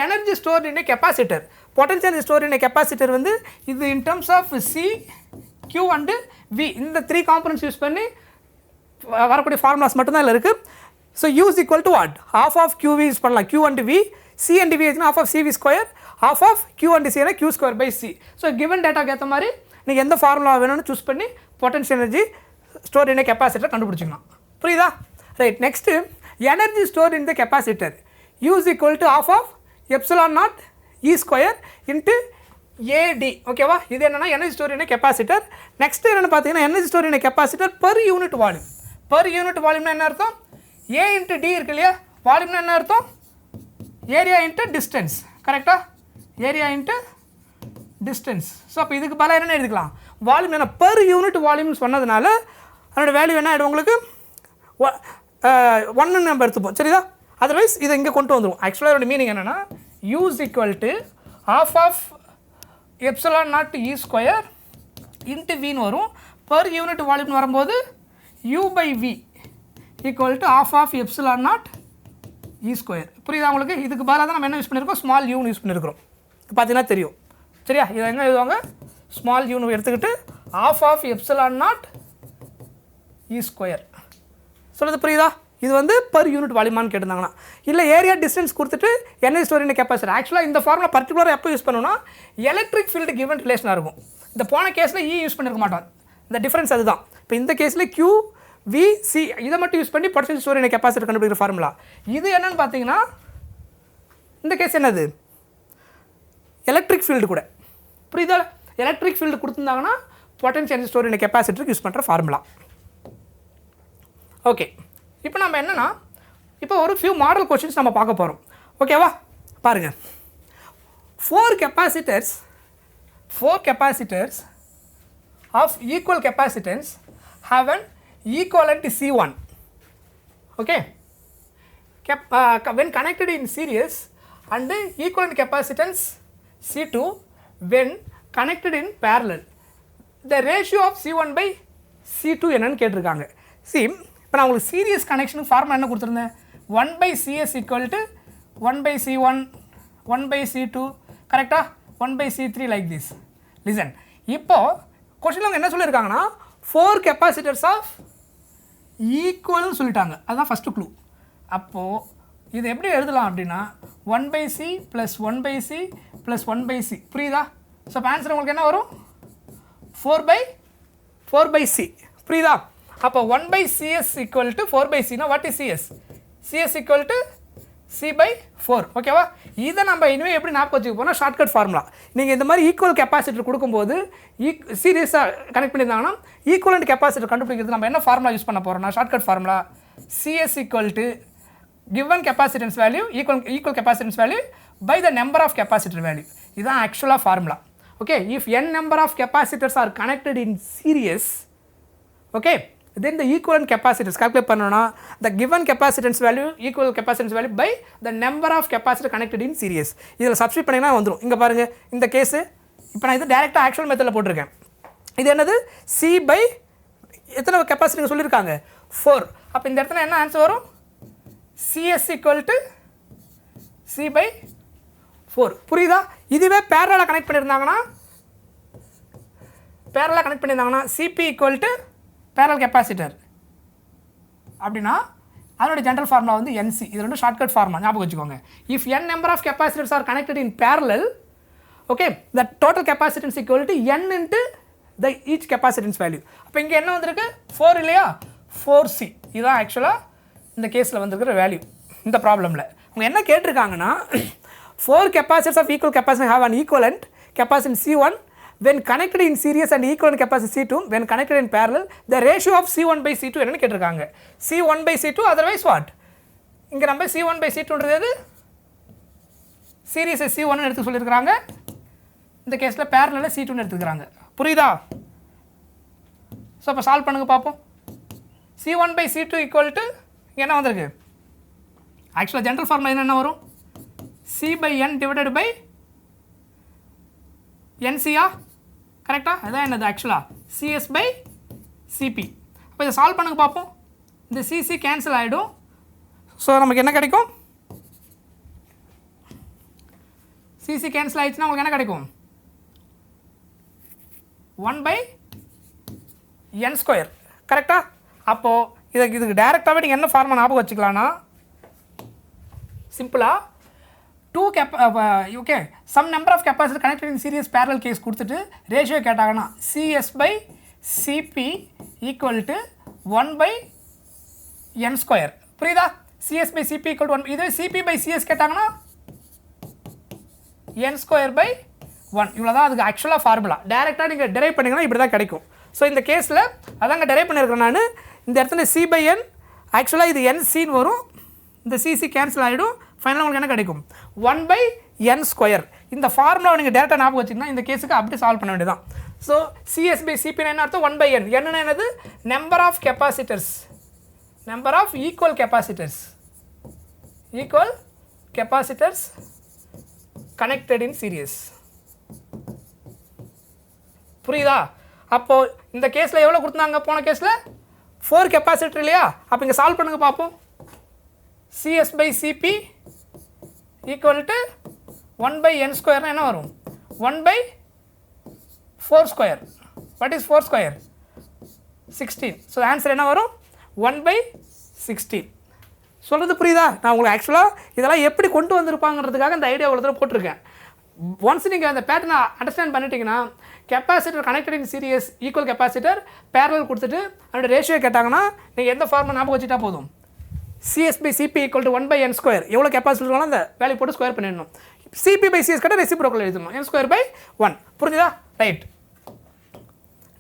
energy stored in a capacitor. Potential store in a capacitor வந்து இது in terms of C, Q and V, இந்த 3 காம்பனன்ட்ஸ் யூஸ் பண்ணி வரக்கூடிய ஃபார்முலாஸ் மட்டும்தான் இதில் இருக்குது. So U's equal to what, half of Q V use பண்ணலாம், Q and V, C and V ஆச்சுன்னா half of CV square, half of Q and C Q square by C. So given டேட்டாக்கு ஏற்ற மாதிரி நீங்கள் எந்த formula வேணும்னு choose பண்ணி potential energy store in a capacitor கண்டுபிடிச்சிக்கலாம். புரியுதா? Right. Next energy store in the capacitor U's equal to half of epsilon naught E square into AD. ஓகேவா? இது என்னென்னா energy store in a capacitor. Next என்னென்னு பார்த்தீங்கன்னா energy store in a capacitor per unit volume. Per unit வால்யூம்னா என்ன அர்த்தம், A into D இருக்கு இல்லையா, வால்யூம்னா என்ன அர்த்தம், ஏரியா இன்ட்டு டிஸ்டன்ஸ். கரெக்டாக? Area into distance. ஸோ அப்போ இதுக்கு பல என்னென்ன எடுத்துக்கலாம், வால்யூம் என்ன பர் யூனிட் வால்யூம்னு சொன்னதுனால அதோட வேல்யூ என்ன ஆகிடும் உங்களுக்கு 1 நம்ம எடுத்துப்போம். சரிதா? அதர்வைஸ் இதை இங்கே கொண்டு வந்துடும். ஆக்சுவலாக அதோட மீனிங் என்னென்னா U's equal to half of epsilon naught E square into வின்னு வரும். பர் யூனிட் வால்யூம்னு வரும்போது u by V equal to half of epsilon naught E square. புரியுதா உங்களுக்கு? இதுக்கு பதிலாக தான் நம்ம என்ன யூஸ் பண்ணியிருக்கோம், ஸ்மால் யூன்னு யூஸ் பண்ணியிருக்கிறோம். பார்த்தீங்கன்னா தெரியும். சரியா? இதை எங்கே எழுதுவாங்க, ஸ்மால் யூன்னு எடுத்துக்கிட்டு half of epsilon naught E square. சொல்கிறது புரியுதா? இது வந்து பர் யூனிட் வால்யூமான்னு கேட்டிருந்தாங்கன்னா, இல்லை ஏரியா டிஸ்டன்ஸ் கொடுத்துட்டு எனர்ஜி ஸ்டோர் இன் கெப்பாசிட்டர். ஆக்சுவலாக இந்த ஃபார்முலா பர்டிகுலராக எப்போ யூஸ் பண்ணணும்னா எலக்ட்ரிக் ஃபீல்டு கிவன் ரிலேஷனாக இருக்கும். இந்த போன கேஸில் இ யூஸ் பண்ணிருக்க மாட்டோம். இந்த டிஃப்ரென்ஸ் அதுதான். இப்போ இந்த கேஸில் கியூ வி சி இதை மட்டும் யூஸ் பண்ணி பொட்டன்ஷியல் ஸ்டோர் இன் கெப்பாசிட்டர் கண்டுபிடிக்கிற ஃபார்முலா. இது என்னன்னு பார்த்தீங்கன்னா இந்த கேஸ் என்னது, எலக்ட்ரிக் ஃபீல்டு கூட. புரியுதா? எலக்ட்ரிக் ஃபீல்டு கொடுத்துருந்தாங்கன்னா பொட்டன்ஷியல் ஸ்டோர் இன் கெப்பாசிட்டருக்கு யூஸ் பண்ணுற ஃபார்முலா. ஓகே, இப்போ நம்ம என்னென்னா இப்போ ஒரு ஃபியூ மாடல் கொஸ்டின்ஸ் நம்ம பார்க்க போகிறோம். ஓகேவா? பாருங்கள். 4 capacitors of equal capacitance have an equivalent C1. Okay? When connected in series and equivalent capacitance C2 when connected in parallel, the ratio of C1 by C2 என்னன்னு கேட்டிருக்காங்க. See, இப்போ நான் உங்களுக்கு சீரியஸ் கனெக்ஷனுக்கு ஃபார்முலா என்ன கொடுத்துருந்தேன், 1 by CS equal to 1 by C1, 1 by C2, கரெக்டாக 1 by C3 like this. Listen, இப்போது கொஸ்டினில் அவங்க என்ன சொல்லியிருக்காங்கன்னா 4 capacitors ஆஃப் ஈக்குவல்னு சொல்லிட்டாங்க. அதுதான் ஃபஸ்ட்டு க்ளூ. அப்போது இது எப்படி எழுதலாம் அப்படின்னா 1 by C plus 1 by C plus 1 by C. புரியுதா? ஸோ இப்போ ஆன்சர் உங்களுக்கு என்ன வரும், 4 by C. புரியுதா? அப்போ 1 by CS equal to 4 by C. What is CS? CS equal to C by 4. ஓகேவா? இதை நம்ம இனிமேல் எப்படி ஞாபகம் வச்சுக்க போனால் ஷார்ட்கட் ஃபார்முலா. நீங்கள் இந்த மாதிரி ஈக்குவல் கெப்பாசிட்டர் கொடுக்கும்போது சீரியஸாக கனெக்ட் பண்ணியிருந்தாங்கன்னா ஈக்குவலண்ட் கெப்பாசிட்டர் கண்டுபிடிக்கிறது நம்ம என்ன ஃபார்முலா யூஸ் பண்ண போகிறோம்னா shortcut formula CS equal to given capacitance value equal capacitance value by the number of capacitor value. இதுதான் ஆக்சுவலாக formula. Okay, if n number of capacitors are connected in series, okay, then the equivalent capacitors calculate பண்ணனும்னா the given capacitance value equal capacitance value by the number of capacitor connected in series. இதில் substitute பண்ணிங்கன்னா வந்துடும். இங்கே பாருங்கள், இந்த case இப்போ நான் இது டேரெக்டாக ஆக்சுவல் மெத்தடில் போட்டிருக்கேன். இது என்னது, C by எத்தனை கெப்பாசிட்டர் சொல்லியிருக்காங்க, 4. அப்போ இந்த இடத்துல என்ன ஆன்சர் வரும், CS equal to C by 4. புரியுதா? இதுவே பேரலாக கனெக்ட் பண்ணியிருந்தாங்கன்னா பேரலாக கனெக்ட் பண்ணியிருந்தாங்கன்னா CP equal to parallel capacitor அப்படின்னா அதோட ஜென்ரல் ஃபார்முலா வந்து NC. இது ரெண்டும் ஷார்ட்கட் ஃபார்முலா ஞாபகம் வச்சுக்கோங்க. If n number of capacitors are connected in parallel, okay, the total capacitance equal to n into the each capacitance value. அப்போ இங்கே என்ன வந்திருக்கு 4 இல்லையா, 4C. இதுதான் ஆக்சுவலாக இந்த கேஸில் வந்திருக்கிற வேல்யூ இந்த ப்ராப்ளமில். அவங்க என்ன கேட்டிருக்காங்கன்னா 4 capacitors of equal capacitance have an equivalent capacitance C1 when connected in series and equivalent capacitance C2 when connected in parallel. The ratio of C1 by C2 என்னன்னு கேட்டிருக்காங்க. C1 by C2 otherwise what? இங்கே நம்ம C1 by C2ன்றது சீரியஸை C1 எடுத்து சொல்லியிருக்கிறாங்க, இந்த கேஸில் பேரலில் C2 எடுத்துக்கிறாங்க. புரியுதா? ஸோ அப்போ சால்வ் பண்ணுங்க பார்ப்போம். C1 by C2 equal to என்ன வந்திருக்கு, ஆக்சுவலாக ஜென்ரல் ஃபார்முலா என்ன வரும், C by N divided by NCயா, கரெக்டாக? அதான் என்னது ஆக்சுவலாக CS by CP. அப்போ இதை சால்வ் பண்ணுங்க பார்ப்போம். இந்த CC கேன்சல் ஆகிடும். ஸோ நமக்கு என்ன கிடைக்கும், CC கேன்சல் ஆகிடுச்சுன்னா உங்களுக்கு என்ன கிடைக்கும், 1 by N ஸ்கொயர், கரெக்டாக? அப்போது இதுக்கு டேரெக்டாகவே நீங்கள் என்ன ஃபார்முலா ஞாபகம் வச்சுக்கலான்னா, சிம்பிளாக okay some number of capacitor connected in series parallel case கொடுத்துட்டு ரேஷியோ கேட்டாங்கன்னா CS by CP equal to 1 by N square. புரியுதா? CS by CP equal to 1. இதுவே CP by CS கேட்டாங்கன்னா N ஸ்கொயர் by 1. இவ்வளோ தான் அதுக்கு ஆக்சுவலாக ஃபார்முலா. டேரெக்டாக நீங்கள் டெரைவ் பண்ணிங்கன்னா இப்படி தான் கிடைக்கும். ஸோ இந்த கேஸில் அதாங்க டெரைவ் பண்ணியிருக்கிறேன் நான். இந்த இடத்துல C by N ஆக்சுவலாக இது NCன்னு வரும், இந்த CC கேன்சல் ஆகிடும். ஃபைனலாக உங்களுக்கு என்ன கிடைக்கும், 1 by N ஸ்கொயர். இந்த ஃபார்முலாவை நீங்கள் டேரெக்டாக ஞாபகம் வச்சிங்கன்னா இந்த கேஸுக்கு அப்படி சால்வ் பண்ண வேண்டியதான். ஸோ CS by CP என்ன அர்த்தம், 1 by N. என்னென்ன என்னது, number of capacitors, number of equal capacitors connected in series. புரியுதா? அப்போது இந்த கேஸில் எவ்வளோ கொடுத்தாங்க, போன கேஸில் 4 கெப்பாசிட்டர் இல்லையா? அப்போ இங்கே சால்வ் பண்ணுங்க பார்ப்போம். CS by CP equal to 1 by N ஸ்கொயர்னா என்ன வரும், 1 by 4 square. What is 4 square, 16. So answer என்ன வரும், 1 by 16. சொல்கிறது புரியுதா? நான் உங்களுக்கு ஆக்சுவலாக இதெல்லாம் எப்படி கொண்டு வந்திருப்பாங்கிறதுக்காக இந்த ஐடியா இவ்வளோ போட்டிருக்கேன். ஒன்ஸ் நீங்கள் அந்த பேட்டர்னை அண்டர்ஸ்டாண்ட் பண்ணிட்டீங்கன்னா, capacitor connected in series equal capacitor parallel கொடுத்துட்டு அதோட ரேஷியோ கேட்டாங்கன்னா நீங்கள் எந்த ஃபார்முலா ஞாபகம் வச்சுட்டா போதும், CS by CP equal to 1 by N square. எவ்வளோ கெப்பாசிட்டர் இருக்கலாம் அந்த வேல்யூ போட்டு ஸ்கொயர் பண்ணிடணும். CP by CS கேட்டால் ரெசிப்ரோக்கல் எழுதணும், N ஸ்கொயர் by 1. புரிஞ்சுதா? ரைட்.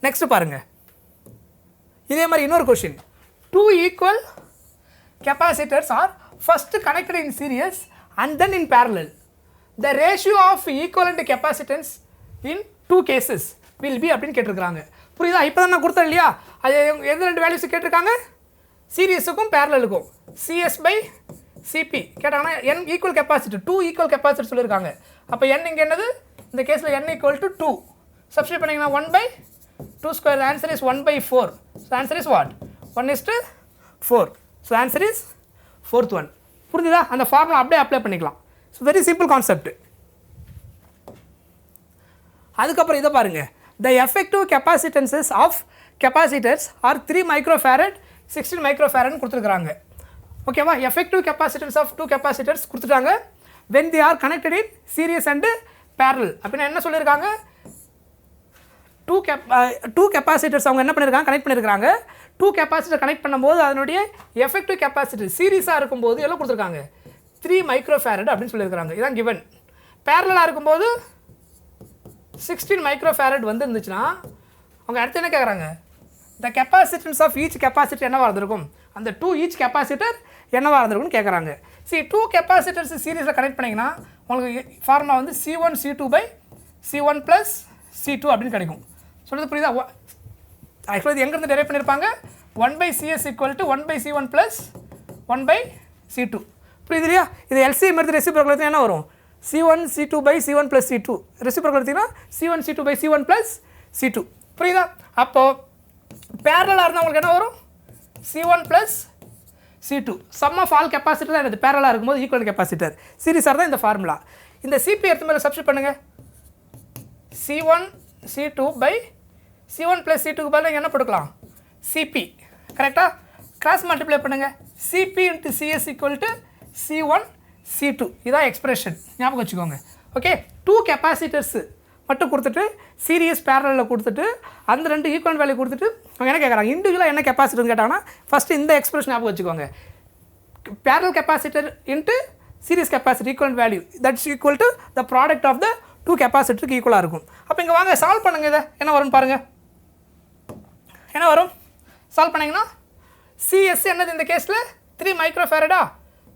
நெக்ஸ்ட் பாருங்கள், இதே மாதிரி இன்னொரு question. 2 equal capacitors are first connected in series and then in parallel. The ratio of equivalent capacitance in 2 cases will be அப்படின்னு கேட்டிருக்காங்க. புரியுதா? இப்போ தான் நான் கொடுத்தேன் இல்லையா, அது எந்த ரெண்டு வேல்யூஸ் கேட்டிருக்காங்க, சீரியஸுக்கும் பேரலுக்கும். CS by CP கேட்டாங்கன்னா N equal capacitor, 2 equal capacitor சொல்லியிருக்காங்க. அப்போ N இங்கே என்னது, இந்த கேஸில் N ஈக்குவல் டு 2 சப்ஸ்டியூட் பண்ணிங்கன்னா 1 by 2 square. Answer is 1 by 4. So answer is what, 1:4. So answer is 4th one. புரிஞ்சுதா? அந்த ஃபார்முலா அப்படியே அப்ளை பண்ணிக்கலாம். So very simple concept. அதுக்கப்புறம் இதை பாருங்கள், the effective capacitances of capacitors are 3 microfarad 16 microfarad கொடுத்துருக்குறாங்க. ஓகேவா? எஃபெக்டிவ் கெப்பாசிட்டன்ஸ் ஆஃப் 2 capacitors கொடுத்துட்டாங்க. when they are connected in series and parallel. அப்படின்னா என்ன சொல்லியிருக்காங்க, 2 capacitors அவங்க என்ன பண்ணியிருக்காங்க, கனெக்ட் பண்ணியிருக்காங்க. 2 capacitor கனெக்ட் பண்ணும்போது அதனுடைய எஃபெக்டிவ் கெப்பாசிட்டி சீரியஸாக இருக்கும்போது எல்லாம் கொடுத்துருக்காங்க 3 microfarad அப்படின்னு சொல்லியிருக்காங்க. இதான் கிவன். பேரலாக இருக்கும்போது 16 microfarad வந்து இருந்துச்சுன்னா அவங்க அடுத்து என்ன கேட்குறாங்க, the capacitance of each capacitor என்னவாக இருந்திருக்கும், அந்த 2 ஈச் கெப்பாசிட்டர் என்னவாக இருந்திருக்கும்னு கேட்குறாங்க. சரி, 2 capacitors சீரியஸில் கனெக்ட் பண்ணிங்கன்னா உங்களுக்கு ஃபார்முலா வந்து C1 C2 by C1 plus C2 அப்படின்னு கிடைக்கும். சொல்கிறது புரியுதா? ஆக்சுவலாக இது எங்கேருந்து டெரைவ் பண்ணியிருப்பாங்க, 1 by CS equal to 1 by C1 plus 1 by C2. புரியுது இல்லையா? இது LCM எடுத்து ரெசிப்ரோக்கல் எடுத்து என்ன வரும், C1 C2 by C1 plus C2. Reciprocal எடுத்திங்கன்னா C1 C2 by C1 plus C2. புரியுதா? அப்போது பேரலாக இருந்தால் உங்களுக்கு என்ன வரும், C1 plus C2. Sum of all capacitor தான் என்னது, பேரலாக இருக்கும்போது ஈக்குவல் கெப்பாசிட்டர். சீரிஸாக தான் இந்த ஃபார்முலா. இந்த CP எடுத்து மேலே சப்ஸ்டியூட் பண்ணுங்கள், C1 C2 by C1 + C2க்கு பதிலாக என்ன போட்டுக்கலாம் CP கரெக்டாக கிராஸ் மல்டிப்ளை பண்ணுங்கள் CP × CS = C1 C2 இதான் எக்ஸ்பிரஷன் ஞாபகம் வச்சுக்கோங்க ஓகே 2 கெப்பாசிட்டர்ஸ் மட்டும் கொடுத்துட்டு சீரியஸ் பேரலில் கொடுத்துட்டு அந்த 2 ஈக்குவல் வேல்யூ கொடுத்துட்டு அவங்க என்ன கேட்குறாங்க இண்டிவிஜுவலாக என்ன கெப்பாசிட்டர்னு கேட்டாங்கன்னா ஃபஸ்ட்டு இந்த எக்ஸ்பிரஷன் ஞாபகம் வச்சுக்கோங்க parallel capacitor into series capacitor equivalent value that's equal to the product of the two capacitor க்கு ஈக்குவலாக இருக்கும் அப்போ இங்கே வாங்க சால்வ் பண்ணுங்க இதை என்ன வரும்னு பாருங்கள் என்ன வரும் சால்வ் பண்ணிங்கன்னா CS என்னது இந்த கேஸில் 3 மைக்ரோஃபேரடா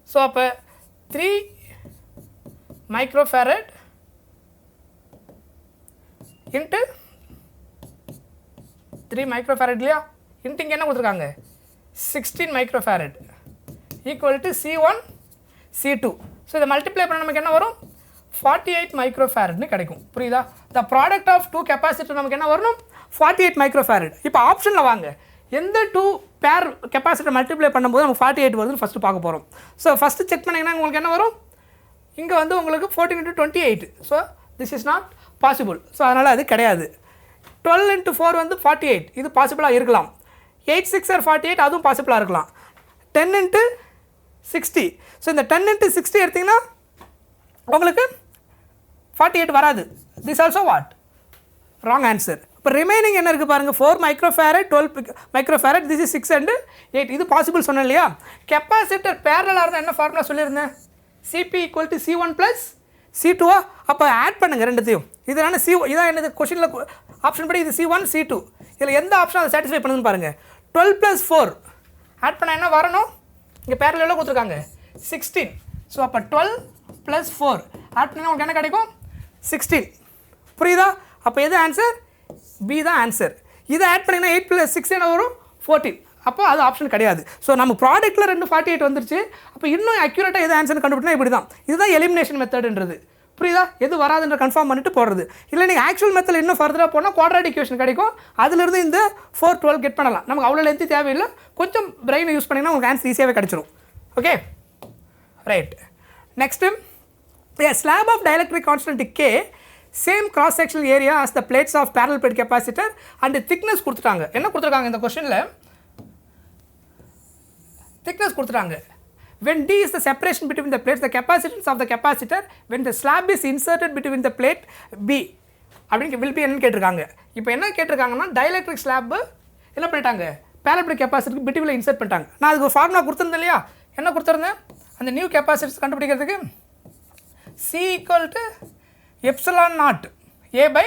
ஸோ அப்போ 3 மைக்ரோஃபேரட் இன்ட்டு 3 மைக்ரோஃபேரட் இல்லையா இன்ட்டு இங்கே என்ன கொடுத்துருக்காங்க 16 microfarad equal to C1 C2 so இதை மல்டிப்ளை பண்ண நமக்கு என்ன வரும் 48 மைக்ரோஃபேரட்னு கிடைக்கும் புரியுதா த ப்ராடக்ட் ஆஃப் 2 கெப்பாசிட்டர் நமக்கு என்ன வரணும் 48 மைக்ரோஃபேரட் இப்போ ஆப்ஷனில் வாங்க எந்த 2 பேர் கெப்பாசிட்டர் மல்டிப்ளை பண்ணும்போது நமக்கு 48 வருதுன்னு ஃபஸ்ட்டு பார்க்க போகிறோம் ஸோ ஃபஸ்ட்டு செக் பண்ணிங்கன்னா உங்களுக்கு என்ன வரும் இங்கே வந்து உங்களுக்கு 14 × 28 so this is not possible so அதனால் அது கிடையாது 12 × 4 வந்து 48 இது பாசிபிளாக இருக்கலாம் 8 6 are 48 அதுவும் பாசிபிளாக இருக்கலாம் 10 × 60 ஸோ இந்த 10 × 60 எடுத்திங்கன்னா உங்களுக்கு 48 வராது this also what wrong answer இப்போ ரிமைனிங் என்ன இருக்குது பாருங்கள் 4 microfarad 12 microfarad this is 6 and 8 இது பாசிபிள் சொன்னேன் இல்லையா கெப்பாசிட்டர் பேரலாக இருந்தால் என்ன ஃபார்முலா சொல்லியிருந்தேன் CP = C1 + C2 அப்போ ஆட் பண்ணுங்கள் ரெண்டுத்தையும் இதனால இதான் என்னது கொஷினில் ஆப்ஷன் படி இது C1 C2 இதில் எந்த ஆப்ஷன் அதை சாட்டிஸ்ஃபை பண்ணுதுன்னு பாருங்கள் 12 + 4 ஆட் பண்ண என்ன வரணும் இங்கே பேரலில் கொடுத்துருக்காங்க 16 ஸோ அப்போ 12 + 4 ஆட் பண்ணால் உங்களுக்கு என்ன கிடைக்கும் 16 புரியுதா அப்போ எது ஆன்சர் பி தான் ஆன்சர் இதை ஆட் பண்ணிங்கன்னா 8 + 6 என்ன வரும் 14 அப்போ அது ஆப்ஷன் கிடையாது ஸோ நம்ம ப்ராடக்ட்டில் 48 வந்துருச்சு அப்போ இன்னும் அக்யூரேட்டாக எது ஆன்சர் கண்டுபிடினா இப்படி தான் இதுதான் எலிமினேஷன் மெத்தடுன்றது புரியுதா எது வராதுன்ற கன்ஃபார்ம் பண்ணிட்டு போடுறது இல்லை நீங்கள் ஆக்சுவல் மெத்தடில் இன்னும் ஃபர்தராக போனால் குவாட்ராட்டிக் ஈக்குவேஷன் கிடைக்கும் அதிலிருந்து இந்த 4 12 கெட் பண்ணலாம் நமக்கு அவ்வளோ லென்த்து தேவையில்லை கொஞ்சம் பிரெயினை யூஸ் பண்ணிங்கன்னா உங்களுக்கு ஆன்சர் ஈஸியாகவே கிடச்சிரும் okay right next slab of dielectric constant K same cross sectional area as the plates of parallel plate capacitor and thickness கொடுத்துட்டாங்க என்ன கொடுத்துருக்காங்க இந்த கொஸ்டினில் திக்னஸ் கொடுத்துட்டாங்க when D is the separation between the plates, the capacitance of the capacitor when the slab is inserted between the plate B அப்படின்னு will be என்னன்னு கேட்டிருக்காங்க இப்போ என்ன கேட்டிருக்காங்கன்னா டைஎலக்ட்ரிக் ஸ்லாப் என்ன பண்ணிட்டாங்க பேரல் பிளேட் கெப்பாசிட்டருக்கு பிட்வீனில் இன்சர்ட் பண்ணிட்டாங்க நான் அதுக்கு ஒரு ஃபார்முலா கொடுத்துருந்தேன் இல்லையா என்ன கொடுத்துருந்தேன் அந்த நியூ கெப்பாசிட்டர்ஸ் கண்டுபிடிக்கிறதுக்கு C = ε0 A/d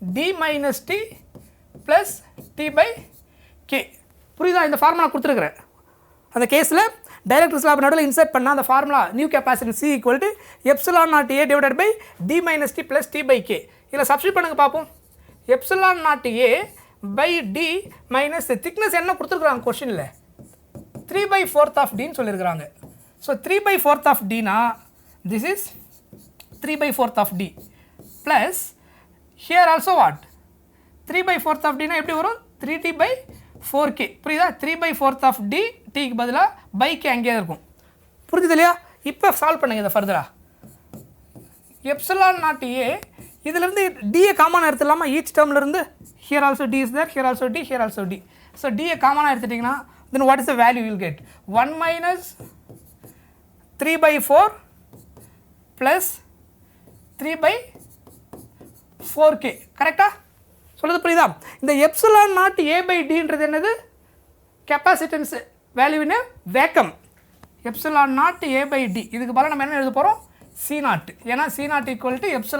- T + T/K புரியுதா இந்த ஃபார்முலா கொடுத்துருக்குறேன் அந்த கேஸில் டைஎலக்ட்ரிக் ஸ்லாப் நடுவில் இன்சர்ட் பண்ணால் அந்த formula new capacitance C = ε0 A / d - T + T/K இதில் சப்ஸ்டிட் பண்ணுங்க பார்ப்போம் ε0 A/d - திக்னஸ் என்ன கொடுத்துருக்குறாங்க கொஷினில் 3/4 of Dன்னு சொல்லியிருக்கிறாங்க so 3/4 of Dனா this is 3/4 of D plus here also what 3/4 of Dனா எப்படி வரும் 3T/4K புரியுதா 3/4 of D Tக்கு பதிலாக by K அங்கேயே இருக்கும் புரியுது இல்லையா இப்போ சால்வ் பண்ணுங்க இதை ஃபர்தரா ε0 A இதிலிருந்து டியை காமனாக எடுத்துடலாமா each டேர்ம்லேருந்து here also D is there here also D here also D so டியை காமனாக எடுத்துட்டிங்கன்னா then what is the value you will get 1 - 3/4 plus 3/4K கரெக்டா சொல்கிறது புரியுதா இந்த ε0 A/dன்றது என்னது கெப்பாசிட்டன்ஸ் வேல்யூவின் வேக்கம் ε0 A/d இதுக்கு பதிலாக நம்ம என்ன எழுத போகிறோம் C0 ஏன்னா C0 = ε0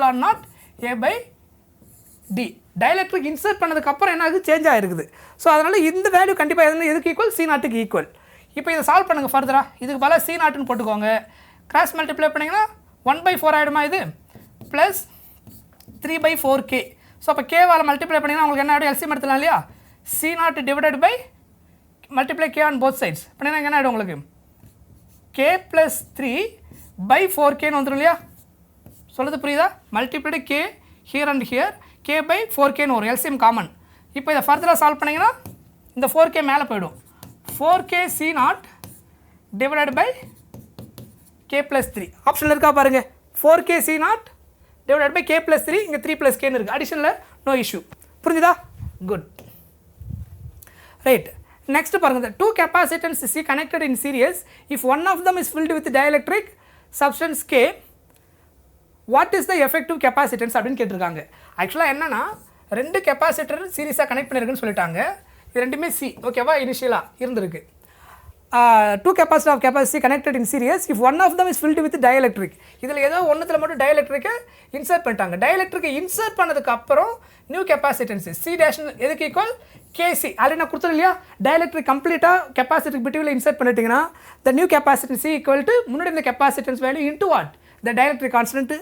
A/d டைஎலக்ட்ரிக் இன்சர்ட் பண்ணதுக்கப்புறம் என்ன ஆகுது சேஞ்ச் ஆகிருக்குது ஸோ அதனால் இந்த வேல்யூ கண்டிப்பாக எதுக்கு ஈக்குவல் C0க்கு ஈக்குவல் இப்போ இதை சால்வ் பண்ணுங்கள் ஃபர்தராக இதுக்கு பதிலாக C0ன்னு போட்டுக்கோங்க கிராஸ் மல்டிப்ளை பண்ணிங்கன்னா 1/4 ஆகிடுமா இது ப்ளஸ் 3/4K ஸோ அப்போ கேவால் மல்டிப்ளை பண்ணிங்கன்னா உங்களுக்கு என்ன ஆகிடும் எல்சிஎம் எடுத்துலாம் இல்லையா C0 divided by multiply K on both sides பண்ணிங்கன்னா என்ன ஆகிடும் உங்களுக்கு K + 3/4Kன்னு வந்துடும் இல்லையா சொல்கிறது புரியுதா multiplied K here and here K/4Kன்னு வரும் எல்சிஎம் காமன் இப்போ இதை ஃபர்தராக சால்வ் பண்ணிங்கன்னா இந்த 4K மேலே போயிடும் 4K C0 divided by K + 3 ஆப்ஷனில் இருக்கா பாருங்கள் 4K C0 divided by K + 3 இங்கே 3 + Kன்னு இருக்குது அடிஷனில் நோ இஷ்யூ புரிஞ்சுதா? குட். ரைட். நெக்ஸ்ட் பாருங்க, two capacitors is connected in series. If one of them is filled with dielectric substance K, what is the effective capacitance அப்படின்னு கேட்டிருக்காங்க. ஆக்சுவலாக என்னன்னா, ரெண்டு capacitor சீரியஸாக கனெக்ட் பண்ணியிருக்குன்னு சொல்லிட்டாங்க. இது ரெண்டுமே சி, ஓகேவா, இனிஷியலாக இருந்திருக்கு. Two capacitor of capacity connected in series. If one of them is filled with dielectric, இதில் ஏதோ ஒன்றுத்தில் மட்டும் டயலெக்ட்ரிக்கை இன்சர்ட் பண்ணிட்டாங்க. டயலெக்ட்ரிக்கை இன்சர்ட் பண்ணதுக்கு அப்புறம் நியூ கெப்பாசிட்டன்ஸ் சி டேஷ் எதுக்கு ஈக்குவல் கேசி. ஆல்ரெடி நான் கொடுத்தேன் இல்லையா, டயலெக்ட்ரிக் கம்ப்ளீட்டாக கெப்பாசிட்டிக் பிட்வீனில் இன்சர்ட் பண்ணிட்டீங்கன்னா த new capacitance C equal to முன்னாடி இந்த capacitance value into what, the dielectric constant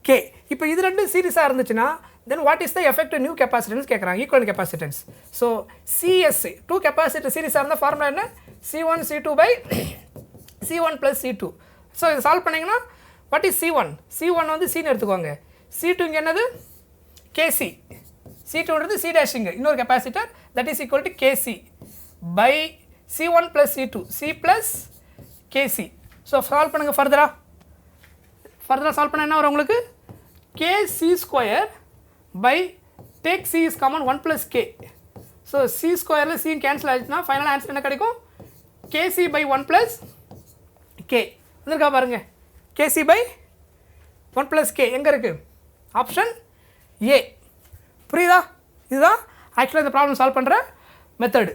K. இப்போ இது ரெண்டு சீரியஸாக இருந்துச்சுன்னா then what is the effective new capacitance கேட்குறாங்க, equivalent capacitance. So CS, two capacitor series ஆக இருந்தால் ஃபார்முலா என்ன, C1 C2 by C1 plus C2. So இது சால்வ் பண்ணிங்கன்னா what is C1, C1 வந்து சின்னு எடுத்துக்கோங்க, C2 இங்கே என்னது KC, C2ன்றது C டேஷிங்க இன்னொரு capacitor, that is equal to KC by C1 plus C2, C plus KC. So solve பண்ணுங்கள் ஃபர்தராக சால்வ் பண்ண என்ன வரும் உங்களுக்கு, KC square by take C is common 1 plus K. So C square C cancel ஆயிடுச்சுன்னா final answer என்ன கிடைக்கும், KC by 1 plus K. வந்துருக்கா பாருங்க, KC by 1 plus K எங்கே இருக்குது, ஆப்ஷன் ஏ. புரியுதா? இதுதான் ஆக்சுவலாக இந்த ப்ராப்ளம் சால்வ் பண்ணுற மெத்தடு.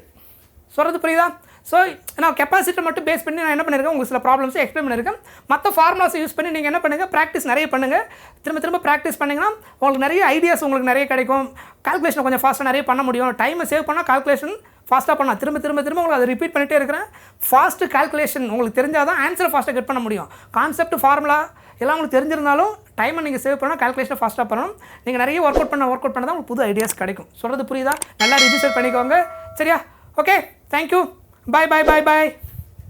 சொல்கிறது புரியுதா? ஸோ நான் கெப்பாசிட்டர் மட்டும் பேஸ் பண்ணி நான் என்ன பண்ணியிருக்கேன், உங்களுக்கு சில ப்ராப்ளம்ஸை எக்ஸ்பிளைன் பண்ணியிருக்கேன். மற்ற ஃபார்முலாஸை யூஸ் பண்ணி நீங்கள் என்ன பண்ணுங்கள், ப்ராக்டிஸ் நிறைய பண்ணுங்கள். திரும்ப ப்ராக்டிஸ் பண்ணிங்கன்னா உங்களுக்கு நிறைய ஐடியாஸ் உங்களுக்கு நிறைய கிடைக்கும். கால்குலேஷன் கொஞ்சம் ஃபாஸ்ட்டாக நிறைய பண்ண முடியும். டைமை சேவ் பண்ணால் கால்குலேஷன் ஃபாஸ்ட்டாக பண்ணலாம். திரும்ப உங்களுக்கு அதை ரிப்பீட் பண்ணிகிட்டே இருக்கிறேன். ஃபாஸ்ட்டு கால்குலேஷன் உங்களுக்கு தெரிஞ்சால் தான் ஆன்சரை ஃபாஸ்ட்டாக கெட் பண்ண முடியும். கான்செப்ட் ஃபார்முலா எல்லாம் உங்களுக்கு தெரிஞ்சிருந்தாலும் டைமை நீங்கள் சேவ் பண்ணால் கால்குலேஷனை ஃபாஸ்ட்டாக பண்ணணும். நீங்கள் நிறைய ஒர்க் அவுட் பண்ண தான் உங்களுக்கு புது ஐடியாஸ் கிடைக்கும். சொல்கிறது புரியுதா? நல்லா ரிஜிஸ்டர் பண்ணிக்கோங்க. சரியா? Okay, thank you. Bye.